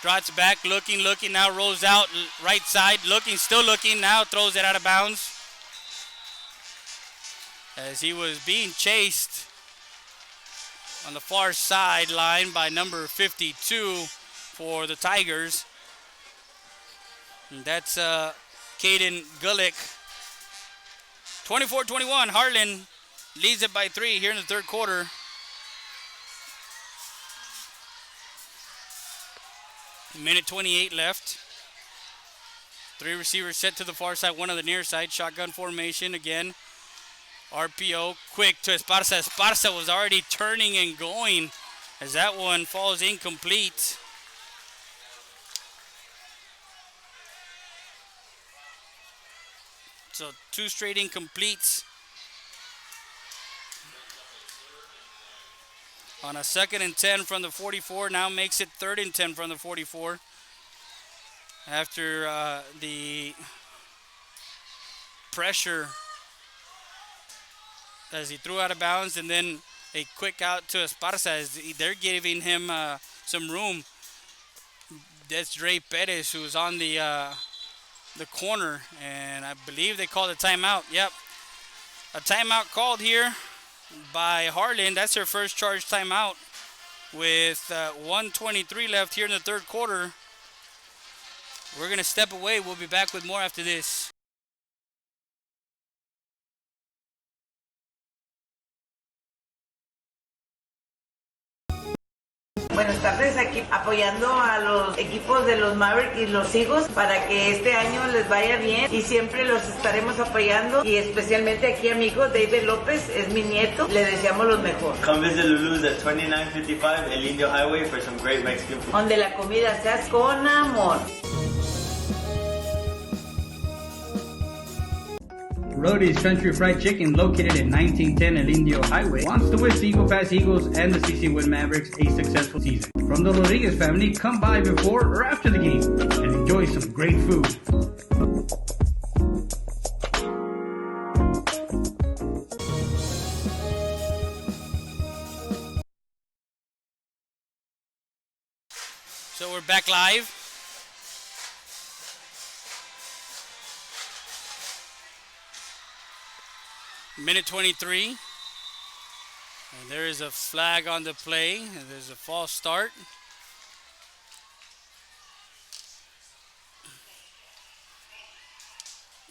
Drops back, looking, now rolls out right side, still looking, now throws it out of bounds, as he was being chased on the far sideline by number 52 for the Tigers. And that's Caden Gulick. 24-21, Harlan leads it by 3 here in the third quarter. Minute 28 left. 3 receivers set to the far side, 1 on the near side. Shotgun formation again. RPO quick to Esparza. Esparza was already turning and going as that one falls incomplete. So 2 straight incompletes. On a 2nd and 10 from the 44, now makes it 3rd and 10 from the 44. After the pressure as he threw out of bounds, and then a quick out to Esparza as they're giving him some room. That's Dre Perez who's on the corner, and I believe they called a timeout. Yep, a timeout called here by Harlan. That's their first charge timeout with 1:23 left here in the third quarter. We're going to step away. We'll be back with more after this. Buenas tardes, aquí apoyando a los equipos de los Mavericks y los Eagles para que este año les vaya bien y siempre los estaremos apoyando, y especialmente aquí a mi hijo David López, es mi nieto, le deseamos lo mejor. Come visit Lulu's at 2955 El Indio Highway for some great Mexican food. Donde la comida se hace con amor. Rody's Country Fried Chicken, located at 1910 El Indio Highway, wants to wish the Eagle Pass Eagles and the CC Wind Mavericks a successful season. From the Rodriguez family, come by before or after the game and enjoy some great food. So we're back live. Minute 23. And there is a flag on the play. And there's a false start.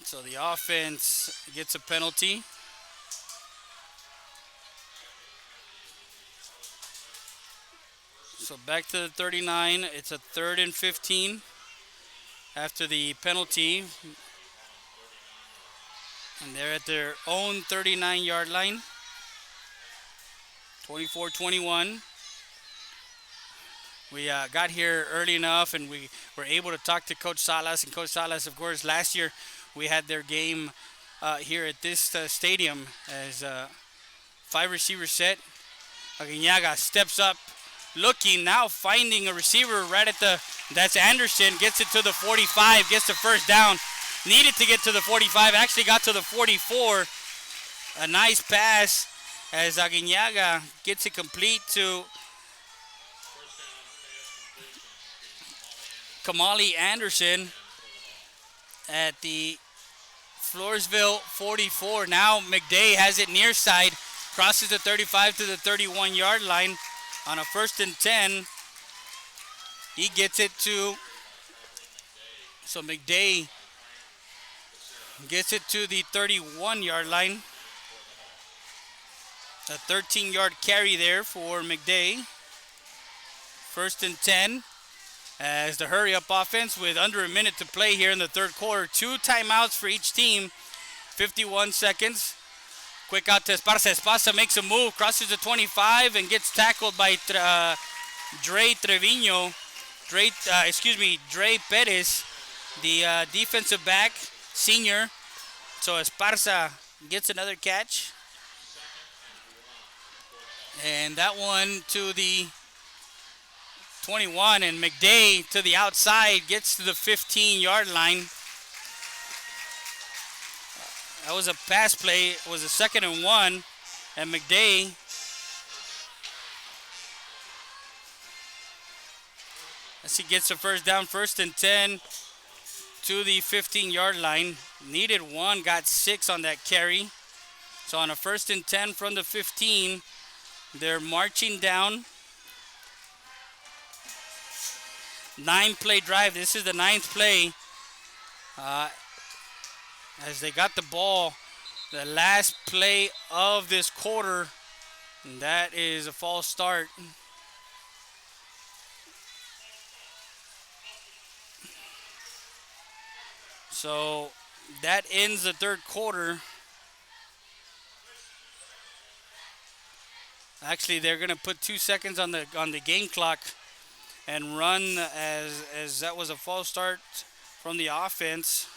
So the offense gets a penalty. So back to the 39. It's a 3rd and 15 after the penalty. And they're at their own 39-yard line. 24-21. We got here early enough, and we were able to talk to Coach Salas. And Coach Salas, of course, last year we had their game here at this stadium as 5 receivers set. Aguinaga steps up, looking, now finding a receiver right at that's Anderson, gets it to the 45, gets the first down. Needed to get to the 45, actually got to the 44. A nice pass as Aguinaga gets it complete to Kamali Anderson at the Floresville 44. Now McDay has it near side, crosses the 35 to the 31-yard line on a 1st and 10. He gets it to, so McDay gets it to the 31-yard line. A 13-yard carry there for McDay. 1st and 10 as the hurry-up offense with under a minute to play here in the third quarter. 2 timeouts for each team. 51 seconds. Quick out to Esparza. Esparza makes a move, crosses the 25 and gets tackled by Dre Perez, the defensive back, senior. So Esparza gets another catch. And that one to the 21, and McDay to the outside gets to the 15-yard line. That was a pass play. It was a 2nd and 1, and McDay as he gets the first down, 1st and 10 to the 15-yard line. Needed 1, got 6 on that carry. So on a 1st and 10 from the 15, They're marching down. 9-play drive. This is the 9th play. As they got the ball, the last play of this quarter. And that is a false start. So that ends the third quarter. Actually, they're going to put 2 seconds on the game clock and run as that was a false start from the offense.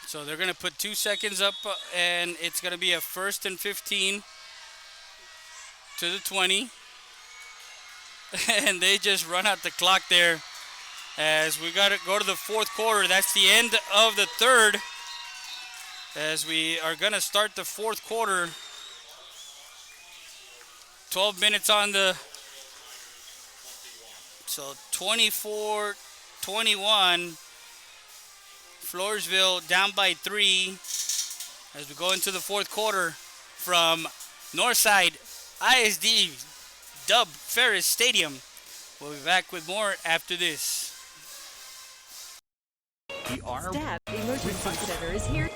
So they're going to put 2 seconds up, and it's going to be a 1st and 15 to the 20. And they just run out the clock there as we got to go to the fourth quarter. That's the end of the third as we are going to start the fourth quarter. 12 minutes on the... So 24-21. Floresville down by 3 as we go into the fourth quarter from Northside ISD Dub Ferris Stadium. We'll be back with more after this. Stat Emergency Center is here.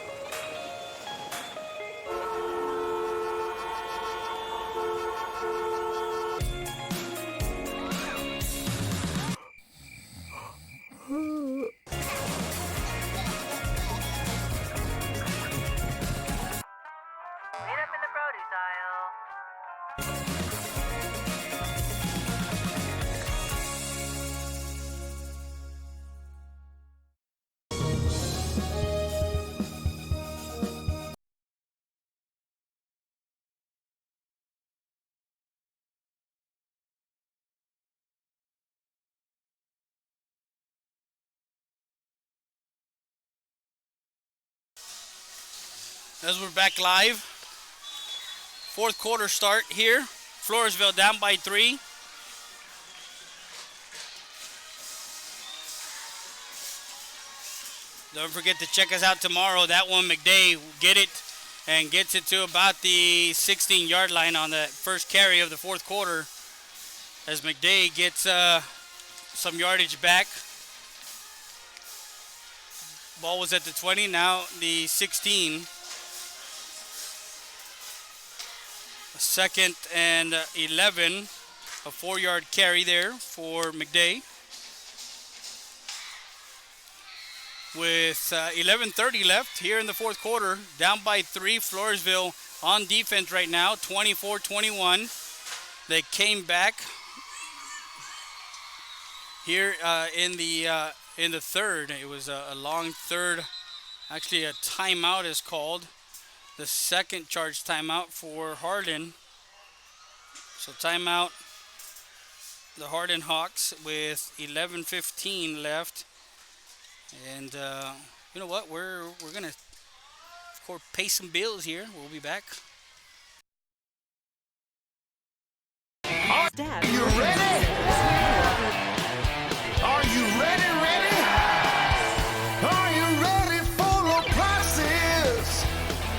As we're back live, fourth quarter start here. Floresville down by 3. Don't forget to check us out tomorrow. That one, McDay will get it and gets it to about the 16-yard line on the first carry of the fourth quarter as McDay gets some yardage back. Ball was at the 20, now the 16. A 2nd and 11, a 4-yard carry there for McDay. With 11:30 left here in the fourth quarter, down by 3, Floresville on defense right now, 24-21. They came back here in the third. It was a long third. Actually, a timeout is called. The second charge timeout for Harlan. So timeout, the Harlan Hawks with 11:15 left. And you know what? We're gonna, of course, pay some bills here. We'll be back. Stat You ready? Are you ready? Are you ready for low prices?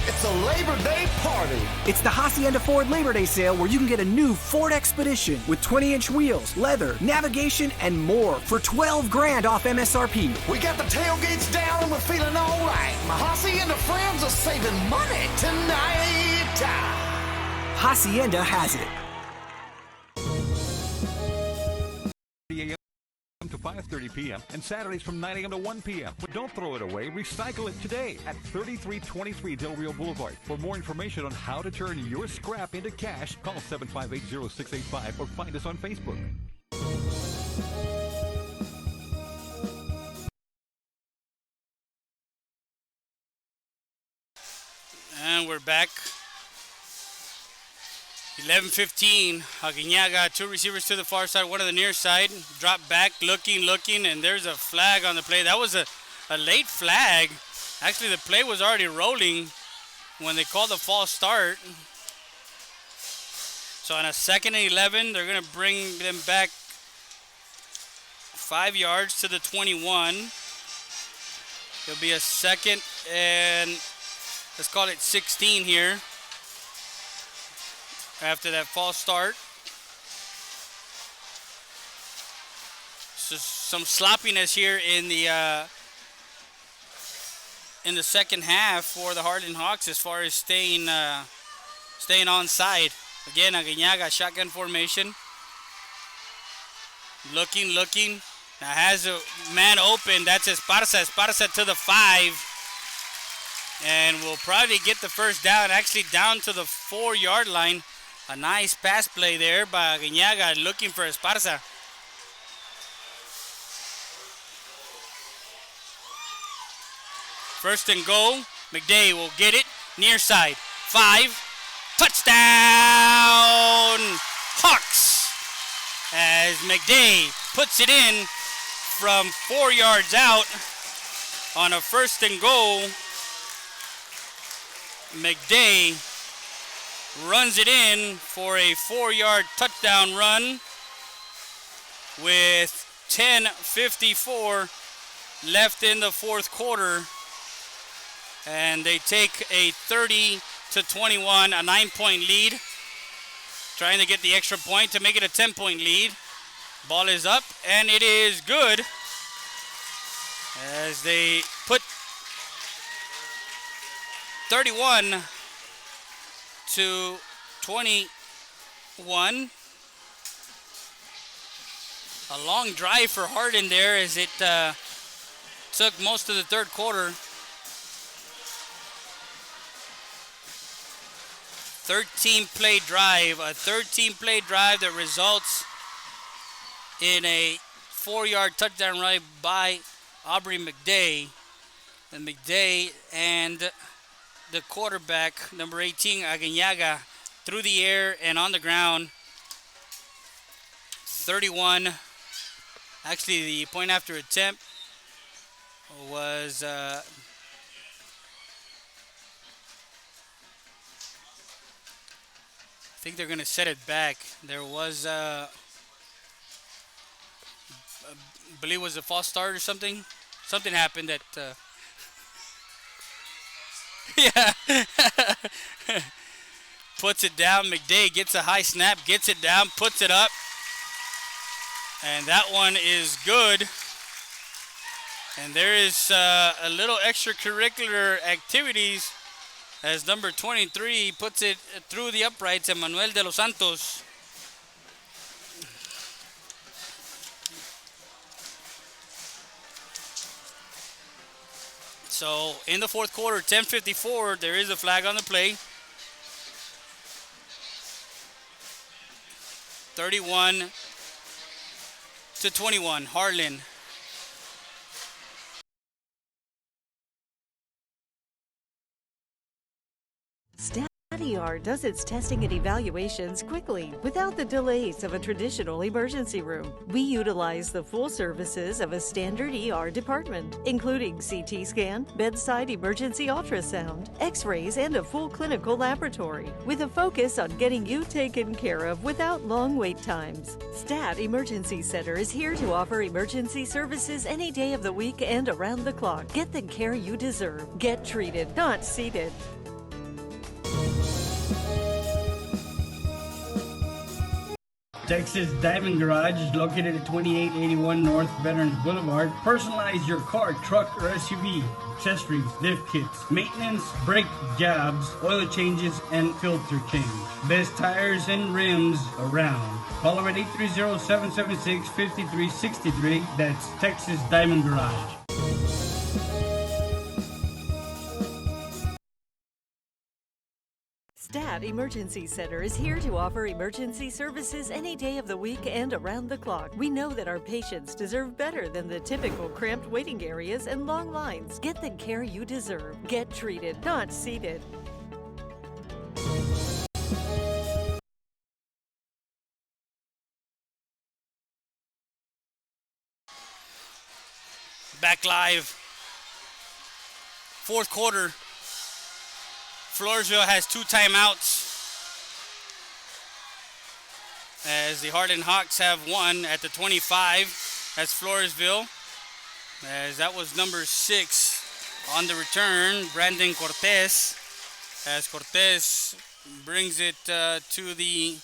It's a Labor Day party. It's the Hacienda Ford Labor Day sale where you can get a new Ford Expedition with 20-inch wheels, leather, navigation, and more for $12,000 off MSRP. We got the tailgates down and we're feeling all right. My Hacienda friends are saving money tonight. Hacienda has it. To 5:30 p.m. and Saturdays from 9 a.m. to 1 p.m. But don't throw it away. Recycle it today at 3323 Del Rio Boulevard. For more information on how to turn your scrap into cash, call 758-0685 or find us on Facebook. And we're back. 11:15. Aguinaga, 2 receivers to the far side, 1 to the near side. Drop back, looking, and there's a flag on the play. That was a late flag. Actually, the play was already rolling when they called the false start. So on a 2nd and 11, they're going to bring them back 5 yards to the 21. It'll be a second and let's call it 16 here after that false start. So some sloppiness here in the second half for the Harlan Hawks as far as staying onside. Again, Aguinaga shotgun formation. Looking. Now has a man open. That's Esparza. Esparza to the 5. And will probably get the first down. Actually down to the 4-yard line. A nice pass play there by Aguinaga looking for Esparza. First and goal. McDay will get it. Near side. 5. Touchdown! Hawks! As McDay puts it in from 4 yards out on a first and goal. McDay runs it in for a 4-yard touchdown run with 10:54 left in the fourth quarter. And they take a 30-21, a 9-point lead. Trying to get the extra point to make it a 10-point lead. Ball is up, and it is good. As they put 31-21. A long drive for Harlan there as it took most of the third quarter. 13-play drive, a 13-play drive that results in a 4-yard touchdown run by Aubrey McDay. And McDay and the quarterback, number 18, Aguinaga, through the air and on the ground. 31. Actually, the point after attempt was I think they're going to set it back. There was, I believe it was a false start or something. Something happened that, yeah. Puts it down. McDay gets a high snap, gets it down, puts it up. And that one is good. And there is a little extracurricular activities as number 23 puts it through the uprights, Emmanuel de los Santos. So in the fourth quarter, 10:54, there is a flag on the play. 31-21, Harlan. StatER does its testing and evaluations quickly without the delays of a traditional emergency room. We utilize the full services of a standard ER department, including CT scan, bedside emergency ultrasound, x-rays, and a full clinical laboratory, with a focus on getting you taken care of without long wait times. Stat Emergency Center is here to offer emergency services any day of the week and around the clock. Get the care you deserve. Get treated, not seated. Texas Diamond Garage is located at 2881 North Veterans Boulevard. Personalize your car, truck, or SUV. Accessories, lift kits, maintenance, brake jobs, oil changes, and filter change. Best tires and rims around. Call them at 830-776-5363. That's Texas Diamond Garage. Stat Emergency Center is here to offer emergency services any day of the week and around the clock. We know that our patients deserve better than the typical cramped waiting areas and long lines. Get the care you deserve. Get treated, not seated. Back live. Fourth quarter. Floresville has 2 timeouts as the Harlan Hawks have one at the 25. That's Floresville, as that was number 6 on the return, Brandon Cortez, as Cortez brings it to the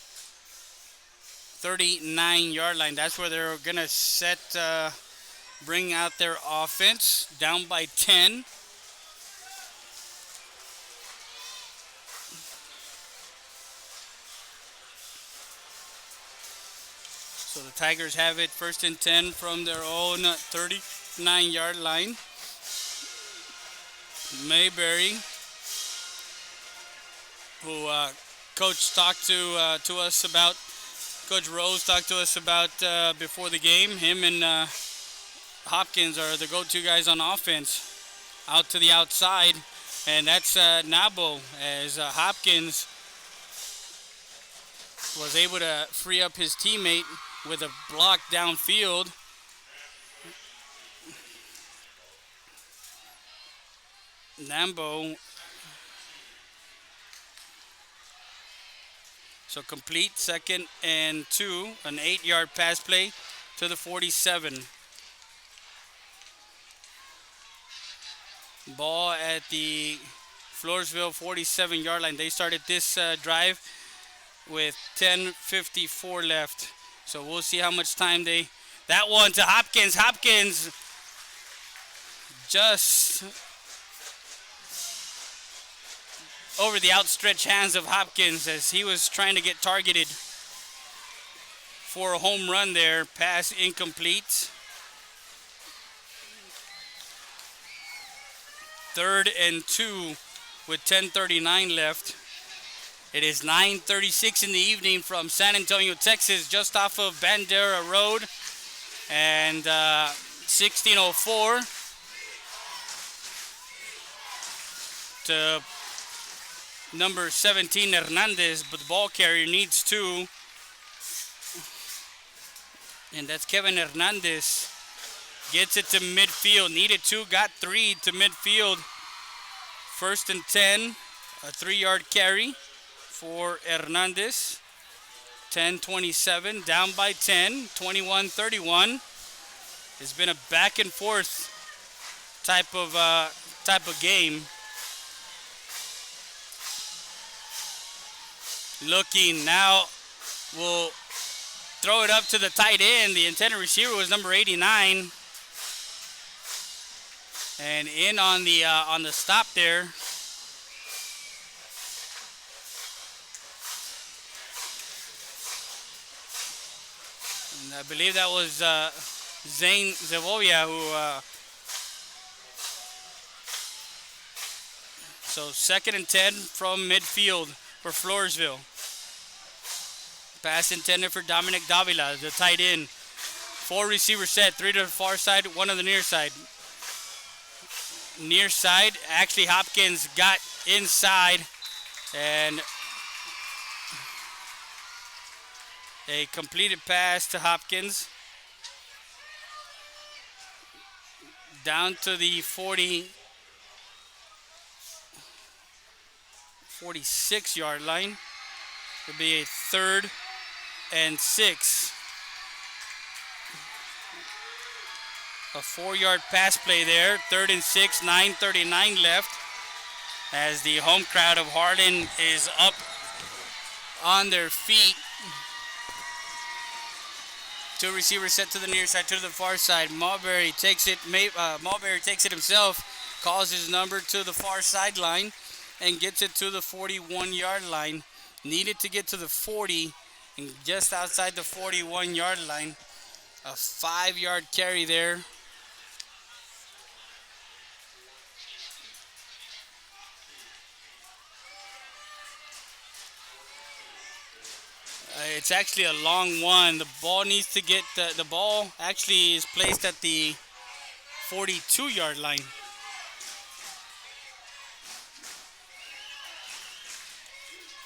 39-yard line. That's where they're going to bring out their offense, down by 10. So the Tigers have it 1st and 10 from their own 39-yard line. Mayberry, who Coach talked to us about, Coach Rose talked to us about before the game. Him and Hopkins are the go-to guys on offense, out to the outside, and that's Nabo, as Hopkins was able to free up his teammate with a block downfield. Nambo. So complete 2nd and 2, an 8-yard pass play to the 47. Ball at the Floresville 47-yard line. They started this drive with 10:54 left. So we'll see how much time that one to Hopkins. Hopkins just over the outstretched hands of Hopkins as he was trying to get targeted for a home run there. Pass incomplete. 3rd and 2 with 10:39 left. It is 9:36 in the evening from San Antonio, Texas, just off of Bandera Road, and 16:04 to number 17 Hernandez, but the ball carrier needs 2, and that's Kevin Hernandez. Gets it to midfield, needed 2, got 3 to midfield. 1st and 10, a 3-yard carry for Hernandez. 10:27, down by 10, 21-31. It's been a back and forth type of game. Looking now, will throw it up to the tight end. The intended receiver was number 89, and in on the stop there. And I believe that was Zane Zavoya who. So 2nd and 10 from midfield for Floresville. Pass intended for Dominic Davila, the tight end. 4 receiver set, 3 to the far side, 1 on the near side. Near side, actually Hopkins got inside, and a completed pass to Hopkins. Down to the 46-yard line. It'll be a 3rd and 6. A 4-yard pass play there. 3rd and 6, 9:39 left. As the home crowd of Harlan is up on their feet. 2 receivers set to the near side, 2 to the far side. Mulberry takes it. Mulberry takes it himself. Calls his number to the far sideline and gets it to the 41-yard line. Needed to get to the 40, and just outside the 41-yard line. A 5-yard carry there. It's actually a long one. The ball needs to get, the ball actually is placed at the 42-yard line.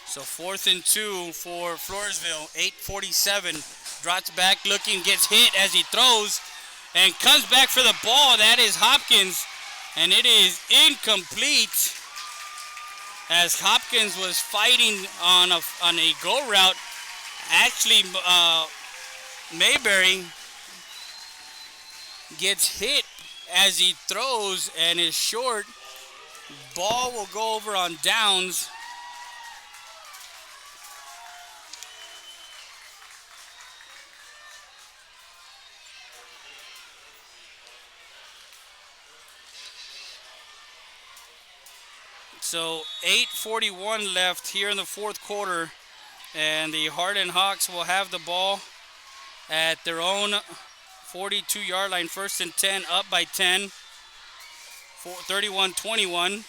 So 4th and 2 for Floresville. 8:47. Drops back, looking, gets hit as he throws, and comes back for the ball. That is Hopkins, and it is incomplete. As Hopkins was fighting on a go route. Actually, Mayberry gets hit as he throws and is short. Ball will go over on downs. So 8:41 left here in the fourth quarter, and the Harlan Hawks will have the ball at their own 42-yard line, 1st and 10, up by 10, 31-21.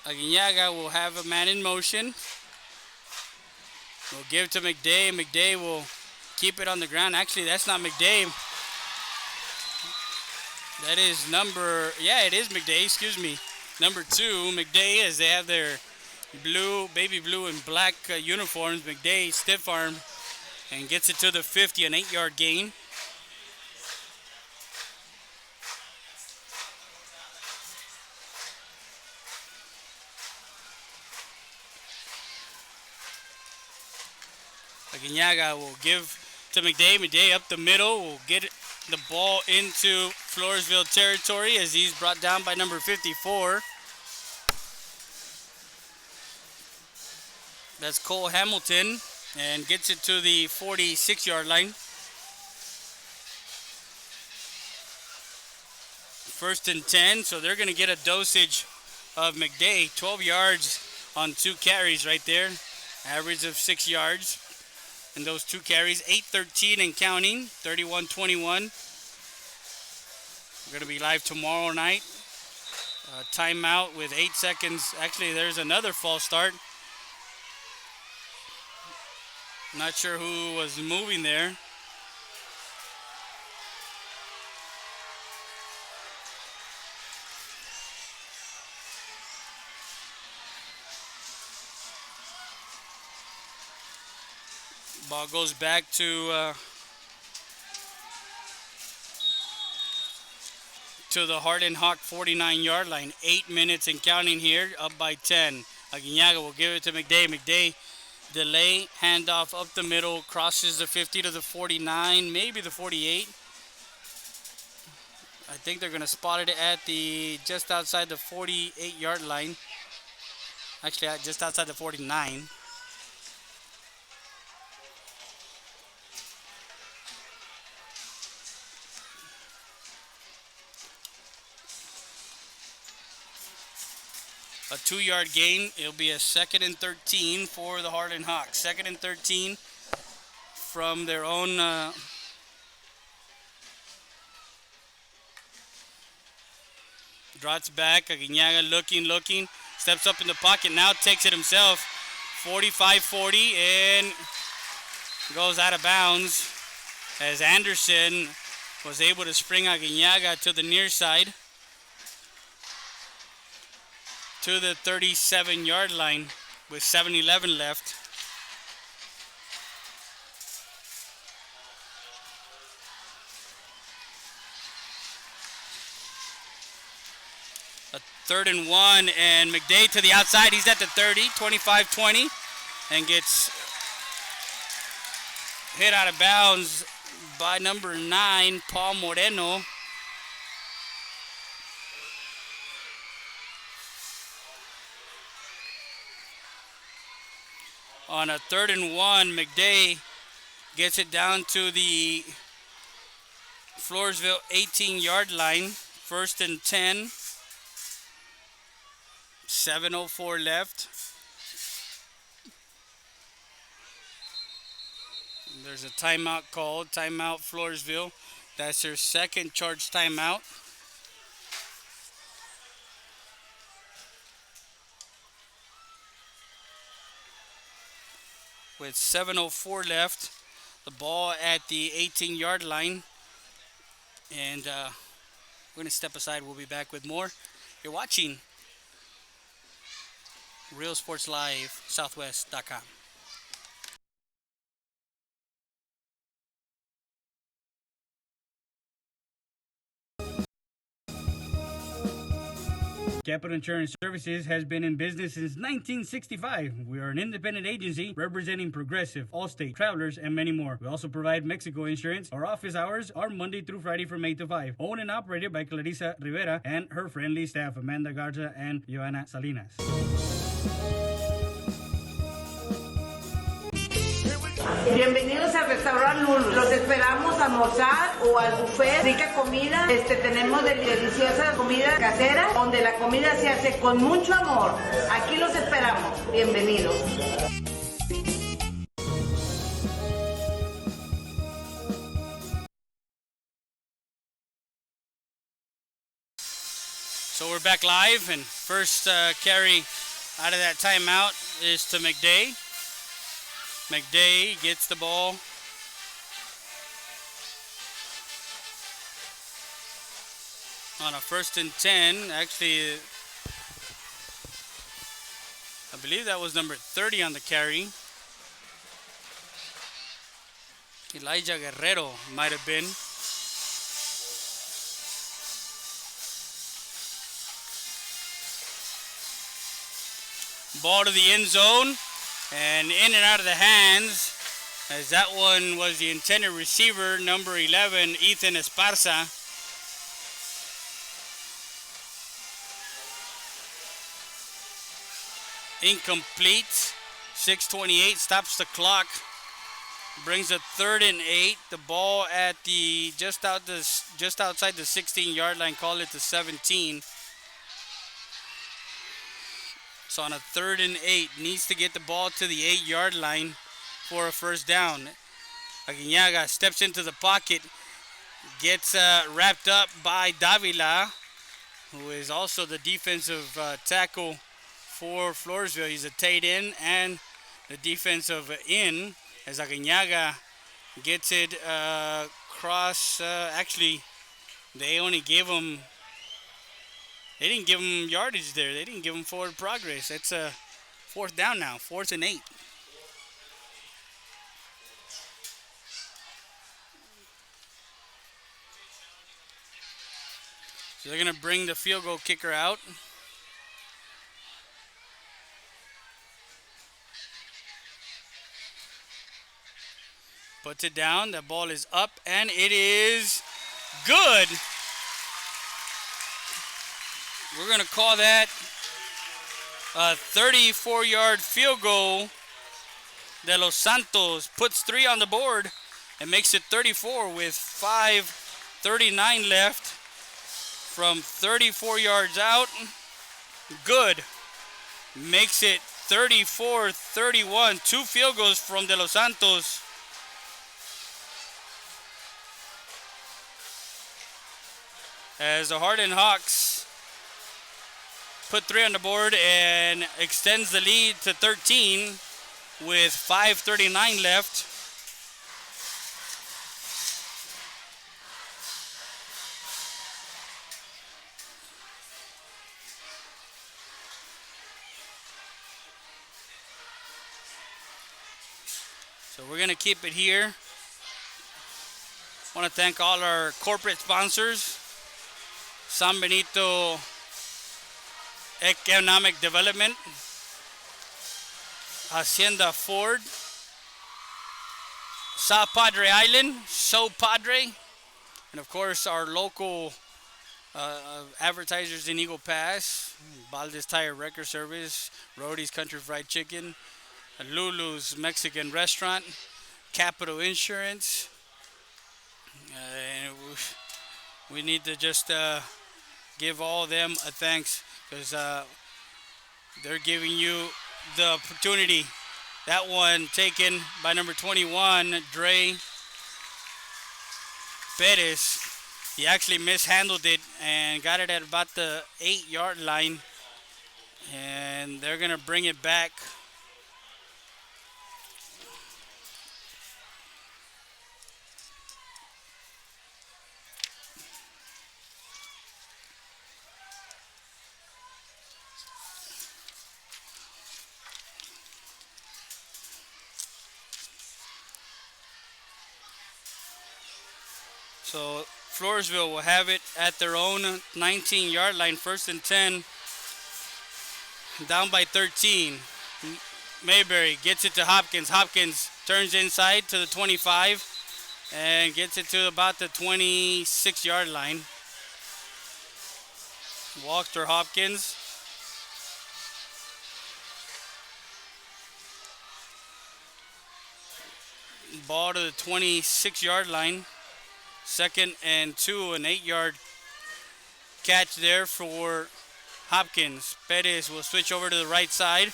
Aguinaga will have a man in motion. We'll give to McDay. McDay will keep it on the ground. Actually, that's not McDay. That is it is McDay, excuse me. Number 2, McDay, as they have their baby blue and black uniforms. McDay stiff arm and gets it to the 50, an 8-yard gain. Aguinaga will give to McDay. McDay up the middle will get the ball into Floresville territory as he's brought down by number 54. That's Cole Hamilton, and gets it to the 46-yard line. 1st and 10, so they're going to get a dosage of McDay. 12 yards on 2 carries right there. Average of 6 yards. And those 2 carries, 8-13 and counting, 31-21. We're going to be live tomorrow night. Timeout with 8 seconds. Actually, there's another false start. Not sure who was moving there. Ball goes back to the Harlan Hawk 49-yard line. 8 minutes and counting here, up by 10. Aguinaga will give it to McDay. McDay, delay, handoff up the middle, crosses the 50 to the 49, maybe the 48. I think they're going to spot it at just outside the 48-yard line. Actually, just outside the 49. A 2-yard gain. It'll be a 2nd and 13 for the Harlan Hawks. 2nd and 13 from their own drops back. Aguinaga looking, steps up in the pocket, now takes it himself. 45-40 and goes out of bounds as Anderson was able to spring Aguinaga to the near side, to the 37-yard line with 7:11 left. A 3rd and 1, and McDay to the outside. He's at the 30, 25-20, and gets hit out of bounds by number 9, Paul Moreno. On a 3rd and 1, McDay gets it down to the Floresville 18-yard line. 1st and 10. 7:04 left. There's a timeout called. Timeout Floresville. That's their 2nd charged timeout. With 7:04 left, the ball at the 18-yard line, and we're going to step aside. We'll be back with more. You're watching Real Sports Live, Southwest.com. Capital Insurance Services has been in business since 1965. We are an independent agency representing Progressive, Allstate, Travelers, and many more. We also provide Mexico insurance. Our office hours are Monday through Friday from 8 to 5. Owned and operated by Clarissa Rivera and her friendly staff, Amanda Garza and Joanna Salinas. Bienvenidos al restaurante Lulu. Los esperamos a almorzar o al buffet. Rica comida. Tenemos deliciosa comida casera, donde la comida se hace con mucho amor. Aquí los esperamos. Bienvenidos. So we're back live, and first carry out of that timeout is to McDay. McDay gets the ball. On a 1st and 10, actually, I believe that was number 30 on the carry. Elijah Guerrero might have been. Ball to the end zone. And in and out of the hands, as that one was the intended receiver, number 11, Ethan Esparza. Incomplete. 6:28 stops the clock. Brings a 3rd and 8. The ball at the just outside the 16-yard line. Call it the 17. So on a 3rd and 8, needs to get the ball to the 8-yard line for a first down. Aguinaga steps into the pocket, gets wrapped up by Davila, who is also the defensive tackle for Floresville. He's a tight end and the defensive end, as Aguinaga gets it across. Actually, they only gave him. They didn't give him yardage there. They didn't give him forward progress. It's a 4th down now, 4th and 8. So they're going to bring the field goal kicker out. Puts it down. The ball is up, and it is good. We're going to call that a 34-yard field goal. De Los Santos puts 3 on the board and makes it 34 with 5:39 left from 34 yards out. Good. Makes it 34-31. 2 field goals from De Los Santos. As the Harlan Hawks put 3 on the board and extends the lead to 13 with 5:39 left. So we're going to keep it here. I want to thank all our corporate sponsors. San Benito Economic Development, Hacienda Ford, Sa Padre Island, So Padre, and of course our local advertisers in Eagle Pass, Valdez Tire Record Service, Rody's Country Fried Chicken, Lulu's Mexican Restaurant, Capital Insurance, and we need to just give all of them a thanks, because they're giving you the opportunity. That one taken by number 21, Dre Perez. He actually mishandled it and got it at about the 8-yard line. And they're going to bring it back. So Floresville will have it at their own 19-yard line, 1st and 10 down by 13. Mayberry gets it to Hopkins. Hopkins turns inside to the 25 and gets it to about the 26-yard line. Walter Hopkins. Ball to the 26-yard line. 2nd and 2, an 8-yard catch there for Hopkins. Perez will switch over to the right side.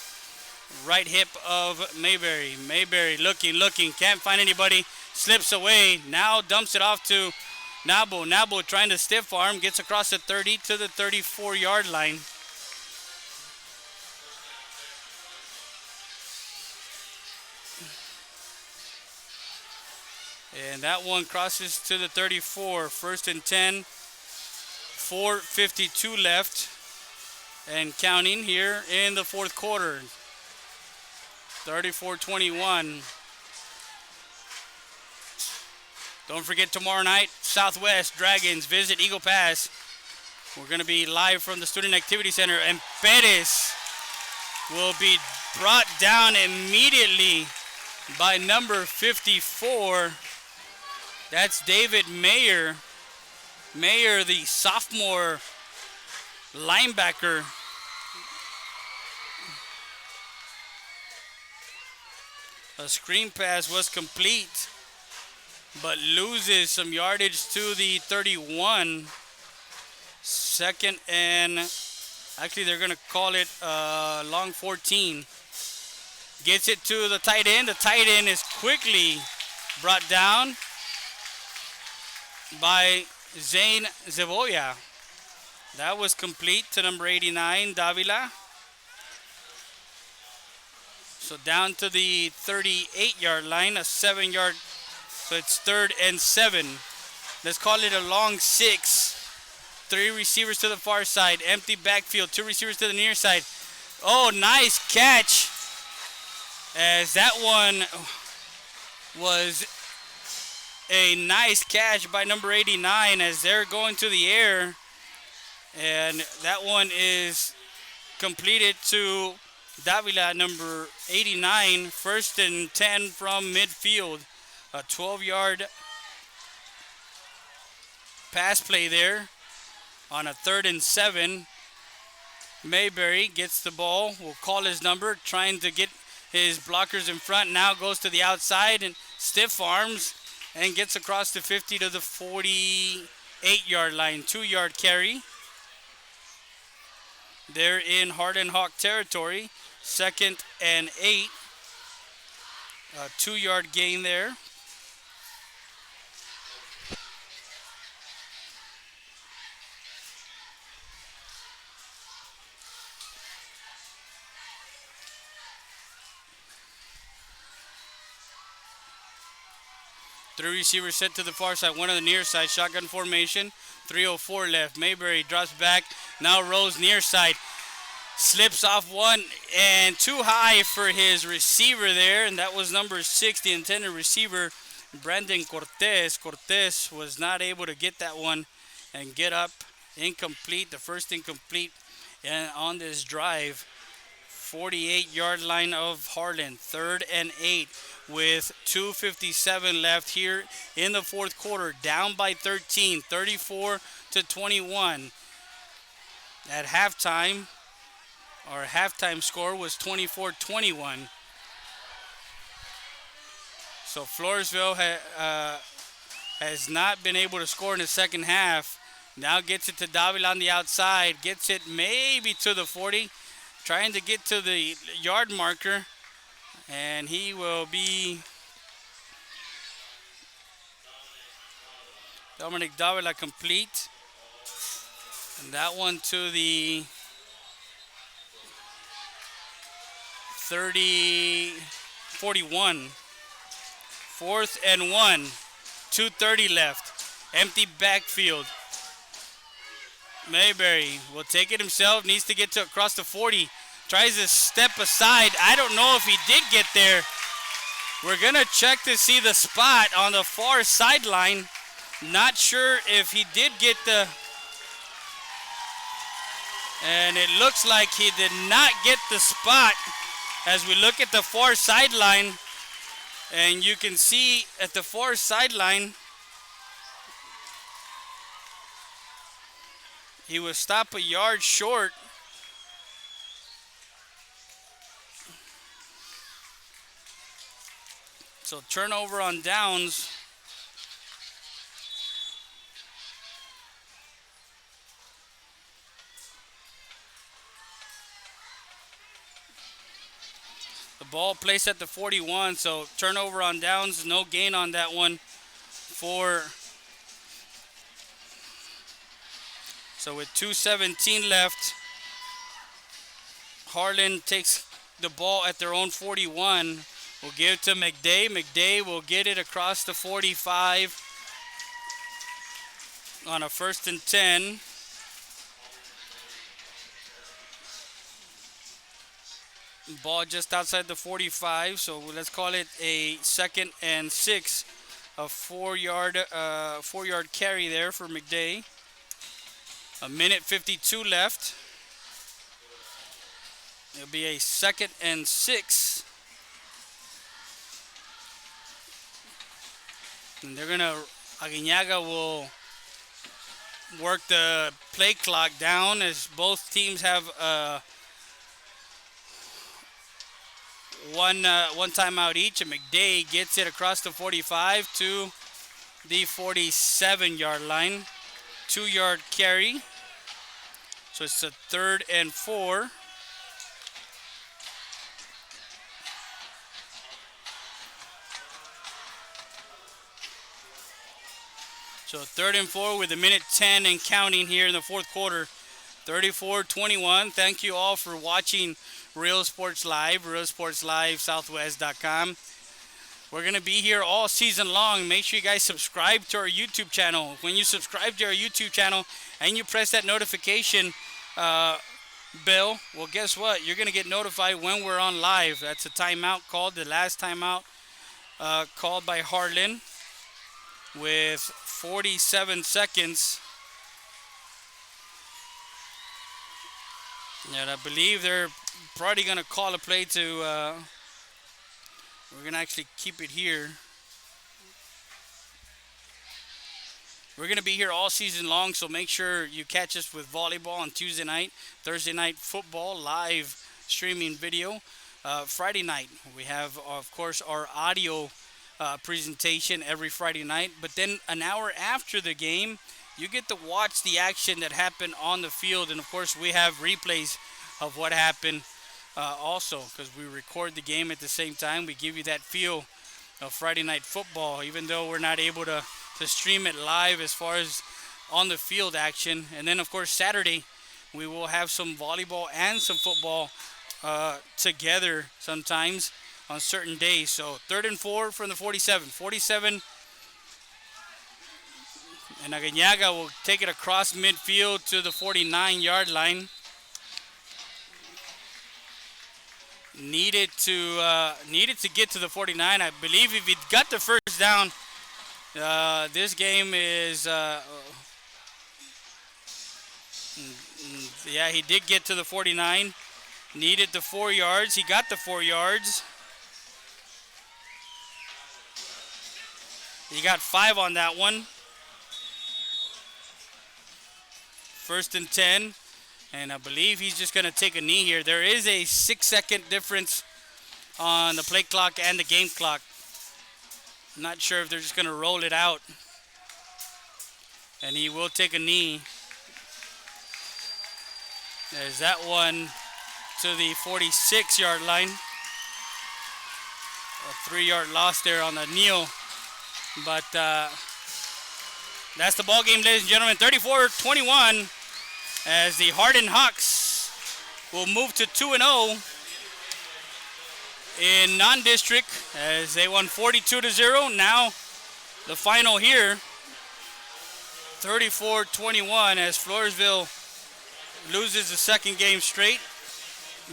Right hip of Mayberry. Mayberry looking, can't find anybody. Slips away. Now dumps it off to Nabo. Nabo trying to stiff arm. Gets across the 30 to the 34-yard line. And that one crosses to the 34. 1st and 10. 4:52 left. And counting here in the fourth quarter. 34-21. Don't forget tomorrow night, Southwest Dragons visit Eagle Pass. We're going to be live from the Student Activity Center. And Perez will be brought down immediately by number 54. That's David Mayer. Mayer, the sophomore linebacker. A screen pass was complete, but loses some yardage to the 31. 2nd and, actually they're going to call it long 14. Gets it to the tight end. The tight end is quickly brought down by Zane Zeboya. That was complete to number 89, Davila. So down to the 38-yard line, a 7-yard. So it's 3rd and 7. Let's call it a long 6. 3 receivers to the far side. Empty backfield. 2 receivers to the near side. Oh, nice catch. As that one was a nice catch by number 89 as they're going to the air. And that one is completed to Davila, number 89. 1st and 10 from midfield. A 12-yard pass play there on a 3rd and 7. Mayberry gets the ball. Will call his number, trying to get his blockers in front. Now goes to the outside and stiff arms and gets across the 50 to the 48-yard line. 2-yard carry. They're in Harlan Hawk territory. 2nd and 8. A 2-yard gain there. Three receivers set to the far side, one on the near side. Shotgun formation. 3:04 left. Mayberry drops back. Now rolls near side. Slips off one and too high for his receiver there. And that was number 6, the intended receiver, Brandon Cortez. Cortez was not able to get that one and get up. Incomplete. The first incomplete on this drive. 48-yard line of Harlan. 3rd and 8 with 2:57 left here in the fourth quarter. Down by 13, 34-21. At halftime, our halftime score was 24-21. So Floresville has not been able to score in the second half. Now gets it to Davila on the outside. Gets it maybe to the 40. Trying to get to the yard marker. And he will be Dominic Davila complete. And that one to the 41. 4th and 1. 2:30 left. Empty backfield. Mayberry will take it himself. Needs to get to across the 40. Tries to step aside. I don't know if he did get there. We're going to check to see the spot on the far sideline. Not sure if he did get the... And it looks like he did not get the spot as we look at the far sideline. And you can see at the far sideline, he was stopped a yard short. So turnover on downs. The ball placed at the 41, so turnover on downs, no gain on that one so with 2:17 left, Harlan takes the ball at their own 41. We'll give it to McDay. McDay will get it across the 45 on a 1st and 10. Ball just outside the 45, so let's call it a 2nd and 6. A 4-yard carry there for McDay. A minute 52 left. It'll be a 2nd and 6. And Aguinaga will work the play clock down as both teams have one timeout each, and McDay gets it across the 45 to the 47-yard line. 2-yard carry. So it's a 3rd and 4. So 3rd and 4 with a minute 10 and counting here in the 4th quarter. 34-21. Thank you all for watching Real Sports Live, realsportslivesouthwest.com. We're going to be here all season long. Make sure you guys subscribe to our YouTube channel. When you subscribe to our YouTube channel and you press that notification bell, well, guess what? You're going to get notified when we're on live. That's a timeout called, the last timeout called by Harlan with 47 seconds. And I believe they're probably going to call a play to, we're going to actually keep it here. We're going to be here all season long, so make sure you catch us with volleyball on Tuesday night, Thursday night football, live streaming video. Friday night, we have, of course, our audio presentation every Friday night. But then an hour after the game, you get to watch the action that happened on the field. And, of course, we have replays of what happened also, because we record the game at the same time. We give you that feel of Friday night football, even though we're not able to stream it live as far as on the field action. And then, of course, Saturday, we will have some volleyball and some football together sometimes on certain days. So 3rd and 4 from the 47. 47. And Aguinaga will take it across midfield to the 49-yard line. Needed to get to the 49. I believe if he got the first down, this game is yeah, he did get to the 49. Needed the 4 yards. He got the 4 yards. He got 5 on that one. 1st and 10. And I believe he's just going to take a knee here. There is a 6-second difference on the play clock and the game clock. I'm not sure if they're just going to roll it out. And he will take a knee. There's that one to the 46-yard line. A 3-yard loss there on the kneel. But that's the ball game, ladies and gentlemen. 34-21. As the Hardin Hawks will move to 2-0 in non-district as they won 42-0. Now the final here, 34-21, as Floresville loses the 2nd game straight.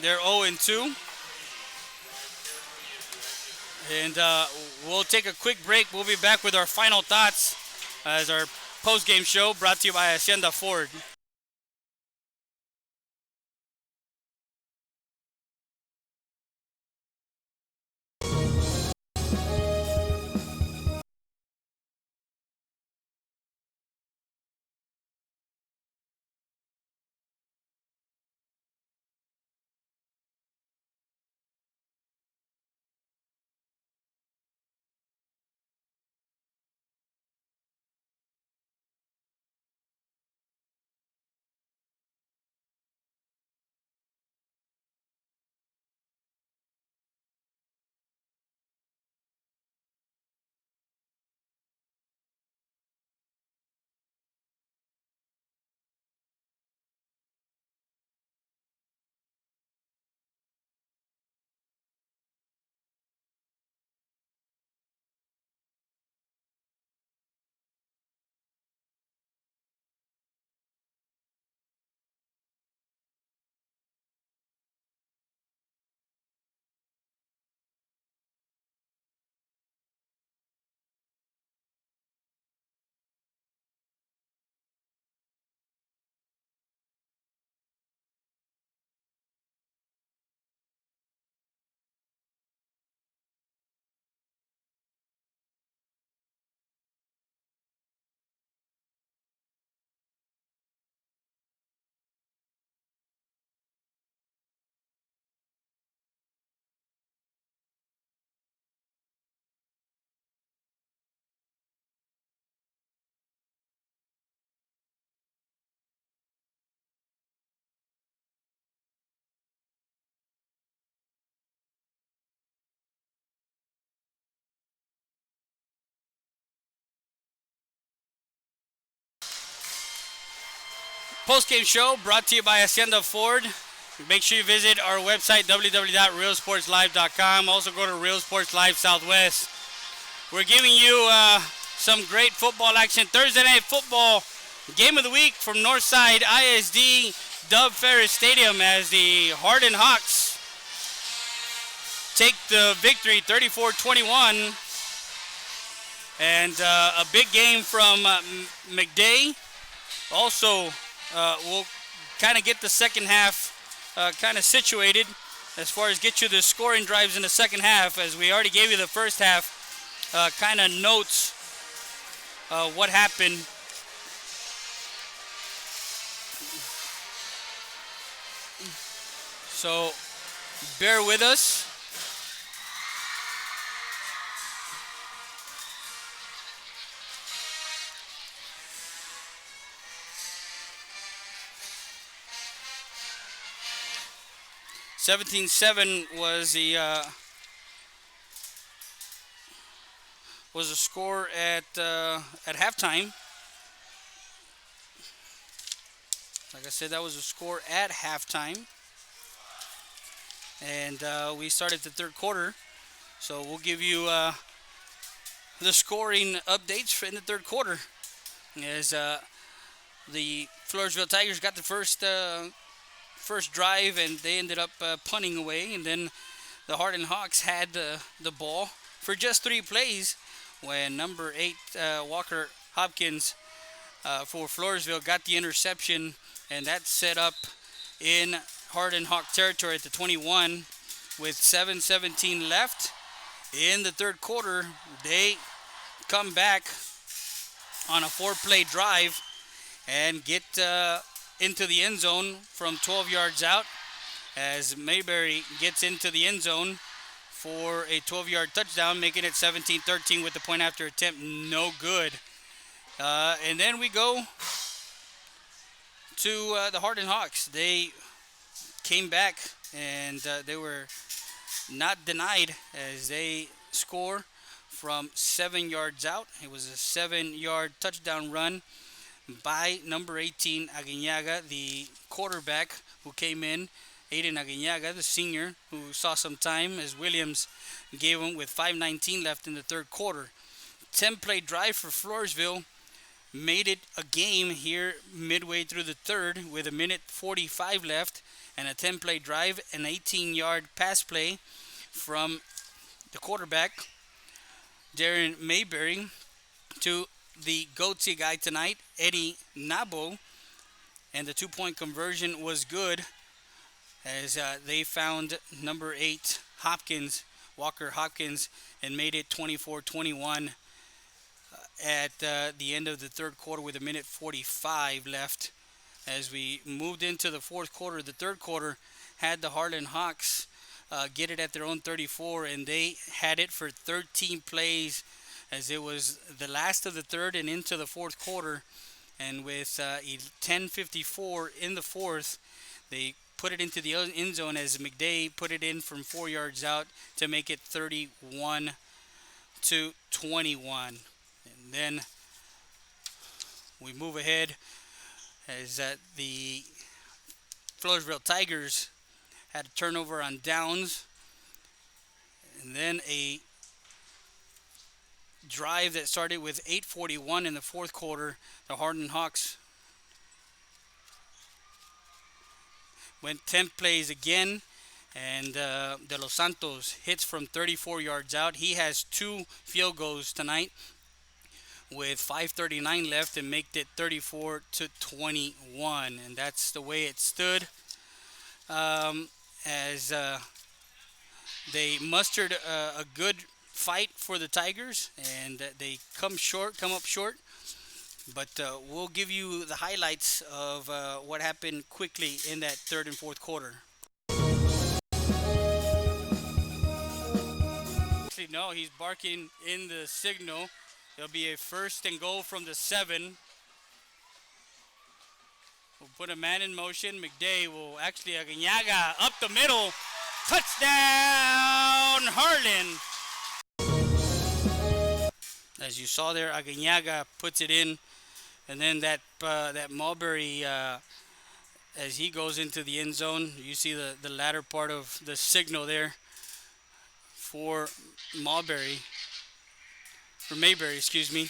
They're 0-2. And we'll take a quick break. We'll be back with our final thoughts as our post-game show brought to you by Hacienda Ford. Postgame show brought to you by Hacienda Ford. Make sure you visit our website, www.realsportslive.com. Also go to Real Sports Live Southwest. We're giving you some great football action. Thursday Night Football, game of the week from Northside ISD Dub Ferris Stadium as the Harlan Hawks take the victory 34-21. And a big game from McDay. Also, we'll kind of get the second half kind of situated as far as get you the scoring drives in the second half, as we already gave you the first half kind of notes what happened. So bear with us. (17-7) was the score at halftime. Like I said, that was a score at halftime, and we started the third quarter. So we'll give you the scoring updates in the third quarter, as the Floresville Tigers got the first drive, and they ended up punting away, and then the Harlan Hawks had the ball for just 3 plays when number 8 Walker Hopkins for Floresville got the interception, and that set up in Harlan Hawk territory at the 21 with 7:17 left in the third quarter. They come back on a 4-play drive and get into the end zone from 12 yards out, as Mayberry gets into the end zone for a 12-yard touchdown, making it 17-13 with the point after attempt. No good. And then we go to the Harlan Hawks. They came back, and they were not denied as they score from 7 yards out. It was a 7-yard touchdown run by number 18, Aguinaga, the quarterback who came in. Aiden Aguinaga, the senior, who saw some time as Williams gave him with 5:19 left in the third quarter. 10-play drive for Floresville made it a game here midway through the third with 1:45 left, and a 10-play drive, an 18-yard pass play from the quarterback, Darren Mayberry, to the go-to guy tonight, Eddie Nabo, and the 2-point conversion was good as they found number 8 Hopkins, Walker Hopkins, and made it 24-21 at the end of the third quarter with 1:45 left. As we moved into the fourth quarter, the third quarter had the Harlan Hawks get it at their own 34, and they had it for 13 plays, as it was the last of the third and into the fourth quarter. And with 10:54 in the fourth, they put it into the end zone as McDay put it in from 4 yards out to make it 31-21. And then we move ahead as the Floresville Tigers had a turnover on downs, and then a drive that started with 8:41 in the fourth quarter. The Harlan Hawks went 10 plays again, and De Los Santos hits from 34 yards out. He has 2 field goals tonight with 5:39 left and make it 34-21, and that's the way it stood. As they mustered a good fight for the Tigers, and they come up short. But we'll give you the highlights of what happened quickly in that third and fourth quarter. Actually, no, he's barking in the signal. There'll be a 1st and goal from the 7. We'll put a man in motion. McDay will actually, Aguinaga up the middle. Touchdown, Harlan. As you saw there, Aguinaga puts it in And then that Mulberry, as he goes into the end zone, you see the latter part of the signal there for Mulberry, or Mayberry, excuse me.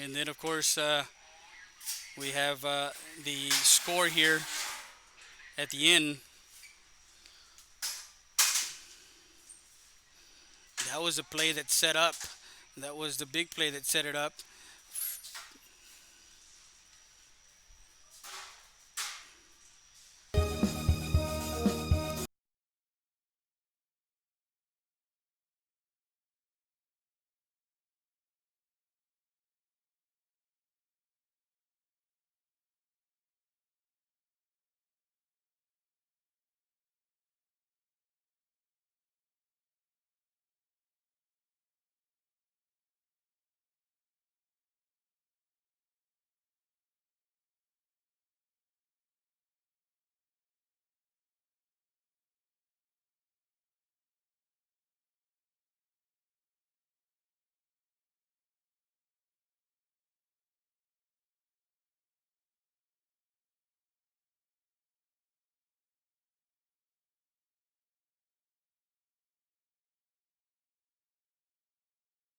And then, of course, we have the score here at the end. That was a play that set up. That was the big play that set it up.